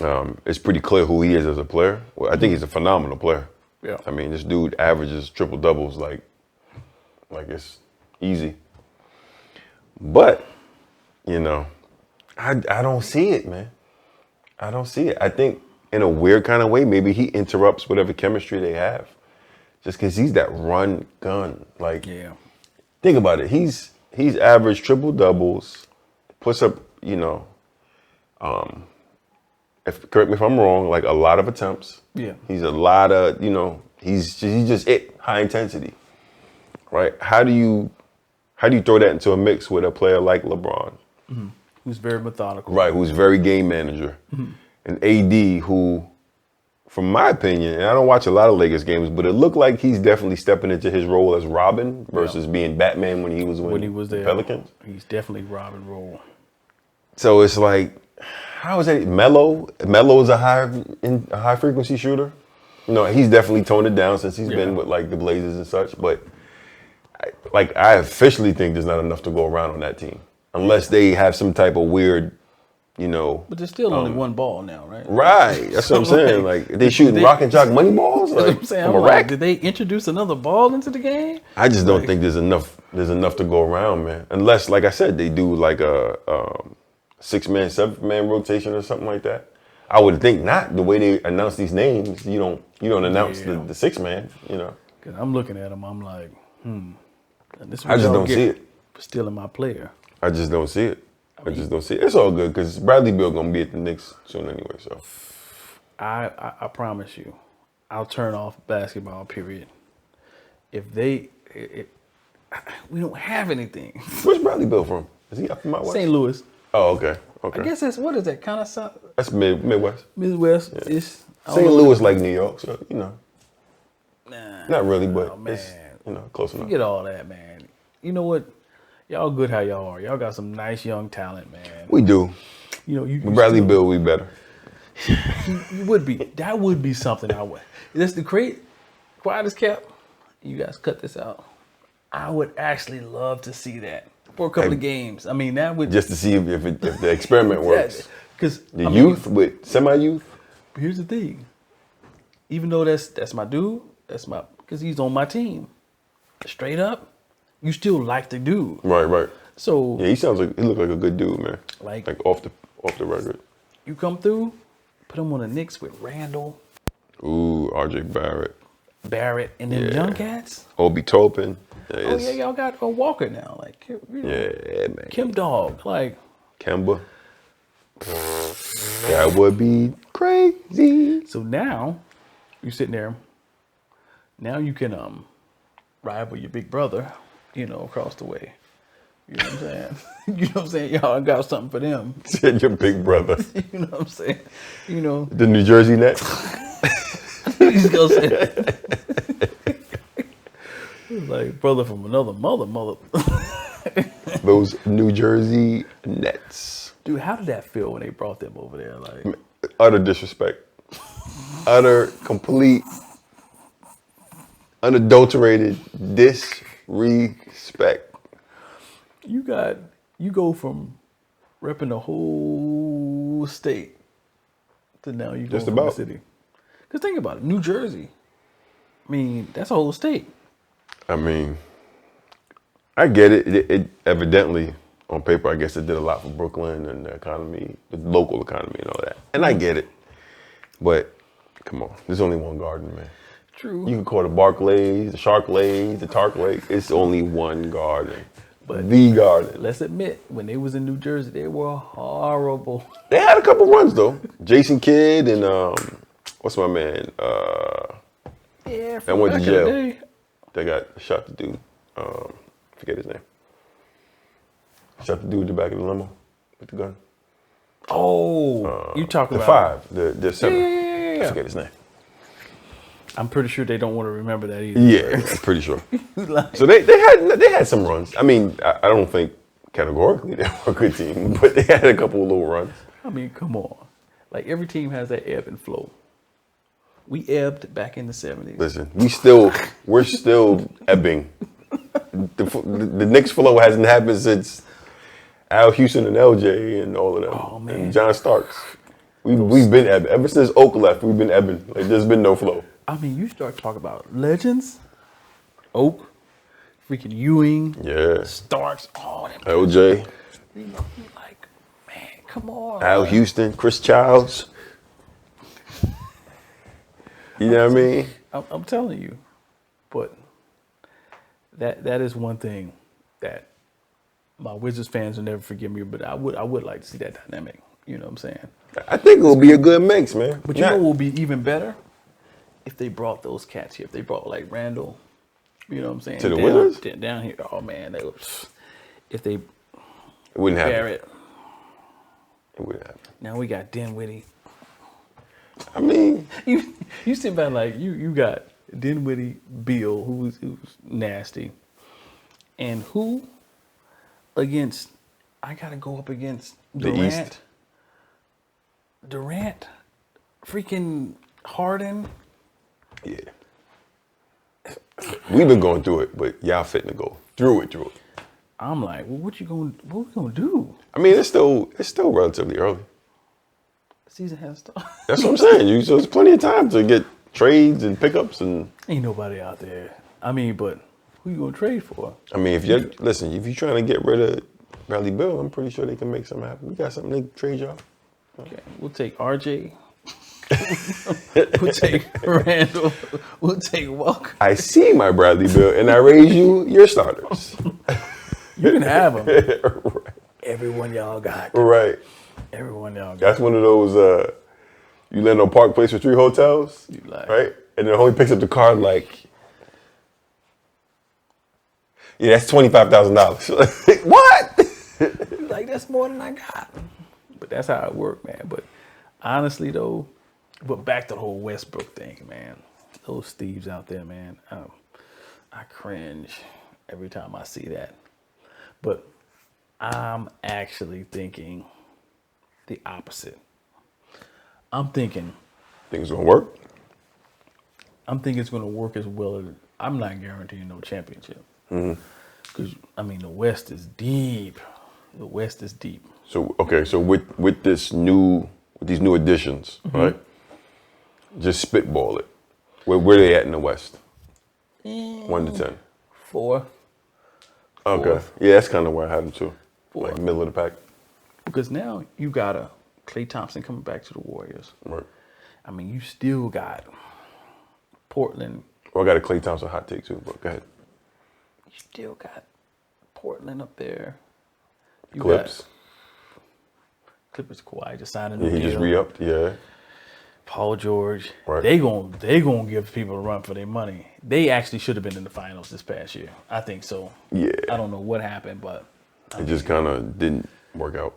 Speaker 4: it's pretty clear who he is as a player. Well, I think he's a phenomenal player.
Speaker 3: Yeah.
Speaker 4: I mean, this dude averages triple doubles like it's easy. But I don't see it, man. I don't see it. I think in a weird kind of way, maybe he interrupts whatever chemistry they have, just because he's that run gun. Like, think about it. He's averaged triple doubles, puts up, correct me if I'm wrong, like a lot of attempts.
Speaker 3: Yeah.
Speaker 4: He's a lot of, he's just high intensity, right? How do you throw that into a mix with a player like LeBron?
Speaker 3: Mm-hmm. Who's very methodical.
Speaker 4: Right, who's very game manager. Mm-hmm. And AD, who, from my opinion, and I don't watch a lot of Lakers games, but it looked like he's definitely stepping into his role as Robin versus being Batman when he was the
Speaker 3: there.
Speaker 4: Pelicans.
Speaker 3: He's definitely Robin role.
Speaker 4: So it's like, how is that? Melo is a high frequency shooter. He's definitely toned it down since he's been with like the Blazers and such. But I officially think there's not enough to go around on that team unless they have some type of weird,
Speaker 3: But there's still only one ball now, right?
Speaker 4: Right. That's what I'm saying. Like they shooting rock and jock money balls. Like,
Speaker 3: that's what I'm saying. I'm like, did they introduce another ball into the game?
Speaker 4: I just don't think there's enough to go around, man. Unless, like I said, they do like a 6-man, 7-man rotation or something like that. I would think not. The way they announce these names, you don't announce the 6-man.
Speaker 3: Because I'm looking at them, I'm like, And this is
Speaker 4: I just don't see it.
Speaker 3: For stealing my player.
Speaker 4: I just don't see it. I just don't see it. It's all good because Bradley Beal gonna be at the Knicks soon anyway. So
Speaker 3: I promise you, I'll turn off basketball. Period. If we don't have anything.
Speaker 4: Where's Bradley Beal from? Is he up from my West?
Speaker 3: St. Louis.
Speaker 4: Oh, okay.
Speaker 3: I guess that's what is that kind of south?
Speaker 4: That's Midwest.
Speaker 3: Midwest is
Speaker 4: St. Louis like New York, so
Speaker 3: Nah,
Speaker 4: not really, but
Speaker 3: man.
Speaker 4: it's close enough.
Speaker 3: Forget all that, man. You know what? Y'all good how y'all are. Y'all got some nice young talent, man.
Speaker 4: We do.
Speaker 3: With
Speaker 4: Bradley Beal, we better.
Speaker 3: You would be. That would be something I would. That's the quietest cap. You guys cut this out. I would actually love to see that for a couple of games. I mean, that would
Speaker 4: just to see if the experiment works.
Speaker 3: Because
Speaker 4: youth with semi-youth.
Speaker 3: Here's the thing. Even though that's my dude, because he's on my team. Straight up, you still like the dude.
Speaker 4: Right.
Speaker 3: So
Speaker 4: yeah, he looked like a good dude, man. Like off the record.
Speaker 3: You come through, put him on the Knicks with Randall.
Speaker 4: Ooh, RJ Barrett.
Speaker 3: Barrett, and then young cats.
Speaker 4: Obi Toppin.
Speaker 3: Oh yeah, y'all got a Walker now. Like, you know,
Speaker 4: Yeah, man.
Speaker 3: Kim Dog. Like,
Speaker 4: Kemba. That would be crazy.
Speaker 3: so now you sitting there. Now you can rival your big brother, you know, across the way. You know what I'm saying? You know what I'm saying? Y'all got something for them.
Speaker 4: Said your big brother.
Speaker 3: You know what I'm saying? You know.
Speaker 4: The New Jersey Nets.
Speaker 3: He's gonna say that. Like brother from another mother.
Speaker 4: Those New Jersey Nets.
Speaker 3: Dude, how did that feel when they brought them over there? Like,
Speaker 4: Utter disrespect. Utter, complete, unadulterated disrespect.
Speaker 3: you go from repping the whole state to now you go
Speaker 4: Just
Speaker 3: from the
Speaker 4: about.
Speaker 3: city. Cause think about it, New Jersey. I mean, that's a whole state.
Speaker 4: I mean, I get it. It evidently, on paper, I guess it did a lot for Brooklyn and the economy, the local economy and all that. And I get it. But, come on, there's only one garden, man.
Speaker 3: True.
Speaker 4: You can call it the Barclays, the Sharklays, the Tarklake. It's only one garden.
Speaker 3: But
Speaker 4: the garden.
Speaker 3: let's admit, when they was in New Jersey, they were horrible.
Speaker 4: They had a couple runs, though. Jason Kidd and, what's my man?
Speaker 3: Yeah,
Speaker 4: That went to
Speaker 3: back in the
Speaker 4: jail.
Speaker 3: day.
Speaker 4: They got shot the dude. Forget his name. Shot the dude in the back of the limo with the gun.
Speaker 3: Oh, you talking
Speaker 4: The
Speaker 3: about
Speaker 4: five, the seven.
Speaker 3: Yeah.
Speaker 4: I forget his name.
Speaker 3: I'm pretty sure they don't want to remember that either.
Speaker 4: Yeah, I'm pretty sure.
Speaker 3: Like,
Speaker 4: So they had some runs. I mean, I don't think categorically they were a good team, but they had a couple of little runs.
Speaker 3: I mean, come on. Like every team has that ebb and flow. We ebbed back in the 70s.
Speaker 4: Listen, we're still ebbing. The Knicks flow hasn't happened since Al Houston and LJ and all of them.
Speaker 3: Oh, man.
Speaker 4: And John Starks. We've been ebbing. Ever since Oak left, we've been ebbing. Like there's been no flow.
Speaker 3: I mean, you start talking about legends, Oak, freaking Ewing,
Speaker 4: Yeah.
Speaker 3: Starks, all them.
Speaker 4: LJ,
Speaker 3: You know, like, man, come on.
Speaker 4: Al Houston, Chris Childs. You know what I mean?
Speaker 3: I'm telling you, but that is one thing that my Wizards fans will never forgive me. But I would like to see that dynamic. You know what I'm saying?
Speaker 4: I think it'll be a good mix, man.
Speaker 3: But you know what will be even better if they brought those cats here. If they brought like Randall, you know what I'm saying?
Speaker 4: To the Wizards?
Speaker 3: Down here. Oh man, they would. If they
Speaker 4: It wouldn't happen.
Speaker 3: Barrett.
Speaker 4: It wouldn't happen.
Speaker 3: Now we got Dinwiddie.
Speaker 4: I mean,
Speaker 3: You sit back like you got Dinwiddie, Beal, who's nasty, and who against? I gotta go up against
Speaker 4: The
Speaker 3: Durant.
Speaker 4: East.
Speaker 3: Durant, freaking Harden.
Speaker 4: yeah. We've been going through it, but y'all fitting to go through it.
Speaker 3: I'm like, well, what we gonna do?
Speaker 4: I mean, it's still relatively early.
Speaker 3: The season has started.
Speaker 4: That's what I'm saying. So there's plenty of time to get trades and pickups and.
Speaker 3: Ain't nobody out there. I mean, but who you gonna trade for?
Speaker 4: I mean, if you're trying to get rid of Bradley Beal, I'm pretty sure they can make something happen. We got something to trade y'all.
Speaker 3: Okay, we'll take RJ. We'll take Randall. We'll take Walker.
Speaker 4: I see my Bradley Beal, and I raise you your starters.
Speaker 3: You can have them.
Speaker 4: Right.
Speaker 3: Everyone y'all got.
Speaker 4: Right.
Speaker 3: Everyone y'all got.
Speaker 4: That's one of those. You land on Park Place for 3 hotels,
Speaker 3: You like-
Speaker 4: right? And then only picks up the card like. Yeah, that's $25,000. What?
Speaker 3: Like, that's more than I got. But that's how it worked, man. But honestly, though, but back to the whole Westbrook thing, man. Those thieves out there, man. I cringe every time I see that. But I'm actually thinking the opposite. I'm thinking
Speaker 4: Things gonna work.
Speaker 3: it's going to work as well as I'm not guaranteeing no championship. Because, I mean, the West is deep. The West is deep.
Speaker 4: So okay, so with these new additions, right? Just spitball it. Where they at in the West? 1 to 10.
Speaker 3: 4.
Speaker 4: Okay.
Speaker 3: Fourth.
Speaker 4: Yeah, that's kind of where I had them too.
Speaker 3: Fourth.
Speaker 4: Like middle of the pack.
Speaker 3: Because now you got a Klay Thompson coming back to the Warriors.
Speaker 4: Right.
Speaker 3: I mean, you still got Portland
Speaker 4: Well, I got a Klay Thompson hot take too, but go ahead.
Speaker 3: You still got Portland up there. You
Speaker 4: Clips.
Speaker 3: got Clippers Kawhi just signed a
Speaker 4: Yeah,
Speaker 3: new
Speaker 4: he
Speaker 3: deal.
Speaker 4: just re-upped. Yeah.
Speaker 3: Paul George.
Speaker 4: Right.
Speaker 3: They gonna give people a run for their money. They actually should have been in the finals this past year. I think so.
Speaker 4: Yeah.
Speaker 3: I don't know what happened, but
Speaker 4: It just kind of didn't work out.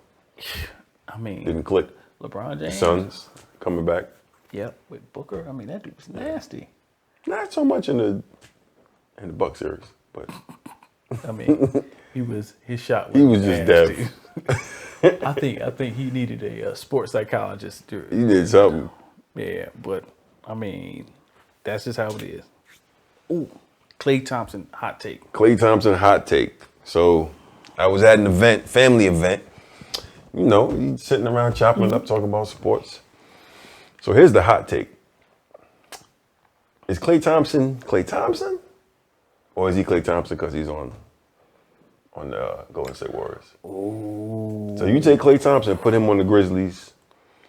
Speaker 3: I mean,
Speaker 4: Didn't click.
Speaker 3: LeBron James.
Speaker 4: Suns coming back.
Speaker 3: Yep, with Booker. I mean, that dude was nasty.
Speaker 4: Not so much in the Buck series, but
Speaker 3: I mean, his shot was
Speaker 4: he was just
Speaker 3: nasty.
Speaker 4: deaf.
Speaker 3: I think he needed a sports psychologist.
Speaker 4: He did something.
Speaker 3: Yeah, but I mean, that's just how it is. Ooh, Klay Thompson hot take.
Speaker 4: Klay Thompson hot take. So I was at an event, family event. You know, he's sitting around chopping it up, talking about sports. So here's the hot take. Is Klay Thompson, or is he Klay Thompson because he's on the Golden State Warriors?
Speaker 3: Ooh.
Speaker 4: So you take Klay Thompson, put him on the Grizzlies,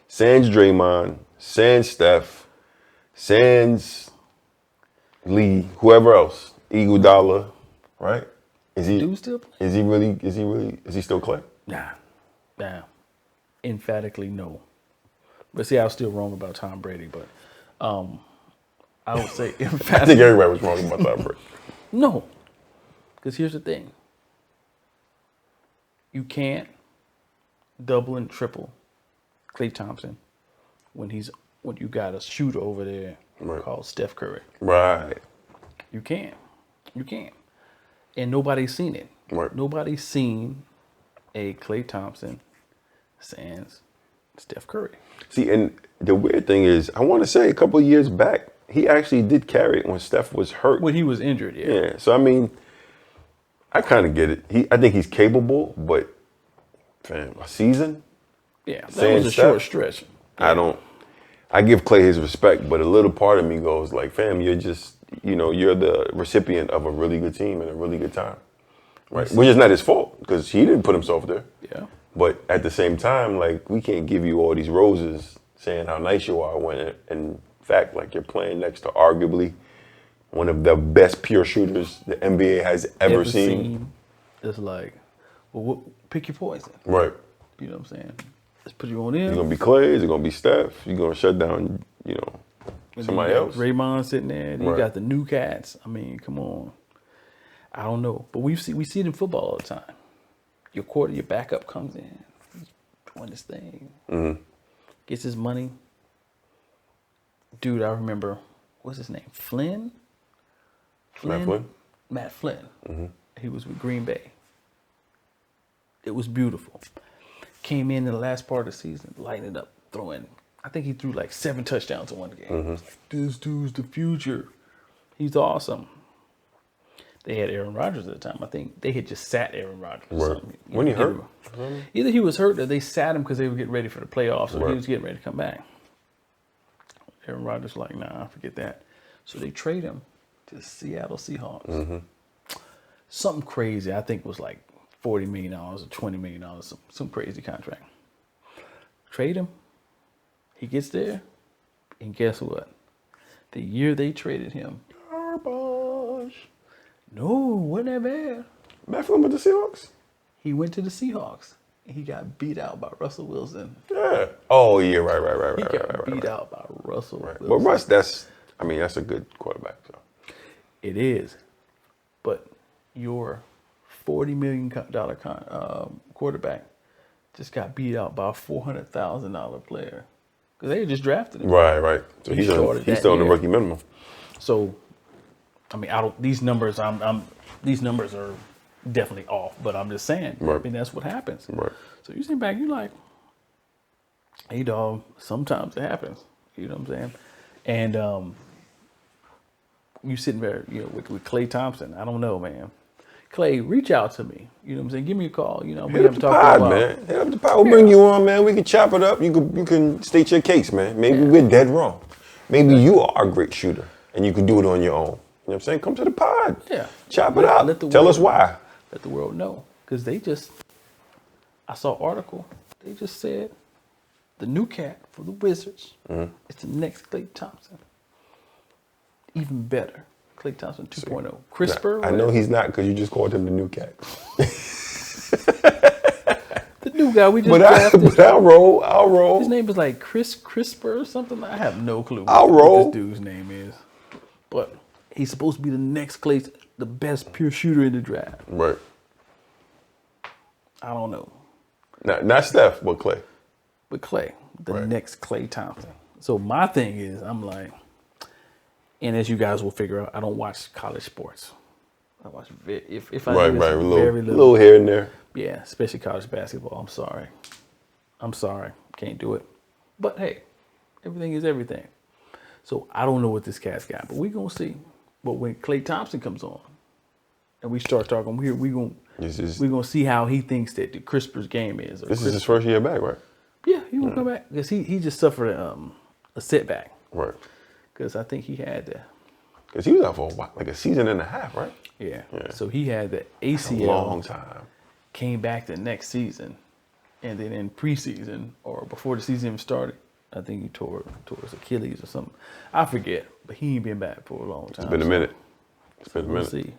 Speaker 4: sans Draymond, sans Steph, sans Lee, whoever else, Iguodala, right? Is he
Speaker 3: still play?
Speaker 4: Is he still Klay?
Speaker 3: Nah. Emphatically no. But see, I was still wrong about Tom Brady, but I would say
Speaker 4: I
Speaker 3: emphatically
Speaker 4: think everybody was wrong about Tom Brady.
Speaker 3: no. Because here's the thing. You can't double and triple Klay Thompson when you got a shooter over there called Steph Curry.
Speaker 4: Right.
Speaker 3: You can't. And nobody's seen it.
Speaker 4: Right.
Speaker 3: Nobody's seen a Klay Thompson sans Steph Curry.
Speaker 4: See, and the weird thing is, I want to say a couple of years back, he actually did carry it when Steph was hurt.
Speaker 3: When he was injured, yeah.
Speaker 4: Yeah. So I mean, I kind of get it. I think he's capable, but fam, a season?
Speaker 3: Yeah, that
Speaker 4: Saying
Speaker 3: was a
Speaker 4: Steph,
Speaker 3: short stretch.
Speaker 4: I give Klay his respect, but a little part of me goes like, fam, you're the recipient of a really good team and a really good time. Right. Which is not his fault because he didn't put himself there.
Speaker 3: Yeah.
Speaker 4: But at the same time, like, we can't give you all these roses saying how nice you are when in fact, like, you're playing next to arguably one of the best pure shooters the NBA has ever seen.
Speaker 3: It's like, well, pick your poison.
Speaker 4: Right.
Speaker 3: You know what I'm saying? Let's put you on him.
Speaker 4: It's going to be Klay, it's going to be Steph, you're going to shut down,
Speaker 3: And
Speaker 4: somebody
Speaker 3: then you
Speaker 4: else.
Speaker 3: got Draymond sitting there. And you
Speaker 4: Right.
Speaker 3: got the new cats. I mean, come on. I don't know. But we see it in football all the time. Your backup comes in. He's doing this thing.
Speaker 4: Mm-hmm.
Speaker 3: Gets his money. Dude, I remember, what's his name? Flynn?
Speaker 4: Matt Flynn?
Speaker 3: Matt Flynn.
Speaker 4: Mm-hmm.
Speaker 3: He was with Green Bay. It was beautiful. Came in the last part of the season, lighting it up, throwing. I think he threw like 7 touchdowns in one game.
Speaker 4: Mm-hmm.
Speaker 3: It's like, this dude's the future. He's awesome. They had Aaron Rodgers at the time. I think they had just sat Aaron Rodgers. Or
Speaker 4: Right.
Speaker 3: something.
Speaker 4: When he hurt?
Speaker 3: Either he was hurt or they sat him because they were getting ready for the playoffs, or
Speaker 4: Right.
Speaker 3: he was getting ready to come back. Aaron Rodgers was like, nah, forget that. So they trade him to the Seattle Seahawks.
Speaker 4: Mm-hmm.
Speaker 3: Something crazy. I think it was like $40 million or $20 million, some crazy contract. Trade him. He gets there, and guess what? The year they traded him,
Speaker 4: Garbage.
Speaker 3: no, wasn't that bad.
Speaker 4: Matt Flynn with the Seahawks?
Speaker 3: He went to the Seahawks. And he got beat out by Russell Wilson.
Speaker 4: Yeah. Oh, yeah, right.
Speaker 3: He got beat out by Russell Wilson.
Speaker 4: But Russ, that's a good quarterback. So.
Speaker 3: It is. But your $40 million quarterback just got beat out by a $400,000 player. Because they just drafted him.
Speaker 4: Right. So he's still on the rookie minimum.
Speaker 3: So, I mean, these numbers are definitely off, but I'm just saying.
Speaker 4: Right.
Speaker 3: I mean, that's what happens.
Speaker 4: Right.
Speaker 3: So you sit back, you're like, hey, dog, sometimes it happens. You know what I'm saying? And you sitting there, with Klay Thompson. I don't know, man. Klay, reach out to me. You know what I'm saying? Give me a call. We
Speaker 4: Hit up
Speaker 3: haven't
Speaker 4: the
Speaker 3: talked
Speaker 4: pod,
Speaker 3: in a while.
Speaker 4: man. Hit up the pod. We'll bring you on, man. We can chop it up. You can state your case, man. Maybe we're dead wrong. Maybe you are a great shooter and you can do it on your own. You know what I'm saying? Come to the pod.
Speaker 3: Yeah.
Speaker 4: Chop it up. Tell us why.
Speaker 3: Let the world know. Because I saw an article. They just said the new cat for the Wizards is the next Klay Thompson. Even better. Klay Thompson 2.0. Crisper?
Speaker 4: I know he's not because you just called him the new cat.
Speaker 3: The new guy we just drafted.
Speaker 4: But I'll roll.
Speaker 3: His name is like Crisper or something. I have no clue
Speaker 4: I'll
Speaker 3: what
Speaker 4: roll.
Speaker 3: this dude's name is. But he's supposed to be the next Klay, the best pure shooter in the draft.
Speaker 4: Right.
Speaker 3: I don't know.
Speaker 4: Not Steph, but Klay.
Speaker 3: But Klay, the next Klay Thompson. So my thing is, I'm like, and as you guys will figure out, I don't watch college sports. I watch if I do, very little
Speaker 4: here and there.
Speaker 3: Yeah, especially college basketball. I'm sorry, can't do it. But hey, everything is everything. So I don't know what this cat's got, but we gonna see. But when Klay Thompson comes on, and we start talking, we gonna see how he thinks that the Crisper's game is.
Speaker 4: This is his first year back, right?
Speaker 3: Yeah, he will come back because he just suffered a setback.
Speaker 4: Right.
Speaker 3: Because I think he had the.
Speaker 4: Because he was out for a while, like a season and a half, right?
Speaker 3: Yeah. So he had the ACL.
Speaker 4: A long time.
Speaker 3: Came back the next season, and then in preseason or before the season even started, I think he tore his Achilles or something. I forget, but he ain't been back for a long time.
Speaker 4: It's been a minute. It's been a minute.
Speaker 3: We'll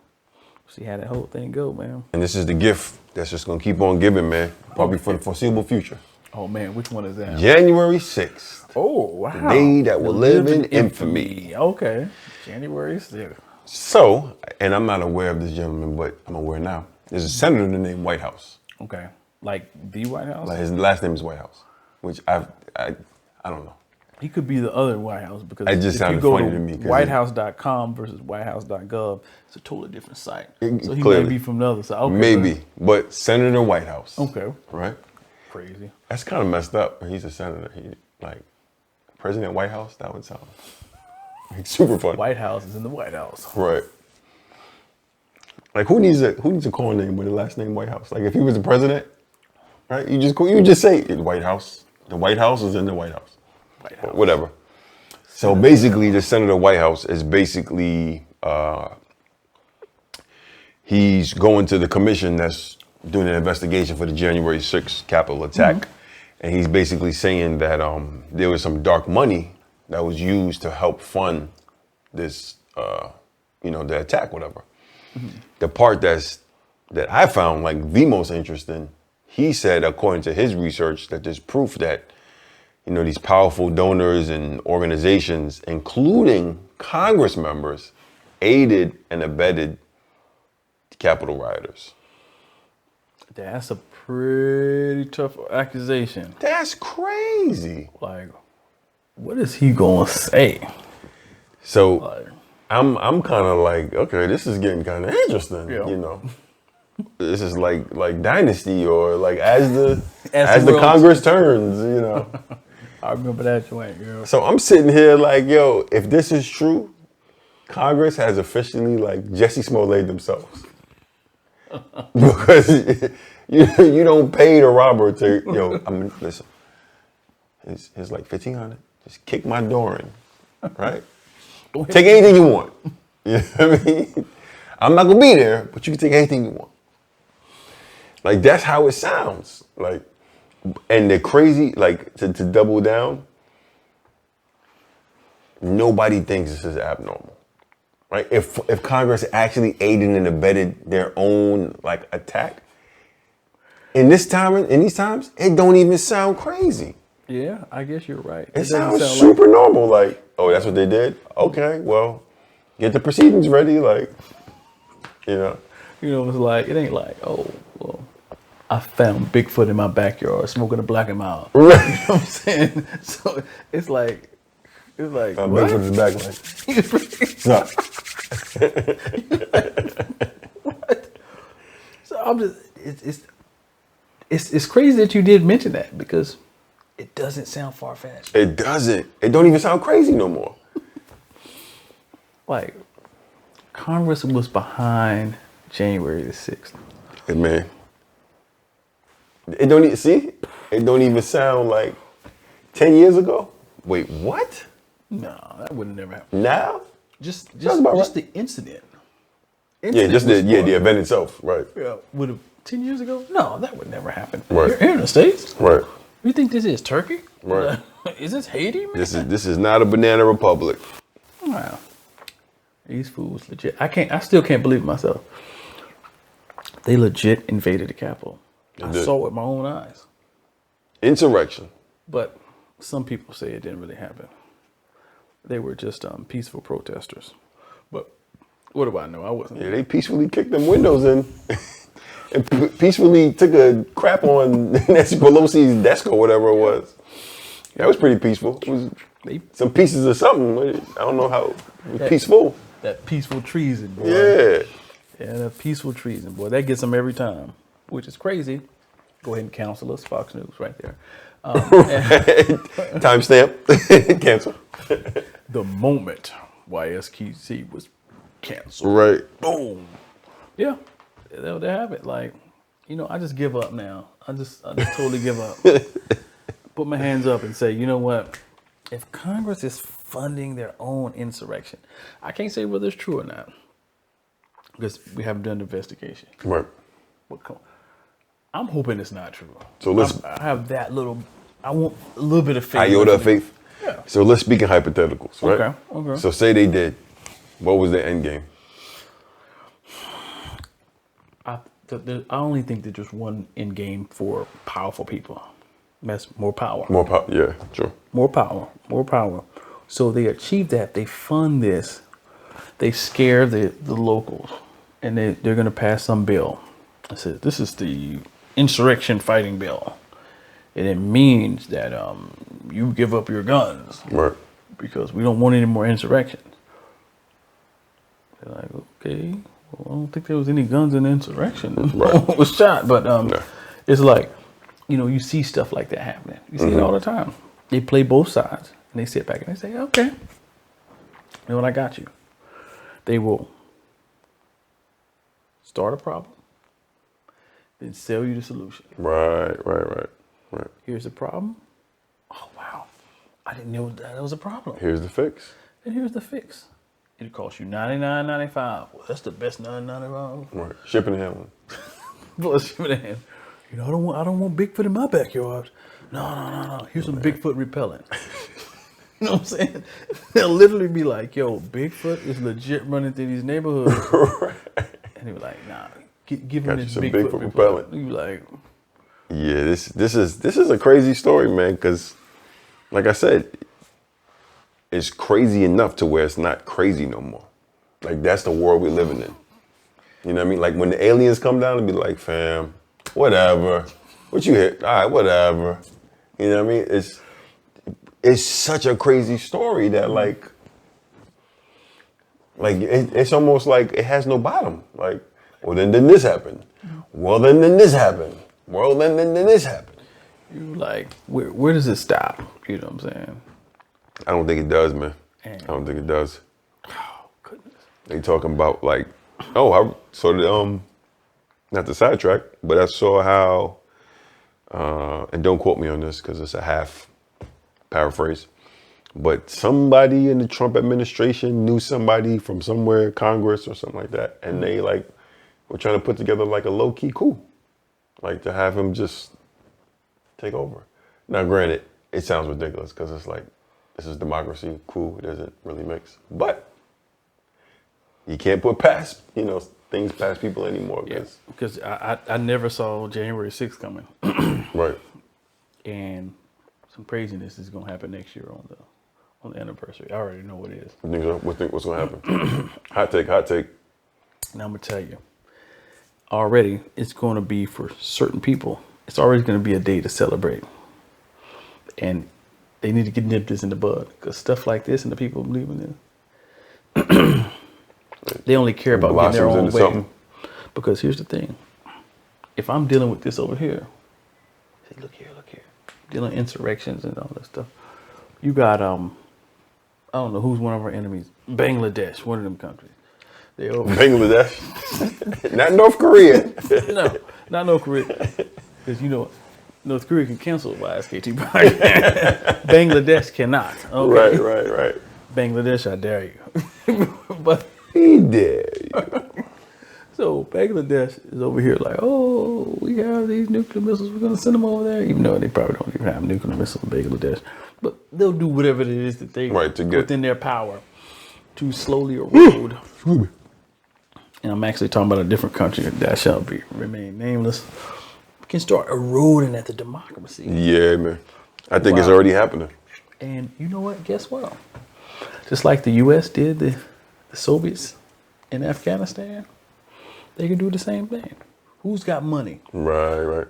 Speaker 3: see how that whole thing go, man.
Speaker 4: And this is the gift that's just gonna keep on giving, man. Probably for the foreseeable future.
Speaker 3: Oh man, which one is that?
Speaker 4: January 6th.
Speaker 3: Oh wow.
Speaker 4: The day that will live in infamy.
Speaker 3: Okay. January 6th.
Speaker 4: So, and I'm not aware of this gentleman, but I'm aware now. There's a senator named Whitehouse.
Speaker 3: Okay. Like the White House?
Speaker 4: Like his last name is Whitehouse, which I don't know.
Speaker 3: He could be the other White House because
Speaker 4: it just sounded funny to me.
Speaker 3: Whitehouse.com versus whitehouse.gov, it's a totally different site. So he
Speaker 4: Clearly.
Speaker 3: might be from the other side. Okay,
Speaker 4: Maybe, but Senator Whitehouse.
Speaker 3: Okay.
Speaker 4: Right?
Speaker 3: Crazy.
Speaker 4: That's kind of messed up. He's a senator. He like President Whitehouse. That would sound like super funny.
Speaker 3: White House is in the White House.
Speaker 4: Right. Like who needs a call name with the last name Whitehouse? Like if he was the president, right? You just say it, White House. The White House is in the White House.
Speaker 3: White House.
Speaker 4: Whatever. So basically, the Senator Whitehouse is basically he's going to the commission that's doing an investigation for the January 6th Capitol attack, and he's basically saying that there was some dark money that was used to help fund this, the attack, whatever. The part that I found like the most interesting, he said, according to his research, that there's proof that, these powerful donors and organizations, including Congress members, aided and abetted Capitol rioters.
Speaker 3: That's a pretty tough accusation.
Speaker 4: That's crazy.
Speaker 3: Like, what is he gonna say?
Speaker 4: So I'm kind of like, okay, this is getting kind of interesting.
Speaker 3: Yeah.
Speaker 4: This is like Dynasty or like as the Congress turns.
Speaker 3: I remember that joint. Yeah.
Speaker 4: So I'm sitting here like, yo, if this is true, Congress has officially like Jesse Smollett themselves. Because you don't pay the robber to, listen, it's like $1,500. Just kick my door in, right? Take anything you want. You know what I mean? I'm not gonna be there, but you can take anything you want. Like that's how it sounds. Like, and they're crazy, like to double down, nobody thinks this is abnormal. Right? If Congress actually aided and abetted their own like attack, in these times, it don't even sound crazy.
Speaker 3: Yeah, I guess you're right.
Speaker 4: It sounds super normal. Like, oh, that's what they did? Okay, well, get the proceedings ready. Like,
Speaker 3: it's like, it ain't like, oh, well, I found Bigfoot in my backyard smoking a Black and Mild.
Speaker 4: Right.
Speaker 3: You know what I'm saying? So it's like, what?
Speaker 4: Bigfoot is back like,
Speaker 3: what? So I'm just, it's crazy that you did mention that because it doesn't sound far-fetched.
Speaker 4: It doesn't. It don't even sound crazy no more.
Speaker 3: Like, Congress was behind January the 6th.
Speaker 4: Hey, man. It don't even sound like 10 years ago. Wait, what?
Speaker 3: No, that would have never happened.
Speaker 4: Now?
Speaker 3: Just
Speaker 4: right.
Speaker 3: the incident.
Speaker 4: Yeah, the event itself, right?
Speaker 3: Yeah, would have 10 years ago? No, that would never happen.
Speaker 4: Right.
Speaker 3: Here in the States.
Speaker 4: Right.
Speaker 3: You think this is Turkey?
Speaker 4: Right.
Speaker 3: Is this Haiti, man?
Speaker 4: This is not a banana republic.
Speaker 3: Wow. These fools legit. I still can't believe it myself. They legit invaded the Capitol. I saw it with my own eyes.
Speaker 4: Insurrection.
Speaker 3: But some people say it didn't really happen. They were just peaceful protesters. But what do I know? I wasn't.
Speaker 4: Yeah, they peacefully kicked them windows in and peacefully took a crap on Nancy Pelosi's desk or whatever it was. That was pretty peaceful. It was some pieces of something. I don't know how. It was peaceful.
Speaker 3: That peaceful treason, boy.
Speaker 4: Yeah.
Speaker 3: Yeah, that peaceful treason, boy. That gets them every time, which is crazy. Go ahead and cancel us, Fox News, right there.
Speaker 4: Timestamp. Cancel.
Speaker 3: The moment YSKT was canceled.
Speaker 4: Right.
Speaker 3: Boom. Yeah. They have it. Like, I just give up now. I just totally give up. Put my hands up and say, you know what? If Congress is funding their own insurrection, I can't say whether it's true or not because we haven't done the investigation.
Speaker 4: Right.
Speaker 3: But I'm hoping it's not true.
Speaker 4: So let's.
Speaker 3: I have that little. I want a little bit of faith.
Speaker 4: Iota of faith.
Speaker 3: Yeah.
Speaker 4: So let's speak in hypotheticals, right?
Speaker 3: Okay.
Speaker 4: So say they did. What was the end game?
Speaker 3: I only think that there's one end game for powerful people. That's more power.
Speaker 4: More power. Yeah, sure.
Speaker 3: More power. So they achieve that. They fund this. They scare the locals, and they're going to pass some bill. I said, this is the insurrection fighting bill. And it means that you give up your guns.
Speaker 4: Right.
Speaker 3: Because we don't want any more insurrections. They're like, okay, well, I don't think there was any guns in the insurrection.
Speaker 4: Right.
Speaker 3: was shot. But
Speaker 4: No.
Speaker 3: It's like, you see stuff like that happening. You see it all the time. They play both sides. And they sit back and they say, okay, you know what, I got you. They will start a problem, then sell you the solution.
Speaker 4: Right.
Speaker 3: Here's the problem. Oh, wow. I didn't know that was a problem.
Speaker 4: Here's the fix.
Speaker 3: And here's the fix. It costs you $99.95. Well, that's the best $99.95.
Speaker 4: Right. Shipping and handling.
Speaker 3: Plus shipping and handling. I don't want Bigfoot in my backyard. No. Here's some Bigfoot repellent. You know what I'm saying? They'll literally be like, yo, Bigfoot is legit running through these neighborhoods.
Speaker 4: Right.
Speaker 3: And they be like, nah, give
Speaker 4: Got
Speaker 3: him
Speaker 4: you
Speaker 3: this
Speaker 4: some
Speaker 3: Bigfoot
Speaker 4: repellent.
Speaker 3: You be like,
Speaker 4: Yeah, this is a crazy story, man, because like I said, it's crazy enough to where it's not crazy no more. Like, that's the world we're living in. You know what I mean? Like, when the aliens come down and be like, fam, whatever. What you hit? All right, whatever. You know what I mean? It's such a crazy story that, like it's almost like it has no bottom. Like, well, then this happened. Well, then this happened. Well, then this happened.
Speaker 3: You like, where does it stop? You know what I'm saying?
Speaker 4: I don't think it does, man.
Speaker 3: And-
Speaker 4: I don't think it does.
Speaker 3: Oh, goodness.
Speaker 4: They talking about like, I saw the not the sidetrack, but I saw how, and don't quote me on this because it's a half paraphrase, but somebody in the Trump administration knew somebody from somewhere, Congress or something like that, and they like were trying to put together like a low key coup, like to have him just take over. Now, granted, it sounds ridiculous because it's like, this is democracy, cool, it doesn't really mix. But you can't put past, things past people anymore.
Speaker 3: Yeah, because I never saw January 6th coming.
Speaker 4: Right.
Speaker 3: And some craziness is going to happen next year on the anniversary. I already know what it is.
Speaker 4: What's going to happen? Hot take.
Speaker 3: Now I'm going to tell you. Already, it's going to be for certain people. It's already going to be a day to celebrate. And they need to get this in the bud because stuff like this and the people believing in it, they only care about getting their own way. Something. Because here's the thing: if I'm dealing with this over here, say, look here, dealing with insurrections and all that stuff. You got I don't know who's one of our enemies. Bangladesh, one of them countries. They over
Speaker 4: Bangladesh, not North Korea.
Speaker 3: No, not North Korea, because North Korea can cancel YSKT podcast. Bangladesh cannot. Okay?
Speaker 4: Right.
Speaker 3: Bangladesh, I dare you. But
Speaker 4: he dare you.
Speaker 3: So Bangladesh is over here like, oh, we have these nuclear missiles. We're going to send them over there. Even though they probably don't even have nuclear missiles in Bangladesh. But they'll do whatever it is that they
Speaker 4: to get
Speaker 3: within their power to slowly erode. And I'm actually talking about a different country that shall remain nameless. We can start eroding at the democracy.
Speaker 4: Yeah, man. I think it's
Speaker 3: Wow.
Speaker 4: already happening.
Speaker 3: And you know what? Guess what? Just like the U.S. did the Soviets in Afghanistan, they can do the same thing. Who's got money?
Speaker 4: Right.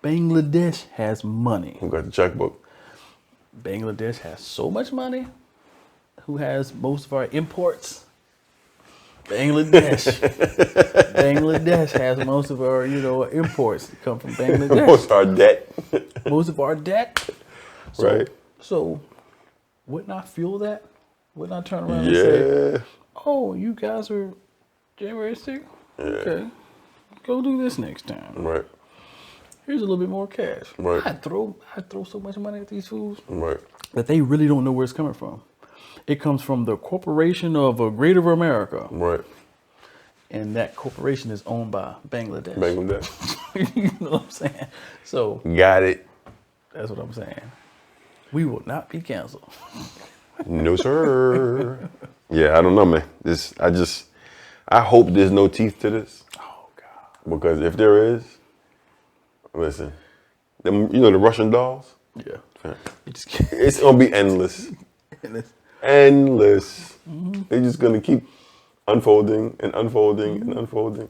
Speaker 3: Bangladesh has money.
Speaker 4: Who got the checkbook?
Speaker 3: Bangladesh has so much money. Who has most of our imports? Bangladesh. Bangladesh has most of our, imports that come from Bangladesh.
Speaker 4: Most of our debt.
Speaker 3: Most of our debt.
Speaker 4: Right.
Speaker 3: So, wouldn't I feel that? Wouldn't I turn around and say, oh, you guys are January 6th?
Speaker 4: Yeah.
Speaker 3: Okay. Go do this next time.
Speaker 4: Right.
Speaker 3: Here's a little bit more cash.
Speaker 4: Right.
Speaker 3: I'd throw so much money at these fools.
Speaker 4: Right.
Speaker 3: That they really don't know where it's coming from. It comes from the corporation of a Greater America.
Speaker 4: Right.
Speaker 3: And that corporation is owned by Bangladesh.
Speaker 4: Bangladesh.
Speaker 3: You know what I'm saying? So
Speaker 4: Got it.
Speaker 3: that's what I'm saying. We will not be canceled.
Speaker 4: No, sir. Yeah, I don't know, man. I hope there's no teeth to this.
Speaker 3: Oh God.
Speaker 4: Because if there is, listen, them, the Russian dolls,
Speaker 3: Yeah. You just
Speaker 4: it's gonna be endless. Endless. They're just gonna keep unfolding and unfolding and unfolding.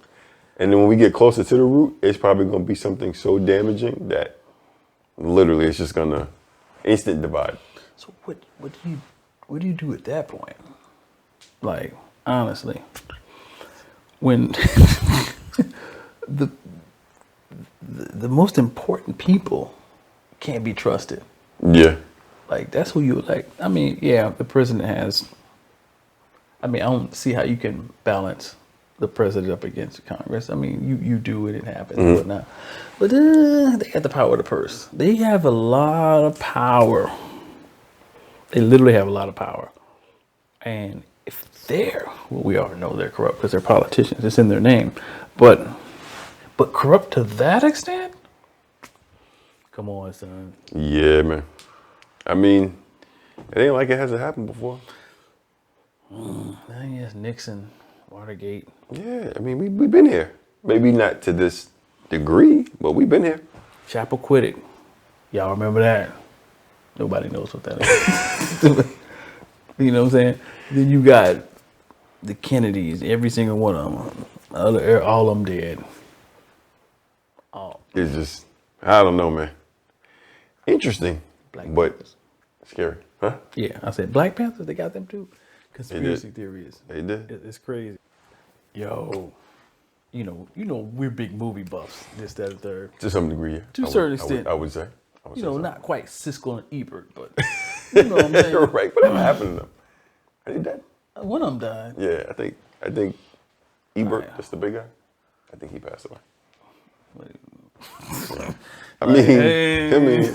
Speaker 4: And then when we get closer to the root, it's probably gonna be something so damaging that literally it's just gonna instant divide.
Speaker 3: So what do you do at that point? Like, honestly, when the most important people can't be trusted.
Speaker 4: Yeah.
Speaker 3: Like, that's who you like. I mean, yeah, the president has. I mean, I don't see how you can balance the president up against Congress. I mean, you do it, it happens, and whatnot. But they got the power of the purse. They have a lot of power. They literally have a lot of power. And if we already know they're corrupt because they're politicians. It's in their name. But corrupt to that extent? Come on, son.
Speaker 4: Yeah, man. I mean, it ain't like it hasn't happened before.
Speaker 3: I guess Nixon, Watergate.
Speaker 4: Yeah, I mean, we've been here. Maybe not to this degree, but we've been here.
Speaker 3: Chappaquiddick. Y'all remember that? Nobody knows what that is. You know what I'm saying? Then you got the Kennedys, every single one of them. All of them dead. Oh.
Speaker 4: It's just, I don't know, man. Interesting, but
Speaker 3: Panthers.
Speaker 4: scary. Huh?
Speaker 3: Yeah, I said Black Panthers, they got them too. Conspiracy theories.
Speaker 4: They did.
Speaker 3: It's crazy. Yo, you know, we're big movie buffs, this, that, and third.
Speaker 4: To some degree, yeah.
Speaker 3: To a certain extent.
Speaker 4: I would say.
Speaker 3: Not quite Siskel and Ebert, but you know what I'm saying?
Speaker 4: Right, whatever happened to them? Are they dead?
Speaker 3: One of them died.
Speaker 4: Yeah, I think Ebert,
Speaker 3: yeah.
Speaker 4: that's the big guy. I think he passed away. I mean,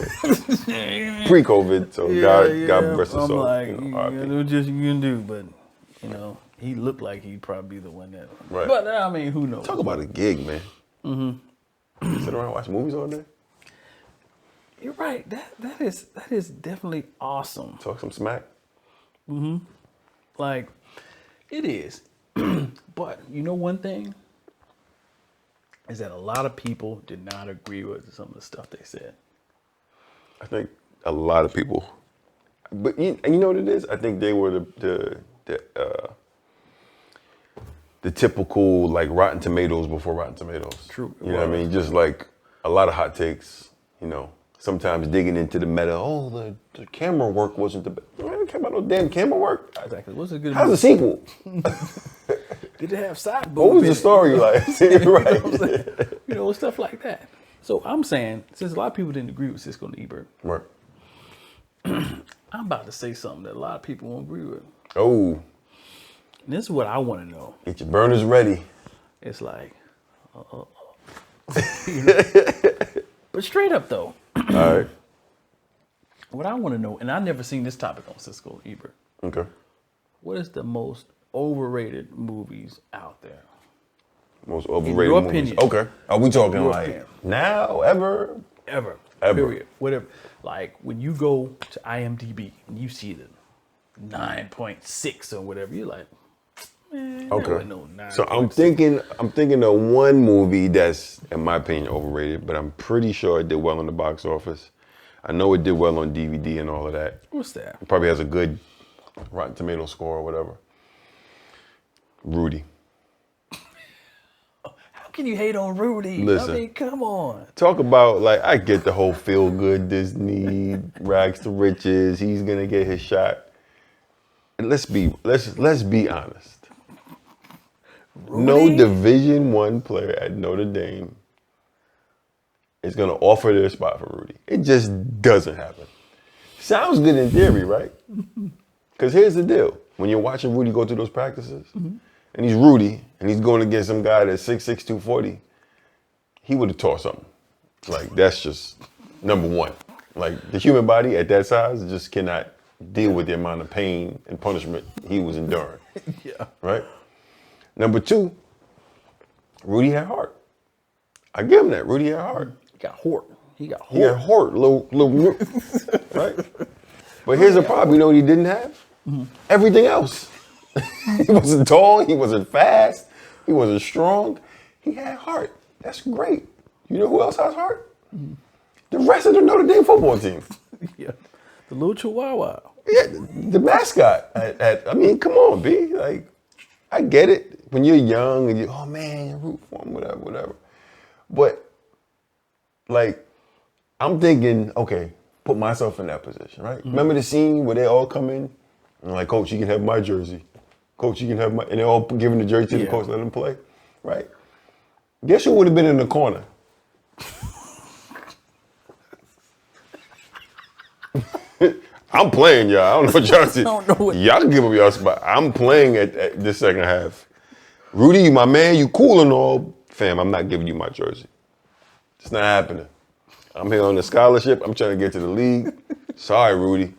Speaker 4: pre-COVID, so God bless his
Speaker 3: I'm
Speaker 4: soul.
Speaker 3: like,
Speaker 4: RIP.
Speaker 3: you know what you can do, but he looked like he'd probably be the one that.
Speaker 4: Right.
Speaker 3: But I mean, who knows?
Speaker 4: Talk about a gig, man. Mm-hmm. Sit around and watch movies all day.
Speaker 3: You're right. That is definitely awesome.
Speaker 4: Talk some smack.
Speaker 3: Like, it is. But you know one thing? Is that a lot of people did not agree with some of the stuff they said.
Speaker 4: I think a lot of people, but you know what it is? I think they were the typical like Rotten Tomatoes before Rotten Tomatoes.
Speaker 3: True.
Speaker 4: You know what I mean? Just like a lot of hot takes. Sometimes digging into the meta. Oh, the camera work wasn't the best. I don't care about no damn camera work.
Speaker 3: Exactly. What's a good
Speaker 4: How's
Speaker 3: movie?
Speaker 4: the sequel?
Speaker 3: Did it have side
Speaker 4: What was the story like?
Speaker 3: Right. Stuff like that. So I'm saying, since a lot of people didn't agree with Siskel and Ebert,
Speaker 4: Right.
Speaker 3: I'm about to say something that a lot of people won't agree with.
Speaker 4: Oh,
Speaker 3: And this is what I want to know.
Speaker 4: get your burners ready.
Speaker 3: It's like, but straight up though,
Speaker 4: All right.
Speaker 3: what I want to know, and I've never seen this topic on Siskel and Ebert.
Speaker 4: Okay.
Speaker 3: What is the most overrated movies out there?
Speaker 4: Most overrated
Speaker 3: your
Speaker 4: movies.
Speaker 3: opinion.
Speaker 4: Okay. Are we talking
Speaker 3: Your
Speaker 4: like
Speaker 3: opinion.
Speaker 4: now, ever?
Speaker 3: Ever.
Speaker 4: Ever.
Speaker 3: Period. Whatever. Like when you go to IMDb and you see 9.6 or whatever. You're like, man,
Speaker 4: Okay.
Speaker 3: that wasn't no 9.
Speaker 4: So I'm thinking of one movie that's, in my opinion, overrated, but I'm pretty sure it did well in the box office. I know it did well on DVD and all of that.
Speaker 3: What's that?
Speaker 4: It probably has a good Rotten Tomato score or whatever. Rudy.
Speaker 3: How can you hate on Rudy?
Speaker 4: Listen.
Speaker 3: I mean, come on.
Speaker 4: Talk about, like, I get the whole feel-good Disney, rags to riches, he's gonna get his shot. And let's be honest.
Speaker 3: Rudy?
Speaker 4: No Division I player at Notre Dame is gonna offer their spot for Rudy. It just doesn't happen. Sounds good in theory, right? Because here's the deal. When you're watching Rudy go through those practices, and he's Rudy, and he's going against some guy that's 6'6", 240, he would have taught something. Like, that's just number one. Like, the human body at that size just cannot deal with the amount of pain and punishment he was enduring.
Speaker 3: Yeah.
Speaker 4: Right? Number two, Rudy had heart. I give him that. Rudy had heart.
Speaker 3: He got Hort. He got
Speaker 4: He had
Speaker 3: Hort.
Speaker 4: heart, little right? But here's the problem. You know what he didn't have? Everything else. He wasn't tall. He wasn't fast. He wasn't strong. He had heart. That's great. You know who else has heart? The rest of the Notre Dame football team.
Speaker 3: Yeah. The little Chihuahua.
Speaker 4: Yeah, the mascot. I mean, come on, B. Like, I get it. When you're young and oh man, root for him, whatever. But like, I'm thinking, okay, put myself in that position, right? Remember the scene where they all come in and like, coach, you can have my jersey. Coach, you can have my, and they're all giving the jersey to the coach, let him play, right? Guess who would have been in the corner? I'm playing, y'all. I don't know what y'all see. Y'all can give up y'all spot. I'm playing at this second half. Rudy, you my man, you cool and all. Fam, I'm not giving you my jersey. It's not happening. I'm here on a scholarship. I'm trying to get to the league. Sorry, Rudy.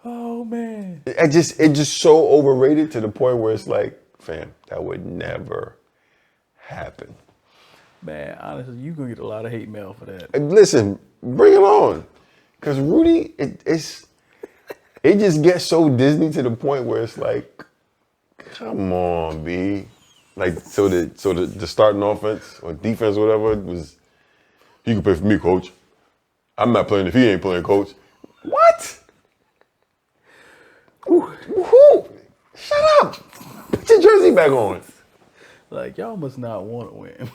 Speaker 3: Oh man.
Speaker 4: It just so overrated to the point where it's like, fam, that would never happen.
Speaker 3: Man, honestly, you're gonna get a lot of hate mail for that.
Speaker 4: And listen, bring it on. Cause Rudy, it just gets so Disney to the point where it's like, come on, B. Like, so the starting offense or defense or whatever was, he can play for me, coach. I'm not playing if he ain't playing, coach. What? Who? Shut up. Put your jersey back on.
Speaker 3: Like, y'all must not want to win.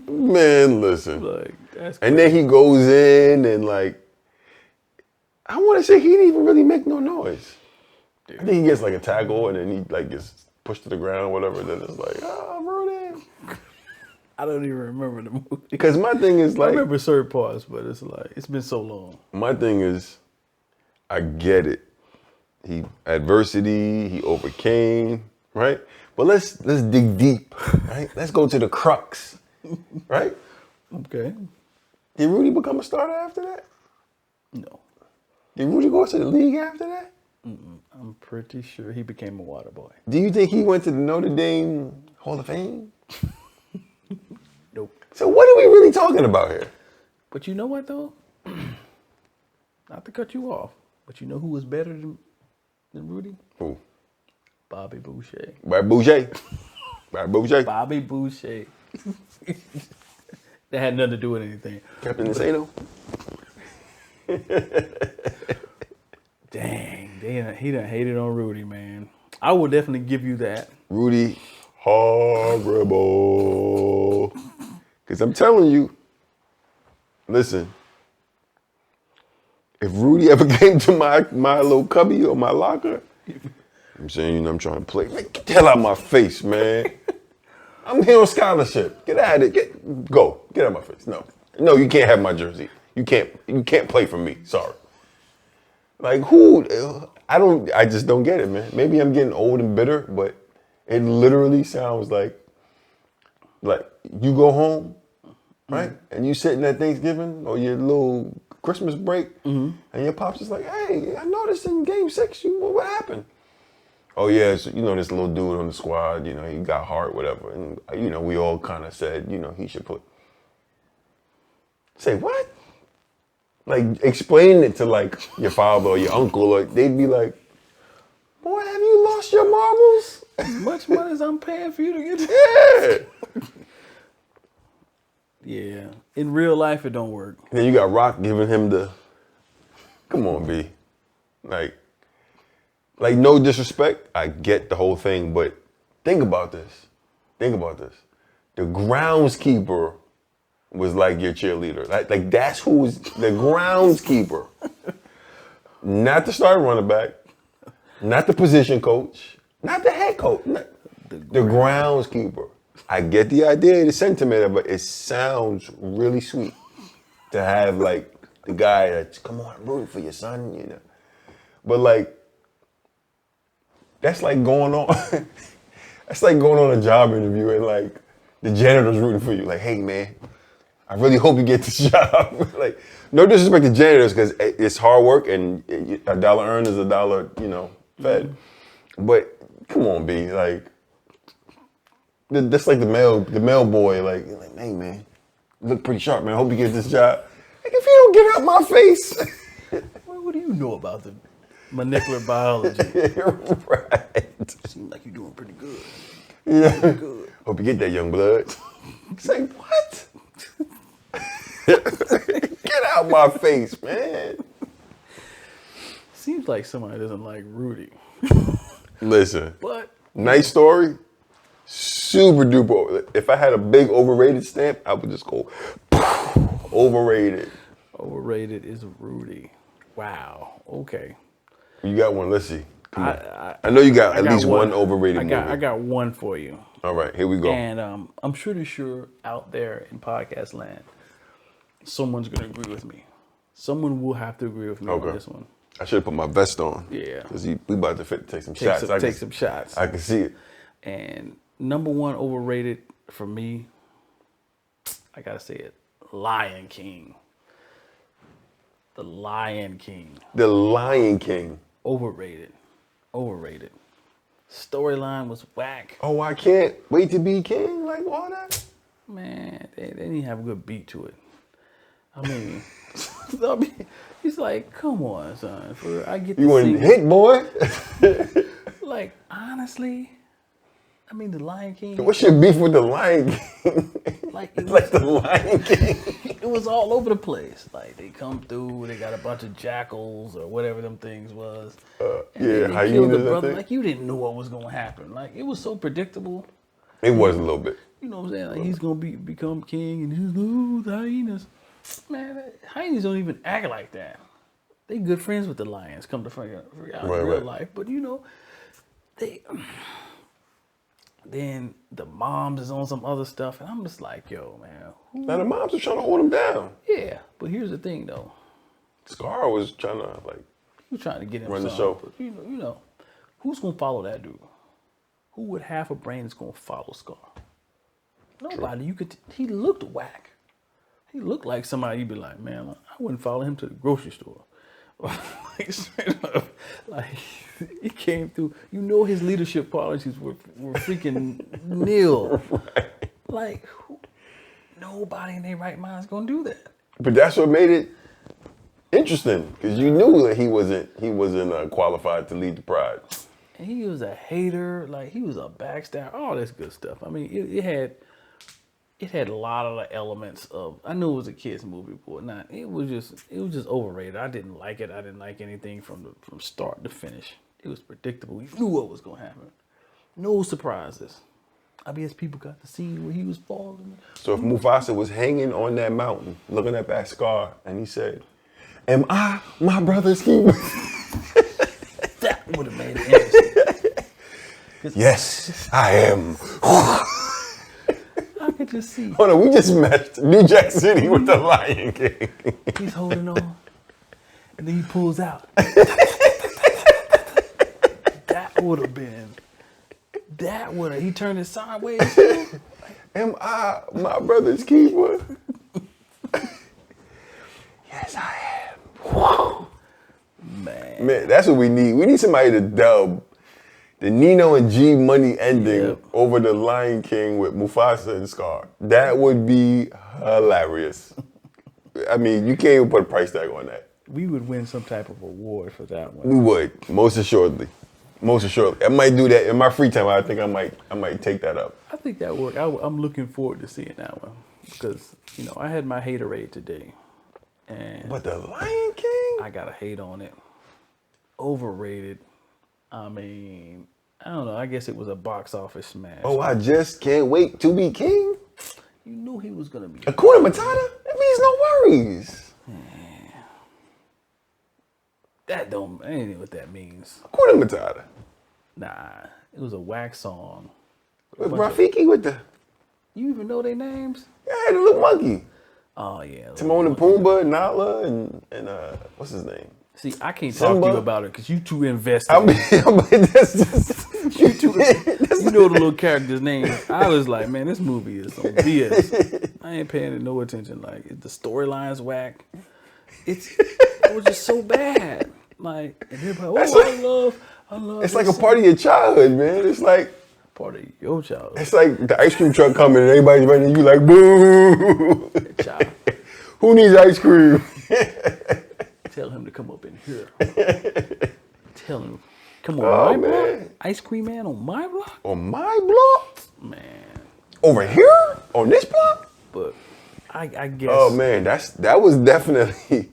Speaker 4: Man, listen.
Speaker 3: Like, that's crazy.
Speaker 4: And then he goes in and like, I want to say he didn't even really make no noise. Dude. I think he gets like a tackle and then he like gets pushed to the ground or whatever. Then it's like, oh, Rudy.
Speaker 3: I don't even remember the movie.
Speaker 4: Because my thing is like,
Speaker 3: I remember certain parts, but it's like, it's been so long.
Speaker 4: My thing is, I get it. He adversity, he overcame, right? But let's dig deep, right? Let's go to the crux, right?
Speaker 3: Okay.
Speaker 4: Did Rudy become a starter after that?
Speaker 3: No.
Speaker 4: Did Rudy go to the league after that?
Speaker 3: I'm pretty sure he became a water boy.
Speaker 4: Do you think he went to the Notre Dame Hall of Fame?
Speaker 3: Nope.
Speaker 4: So what are we really talking about here?
Speaker 3: But you know what though? Not to cut you off, but you know who was better than Rudy?
Speaker 4: Who?
Speaker 3: Bobby Boucher.
Speaker 4: Bobby Boucher. Bobby Boucher.
Speaker 3: Bobby Boucher. That had nothing to do with anything.
Speaker 4: Captain Insano.
Speaker 3: Dang, he done hated on Rudy, man. I will definitely give you that.
Speaker 4: Rudy, horrible. Because I'm telling you, listen, if Rudy ever came to my little cubby or my locker, I'm saying, you know, I'm trying to play. Man, get the hell out of my face, man. I'm here on scholarship. Get out of it. Go. Get out of my face. No, you can't have my jersey. You can't play for me. Sorry. Like who? I just don't get it, man. Maybe I'm getting old and bitter, but it literally sounds like you go home, right? And you sitting at Thanksgiving or your little Christmas break, and your pop's just like, hey, I noticed in game 6, what happened? Oh yeah, so, you know, this little dude on the squad, you know, he got heart, whatever. And, you know, we all kind of said, you know, he should say what? Like explaining it to like your father or your uncle, or they'd be like, Boy, have you lost your marbles?
Speaker 3: As much money as I'm paying for you to get this.
Speaker 4: Yeah.
Speaker 3: Yeah. In real life, it don't work.
Speaker 4: And then you got Rock giving him the, come on, B. Like no disrespect. I get the whole thing, but think about this. Think about this. The groundskeeper was like your cheerleader. Like that's who was the groundskeeper. Not the starting running back, not the position coach, not the head coach, the groundskeeper. I get the idea, the sentiment of it. It sounds really sweet to have like the guy that's, come on, I'm rooting for your son, you know. But like, that's like going on. That's like going on a job interview and like the janitor's rooting for you. Like, hey man, I really hope you get this job. Like, no disrespect to janitors because it's hard work and a dollar earned is a dollar, you know, fed. But come on, B, like, that's like the mail boy. Like, hey man, you look pretty sharp, man. I hope you get this job. Like, if you don't get out my face.
Speaker 3: Well, what do you know about the molecular biology?
Speaker 4: Right.
Speaker 3: Seems like you're doing pretty good.
Speaker 4: Yeah.
Speaker 3: Pretty good.
Speaker 4: Hope you get that, young blood. Say what? Get out my face, man.
Speaker 3: Seems like somebody doesn't like Rudy.
Speaker 4: Listen,
Speaker 3: But
Speaker 4: nice story. Super duper. If I had a big overrated stamp, I would just go overrated.
Speaker 3: Overrated is Rudy. Wow. Okay.
Speaker 4: You got one. Let's see. Come on.
Speaker 3: I
Speaker 4: I know you got at
Speaker 3: got
Speaker 4: least one overrated movie.
Speaker 3: I got one for you.
Speaker 4: All right, here we go.
Speaker 3: And I'm pretty sure out there in podcast land, someone's going to agree with me. Someone will have to agree with me on this one.
Speaker 4: I should have put my vest on.
Speaker 3: Yeah.
Speaker 4: Because we about to take some shots.
Speaker 3: Take some shots.
Speaker 4: I can see it.
Speaker 3: And number one overrated for me, I got to say it, Lion King. The Lion King.
Speaker 4: The Lion King.
Speaker 3: Overrated. Storyline was whack.
Speaker 4: Oh, I can't wait to be king. Like all that.
Speaker 3: Man, they didn't have a good beat to it. I mean, he's like, come on, son. I get to
Speaker 4: You want
Speaker 3: see
Speaker 4: to hit, boy?
Speaker 3: Like, honestly, I mean, the Lion King.
Speaker 4: What's your beef with the Lion King?
Speaker 3: Like,
Speaker 4: Like the Lion King.
Speaker 3: it was all over the place. Like, they come through, they got a bunch of jackals or whatever them things was. And
Speaker 4: Yeah,
Speaker 3: they
Speaker 4: hyenas,
Speaker 3: killed the
Speaker 4: I
Speaker 3: brother.
Speaker 4: think.
Speaker 3: Like, you didn't know what was going to happen. Like, it was so predictable.
Speaker 4: It was a little bit.
Speaker 3: You know what I'm saying? Like, he's going to become king and he's, ooh, the hyenas. Man, hyenas don't even act like that. They good friends with the lions, come to figure out in real life. But, you know, then the moms is on some other stuff, and I'm just like, yo, man.
Speaker 4: Now the moms are trying to hold him down.
Speaker 3: Yeah, but here's the thing, though.
Speaker 4: Scar was trying to like
Speaker 3: He was trying to get him
Speaker 4: run the
Speaker 3: something,
Speaker 4: show.
Speaker 3: but, you know, who's gonna follow that dude? Who with half a brain is gonna follow Scar? Nobody. You could. He looked whack. He looked like somebody you'd be like, man, I wouldn't follow him to the grocery store. Like straight up, like he came through. You know his leadership qualities were freaking nil.
Speaker 4: Right.
Speaker 3: Like nobody in their right mind is gonna do that.
Speaker 4: But that's what made it interesting because you knew that he wasn't qualified to lead the Pride.
Speaker 3: And he was a hater. Like he was a backstabber. All this good stuff. I mean, it had a lot of the elements of. I knew it was a kids movie, but not. It was just overrated. I didn't like it. I didn't like anything from start to finish. It was predictable. You knew what was gonna happen. No surprises. I guess people got to see where he was falling.
Speaker 4: So if Mufasa was hanging on that mountain, looking at that scar, and he said, "Am I my brother's keeper?"
Speaker 3: That would have made it interesting.
Speaker 4: Yes, I am.
Speaker 3: I could just see.
Speaker 4: Hold on, we just matched New Jack City with the Lion King.
Speaker 3: He's holding on, and then he pulls out. That would have. He turned it sideways.
Speaker 4: Am I my brother's keeper? Yes, I am. Man, that's what we need. We need somebody to dub the Nino and G Money ending over the Lion King with Mufasa and Scar. That would be hilarious. I mean, you can't even put a price tag on that.
Speaker 3: We would win some type of award for that one.
Speaker 4: We would, most assuredly. Most assuredly, I might do that in my free time. I think I might take that up.
Speaker 3: I think that worked. I'm looking forward to seeing that one because I had my haterade today, and
Speaker 4: But the Lion King,
Speaker 3: I got a hate on it. Overrated. I mean, I don't know. I guess it was a box office smash.
Speaker 4: oh, I just can't wait to be king.
Speaker 3: You knew he was gonna be.
Speaker 4: Hakuna Matata. That means no worries.
Speaker 3: That don't. I ain't know what that means.
Speaker 4: Hakuna Matata.
Speaker 3: Nah, it was a wax song.
Speaker 4: With Rafiki with the
Speaker 3: You even know their names?
Speaker 4: the little monkey.
Speaker 3: Oh yeah.
Speaker 4: Timon and Pumbaa, Nala, and what's his name?
Speaker 3: See, I can't talk
Speaker 4: Simba.
Speaker 3: to you about it because you too invested.
Speaker 4: That's just
Speaker 3: you know the little character's name. I was like, man, this movie is some BS. I ain't paying it no attention. Like, the storyline's whack. It was just so bad. Like, and everybody, I love.
Speaker 4: It's like a part of your childhood, man. It's like
Speaker 3: part of your childhood.
Speaker 4: it's like the ice cream truck coming and everybody's running. You like boo.
Speaker 3: Child.
Speaker 4: Who needs ice cream?
Speaker 3: Tell him to come up in here. Tell him, come on, my block? Ice cream man on my block?
Speaker 4: On my block?
Speaker 3: Man.
Speaker 4: Over here? On this block?
Speaker 3: But I guess.
Speaker 4: Oh man, that was definitely.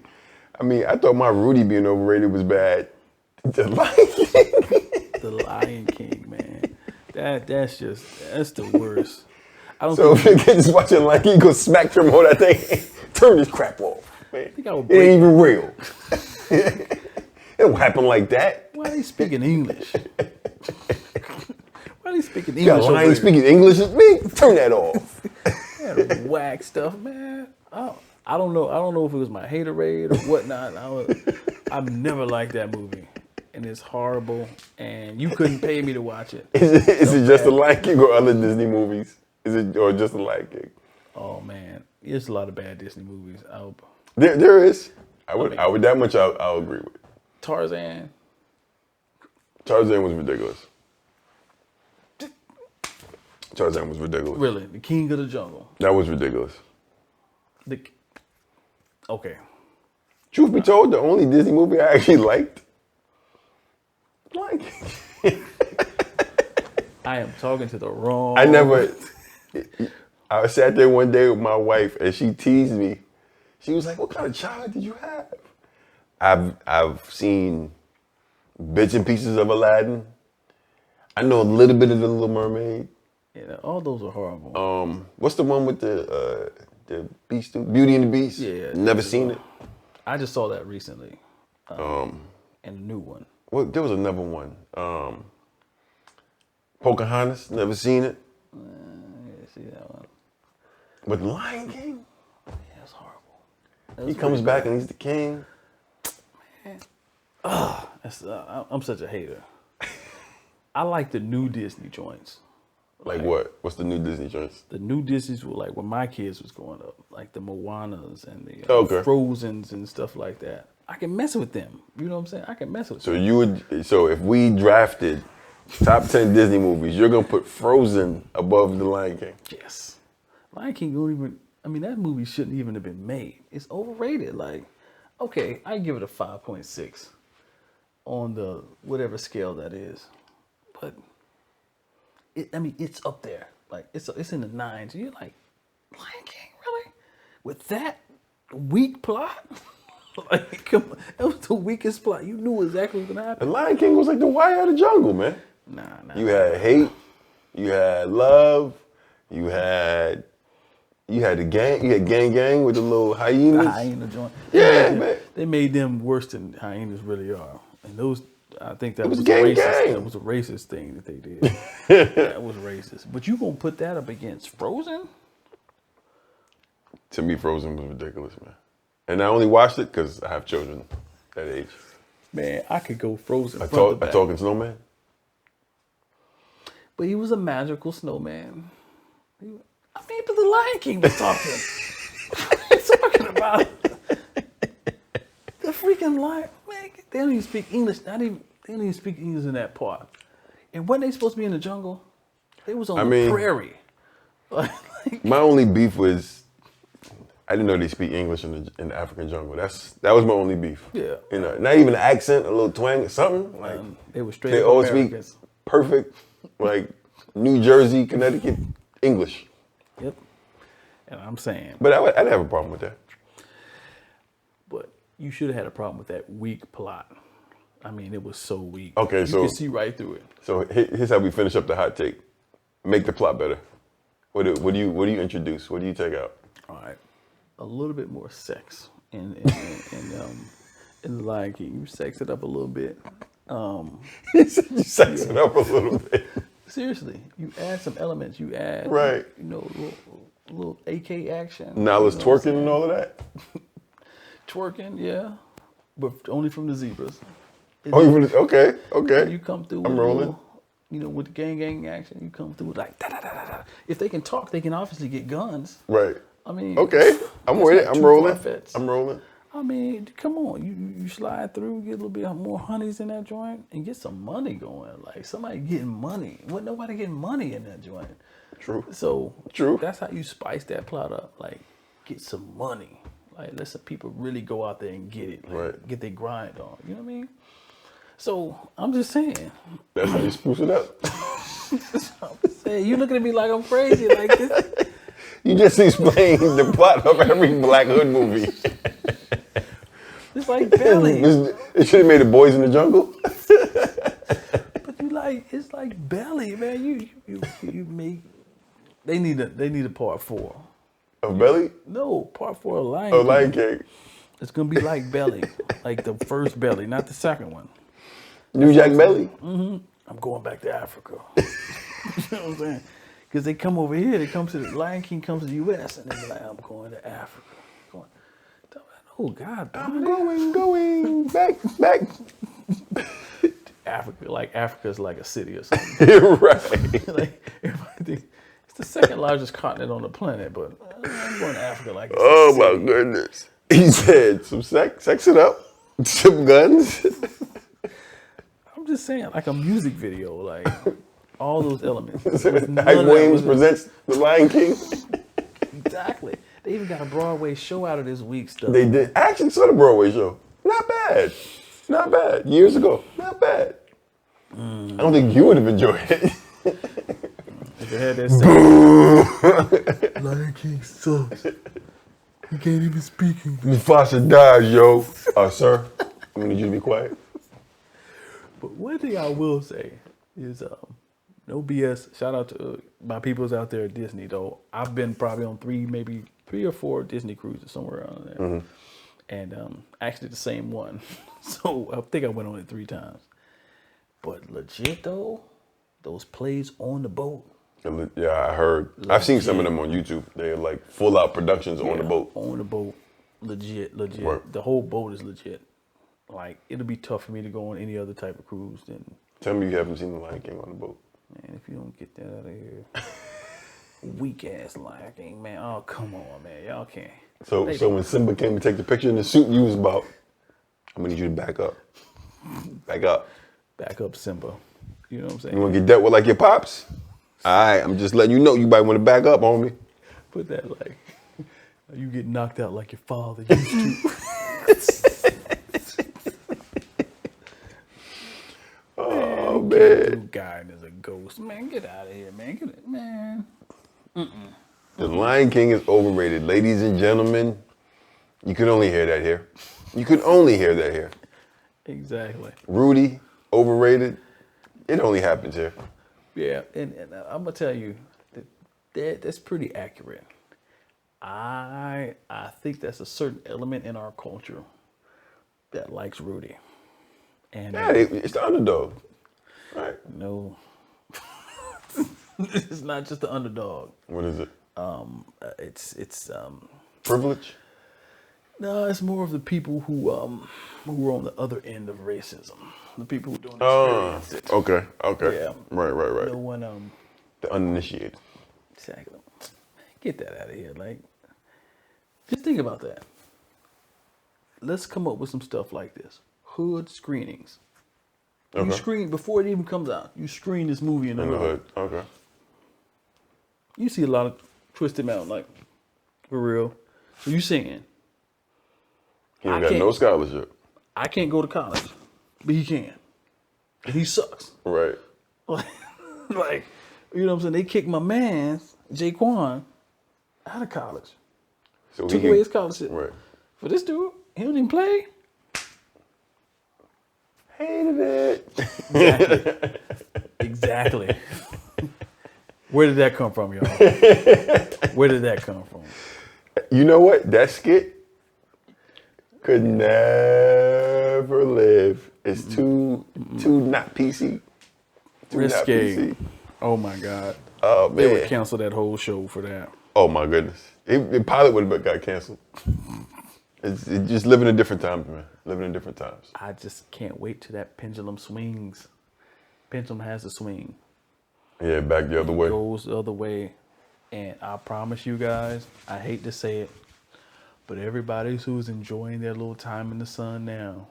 Speaker 4: I mean, I thought my Rudy being overrated was bad. The Lion King.
Speaker 3: The Lion King, man. That's the worst. I don't
Speaker 4: So
Speaker 3: think
Speaker 4: if you just watching Lion King, go smack trim on that thing. Turn this crap off, man.
Speaker 3: I think I would
Speaker 4: It ain't even real. It don't happen like that.
Speaker 3: Why are they speaking English? Why are they speaking
Speaker 4: You got
Speaker 3: English?
Speaker 4: Lion speaking English with me? Turn that off.
Speaker 3: That whack stuff, man. I don't know. I don't know if it was my haterade or whatnot. I've never liked that movie, and it's horrible. And you couldn't pay me to watch it.
Speaker 4: Is it just the Lion King or other Disney movies? Is it or just the Lion King?
Speaker 3: Oh man, there's a lot of bad Disney movies.
Speaker 4: There is. I would that much I'll agree with.
Speaker 3: Tarzan.
Speaker 4: Tarzan was ridiculous. Tarzan was ridiculous.
Speaker 3: Really, the King of the Jungle.
Speaker 4: That was ridiculous.
Speaker 3: Okay.
Speaker 4: Truth be told, the only Disney movie I actually liked, Lion King.
Speaker 3: I am talking to the wrong.
Speaker 4: I sat there one day with my wife and she teased me. She was like, "What kind of child did you have?" I've seen bits and pieces of Aladdin. I know a little bit of The Little Mermaid.
Speaker 3: Yeah, all those are horrible.
Speaker 4: What's the one with the Beast, Beauty and the Beast?
Speaker 3: Yeah,
Speaker 4: never seen it.
Speaker 3: I just saw that recently. And a new one.
Speaker 4: Well, there was another one. Pocahontas, never seen it.
Speaker 3: Yeah, see that one.
Speaker 4: But Lion King,
Speaker 3: Yeah, it's horrible.
Speaker 4: he comes back and he's the king.
Speaker 3: I'm such a hater. I like the new Disney joints.
Speaker 4: Like what? What's the new Disney joints?
Speaker 3: The new Disney's were like when my kids was growing up, like the Moanas and the Frozens and stuff like that. I can mess with them. You know what I'm saying? I can mess with them.
Speaker 4: So if we drafted top 10 Disney movies, you're gonna put Frozen above The Lion King.
Speaker 3: Yes. Lion King don't even, I mean, that movie shouldn't even have been made. It's overrated. Like, okay, I give it a 5.6 on the whatever scale that is. But it's up there. Like it's in the 9s. You're like, Lion King, really? With that weak plot? Like, come on, that was the weakest plot. You knew exactly what was gonna
Speaker 4: The
Speaker 3: happen.
Speaker 4: Lion King was like the Wire of the Jungle, man.
Speaker 3: Nah.
Speaker 4: You had hate, you had love, you had the gang, you had gang with the little hyenas.
Speaker 3: The hyena joint.
Speaker 4: Yeah, man.
Speaker 3: They made them worse than hyenas really are. And those, I think that was
Speaker 4: gang,
Speaker 3: racist.
Speaker 4: gang.
Speaker 3: That was a racist thing that they did. That was racist. But you gonna put that up against Frozen?
Speaker 4: To me, Frozen was ridiculous, man. And I only watched it because I have children that age.
Speaker 3: Man, I could go Frozen.
Speaker 4: A talking snowman.
Speaker 3: But he was a magical snowman. But the Lion King was talking. What are you talking about? The freaking Lion, man, they don't even speak English. They don't even speak English in that part. And when they supposed to be in the jungle, they was on the prairie.
Speaker 4: My only beef was I didn't know they speak English in the African jungle. That was my only beef.
Speaker 3: Yeah.
Speaker 4: You know, not even an accent, a little twang or something. Like
Speaker 3: They were straight
Speaker 4: they
Speaker 3: up
Speaker 4: all
Speaker 3: Americans.
Speaker 4: speak perfect, like New Jersey, Connecticut English.
Speaker 3: Yep. And I'm saying.
Speaker 4: But I didn't have a problem with that.
Speaker 3: But you should have had a problem with that weak plot. I mean, it was so weak.
Speaker 4: Okay,
Speaker 3: you could see right through it.
Speaker 4: So here's how we finish up the hot take. Make the plot better. What do you introduce? What do you take out?
Speaker 3: All right. A little bit more sex in The Lion King. You sex it up a little bit.
Speaker 4: You sex it up a little bit.
Speaker 3: Seriously, you add some elements. You add,
Speaker 4: right.
Speaker 3: You know, a little AK action.
Speaker 4: Now let's twerking and all of that.
Speaker 3: Twerking, yeah, but only from the zebras.
Speaker 4: Okay.
Speaker 3: You come through.
Speaker 4: I'm rolling.
Speaker 3: With the gang action, you come through like da da da da. If they can talk, they can obviously get guns.
Speaker 4: Right.
Speaker 3: I mean,
Speaker 4: okay. I'm with it. I'm rolling. I'm rolling.
Speaker 3: I mean, come on, you slide through, get a little bit more honeys in that joint, and get some money going. Like somebody getting money. What nobody getting money in that joint.
Speaker 4: True.
Speaker 3: So
Speaker 4: true.
Speaker 3: That's how you spice that plot up. Like get some money. Like let some people really go out there and get it. Like,
Speaker 4: right.
Speaker 3: Get their grind on. You know what I mean? So I'm just saying.
Speaker 4: That's how you spruce it up.
Speaker 3: I'm saying, you looking at me like I'm crazy like this.
Speaker 4: You just explained the plot of every Black Hood movie.
Speaker 3: It's like Belly.
Speaker 4: It should have made it Boys in the Jungle.
Speaker 3: But it's like Belly, man. You make. They need a part 4.
Speaker 4: Of Belly?
Speaker 3: No, part 4 of Lion
Speaker 4: King.
Speaker 3: Oh,
Speaker 4: Lion King.
Speaker 3: It's gonna be like Belly, like the first Belly, not the second one.
Speaker 4: New Jack Belly?
Speaker 3: Mm-hmm. I'm going back to Africa. You know what I'm saying? Because they come over here, Lion King comes to the U.S. and they're like, I'm going to Africa. Oh God,
Speaker 4: I'm going back.
Speaker 3: Africa's like a city or something.
Speaker 4: Right.
Speaker 3: Like everybody thinks it's the second largest continent on the planet, but I'm going to Africa like it's
Speaker 4: oh my goodness. He said some sex it up, some guns.
Speaker 3: I'm just saying, like a music video, like all those elements.
Speaker 4: Hype Williams presents The Lion King.
Speaker 3: Exactly. They even got a Broadway show out of this week stuff.
Speaker 4: They did. I actually saw the Broadway show. Not bad. Not bad. Years ago. Not bad. I don't think you would have enjoyed it.
Speaker 3: If it had that
Speaker 4: Lion King sucks. He can't even speak English. Mufasa dies, yo. Sir, I'm gonna need you to be quiet.
Speaker 3: But one thing I will say is, no BS. Shout out to my peoples out there at Disney, though. I've been probably on 3 or 4 Disney cruises somewhere around there,
Speaker 4: mm-hmm.
Speaker 3: and actually the same one. So I think I went on it 3 times. But legit though, those plays on the boat.
Speaker 4: Yeah, I heard. Legit. I've seen some of them on YouTube. They're like full out productions on the boat.
Speaker 3: On the boat, legit.
Speaker 4: Right.
Speaker 3: The whole boat is legit. Like it'll be tough for me to go on any other type of cruise than.
Speaker 4: Tell me you haven't seen The Lion King on the boat.
Speaker 3: Man, if you don't get that out of here. Weak ass Lion King, man. Oh, come on, man. Y'all can't.
Speaker 4: So when Simba came to take the picture in the suit, you was about, I'm gonna need you to back up. Back up.
Speaker 3: Back up, Simba. You know what I'm saying?
Speaker 4: You wanna get dealt with like your pops? Alright, I'm just letting you know you might wanna back up, homie.
Speaker 3: Put that like, you get knocked out like your father used to.
Speaker 4: Oh, man.
Speaker 3: Guy is a ghost. Man, get out of here, man. Get it, man. Mm-mm.
Speaker 4: The Lion King is overrated. Ladies and gentlemen, you can only hear that here. You can only hear that here.
Speaker 3: Exactly.
Speaker 4: Rudy, overrated. It only happens here.
Speaker 3: Yeah, and I'm going to tell you, that's pretty accurate. I think that's a certain element in our culture that likes Rudy. And
Speaker 4: yeah, it's the underdog. Right.
Speaker 3: No. It's not just the underdog.
Speaker 4: What is it?
Speaker 3: It's
Speaker 4: privilege?
Speaker 3: No, it's more of the people who were on the other end of racism. The people who don't experience it.
Speaker 4: Okay.
Speaker 3: Yeah.
Speaker 4: Right.
Speaker 3: No one
Speaker 4: the uninitiated.
Speaker 3: Exactly. Get that out of here. Like, just think about that. Let's come up with some stuff like this. Hood screenings.
Speaker 4: Okay.
Speaker 3: You screen before it even comes out. You screen this movie in the hood.
Speaker 4: Okay.
Speaker 3: You see a lot of Twisted Mountain, like, for real. So you saying
Speaker 4: He ain't
Speaker 3: I
Speaker 4: got
Speaker 3: can't-
Speaker 4: no scholarship.
Speaker 3: I can't go to college, but he can. And he sucks.
Speaker 4: Right.
Speaker 3: Like, you know what I'm saying? They kicked my man, Jaquan, out of college.
Speaker 4: So
Speaker 3: Took
Speaker 4: he
Speaker 3: away
Speaker 4: can,
Speaker 3: his scholarship.
Speaker 4: Right.
Speaker 3: For this dude, he don't even play.
Speaker 4: Hated it.
Speaker 3: Exactly. Where did that come from, y'all? Where did that come from?
Speaker 4: You know what? That skit could never live. It's too not PC. Too not
Speaker 3: Risque.
Speaker 4: PC.
Speaker 3: Oh my God.
Speaker 4: Oh
Speaker 3: They would
Speaker 4: man.
Speaker 3: cancel that whole show for that.
Speaker 4: Oh my goodness. The pilot would have got canceled. It's just living in different times, man. Living in different times.
Speaker 3: I just can't wait till that pendulum swings. Pendulum has to swing.
Speaker 4: Yeah, back the other way.
Speaker 3: Goes the other way. And I promise you guys, I hate to say it, but everybody who's enjoying their little time in the sun now,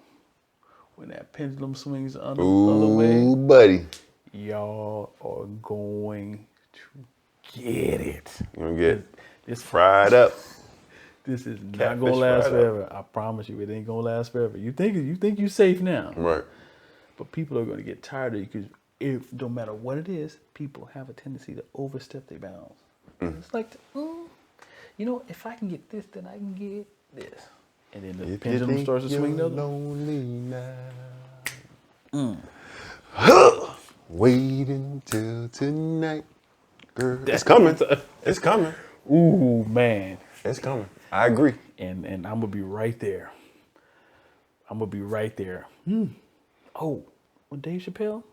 Speaker 3: when that pendulum swings the other way,
Speaker 4: Ooh, buddy.
Speaker 3: y'all are going to get it.
Speaker 4: You're gonna get
Speaker 3: This
Speaker 4: fried up.
Speaker 3: This is not
Speaker 4: Catfish
Speaker 3: gonna last
Speaker 4: fried up.
Speaker 3: forever. I promise you, it ain't gonna last forever. You think you're safe now,
Speaker 4: Right.
Speaker 3: but people are gonna get tired of you because if no matter what it is, people have a tendency to overstep their bounds. It's like, you know, if I can get this, then I can get this, and then the pendulum starts to swing the other.
Speaker 4: Lonely now. Wait until tonight, girl. It's coming. It's coming.
Speaker 3: Ooh man,
Speaker 4: It's coming. I agree.
Speaker 3: and I'm gonna be right there. I'm gonna be right there. Oh, when Dave Chappelle,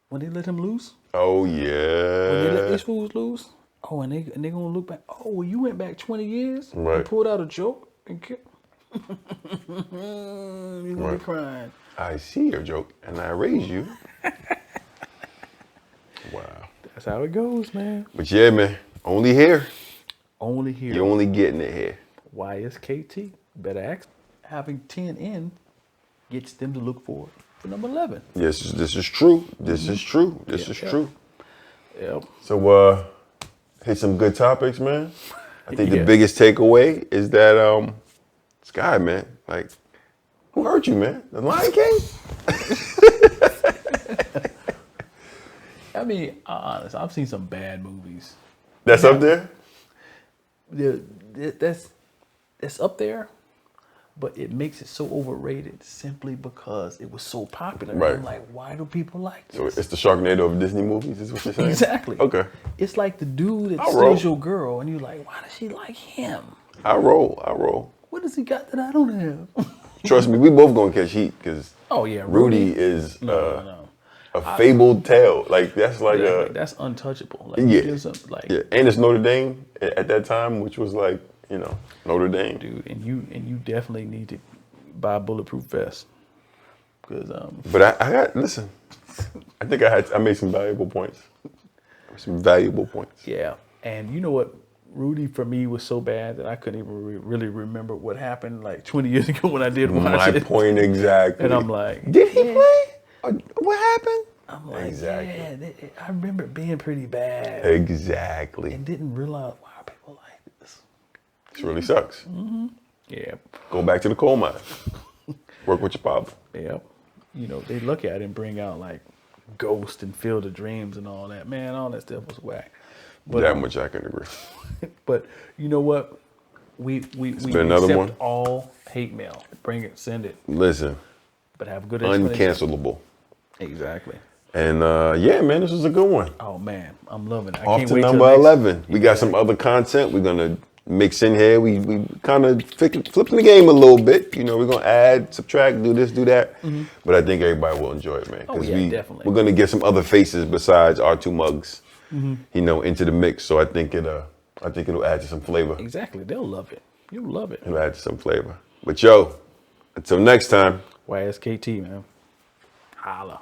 Speaker 3: when they let him loose.
Speaker 4: Oh
Speaker 3: When they let
Speaker 4: yeah.
Speaker 3: these fools loose, and they gonna look back. Oh, well, you went back 20 years
Speaker 4: Right.
Speaker 3: and pulled out a joke and you're gonna
Speaker 4: Right.
Speaker 3: be crying.
Speaker 4: I see your joke and I raise you. Wow.
Speaker 3: That's how it goes, man.
Speaker 4: But yeah, man. Only here.
Speaker 3: Only here.
Speaker 4: You're only getting it here.
Speaker 3: YSKT. Better ask. Having 10 in gets them to look forward for number 11.
Speaker 4: Yes, this is true. This is true. This is true.
Speaker 3: Yep.
Speaker 4: So hit some good topics, man. I think
Speaker 3: Yeah.
Speaker 4: the biggest takeaway is that Sky, man, like, who hurt you, man? The Lion King?
Speaker 3: I mean, honest, I've seen some bad movies.
Speaker 4: That's up there?
Speaker 3: That's up there, but it makes it so overrated simply because it was so popular.
Speaker 4: Right.
Speaker 3: I'm like, why do people like
Speaker 4: So
Speaker 3: this?
Speaker 4: it's the Sharknado of Disney movies, is what you're saying?
Speaker 3: Exactly.
Speaker 4: Okay.
Speaker 3: It's like the dude that
Speaker 4: I'll roll.
Speaker 3: steals your girl, and you're like, why does she like him?
Speaker 4: I roll.
Speaker 3: What does he got that I don't have?
Speaker 4: Trust me, we both gonna catch heat because
Speaker 3: Oh yeah,
Speaker 4: Rudy is
Speaker 3: No.
Speaker 4: a fabled tale. Like that's like
Speaker 3: That's untouchable. Like,
Speaker 4: yeah,
Speaker 3: you do something like,
Speaker 4: yeah. And it's Notre Dame at that time, which was like Notre Dame.
Speaker 3: dude, and you definitely need to buy a bulletproof vest because
Speaker 4: But I got listen. I think I made some valuable points.
Speaker 3: yeah, and you know what? Rudy for me was so bad that I couldn't even really remember what happened like 20 years ago when I did watch
Speaker 4: My
Speaker 3: it.
Speaker 4: point exactly.
Speaker 3: And I'm like,
Speaker 4: did he play? Or what happened?
Speaker 3: I'm like,
Speaker 4: Exactly.
Speaker 3: yeah, I remember it being pretty bad
Speaker 4: Exactly.
Speaker 3: and didn't realize why are people like this.
Speaker 4: This really sucks.
Speaker 3: Yeah,
Speaker 4: Go back to the coal mine. Work with your pop.
Speaker 3: yeah. You know, they lucky I didn't bring out like Ghost and Field of Dreams and all that. Man, all that stuff was whack. But
Speaker 4: That much I can agree.
Speaker 3: But you know what? We
Speaker 4: been another
Speaker 3: accept
Speaker 4: one.
Speaker 3: all hate mail. Bring it, send it,
Speaker 4: Listen,
Speaker 3: but have a good explanation.
Speaker 4: uncancelable.
Speaker 3: Exactly.
Speaker 4: And yeah, man, this was a good one.
Speaker 3: Oh man, I'm loving it. I
Speaker 4: Off
Speaker 3: can't
Speaker 4: to
Speaker 3: wait till
Speaker 4: number
Speaker 3: next-
Speaker 4: 11. We got some other content we're gonna mix in here. We kind of flipping the game a little bit. You know, we're gonna add, subtract, do this, do that. But I think everybody will enjoy it, man.
Speaker 3: Oh, yeah, definitely.
Speaker 4: We're gonna get some other faces besides our two mugs, into the mix. So I think it'll add to some flavor.
Speaker 3: Exactly. They'll love it. You'll love it.
Speaker 4: It'll add to some flavor. But yo, until next time.
Speaker 3: YSKT, man. Holla.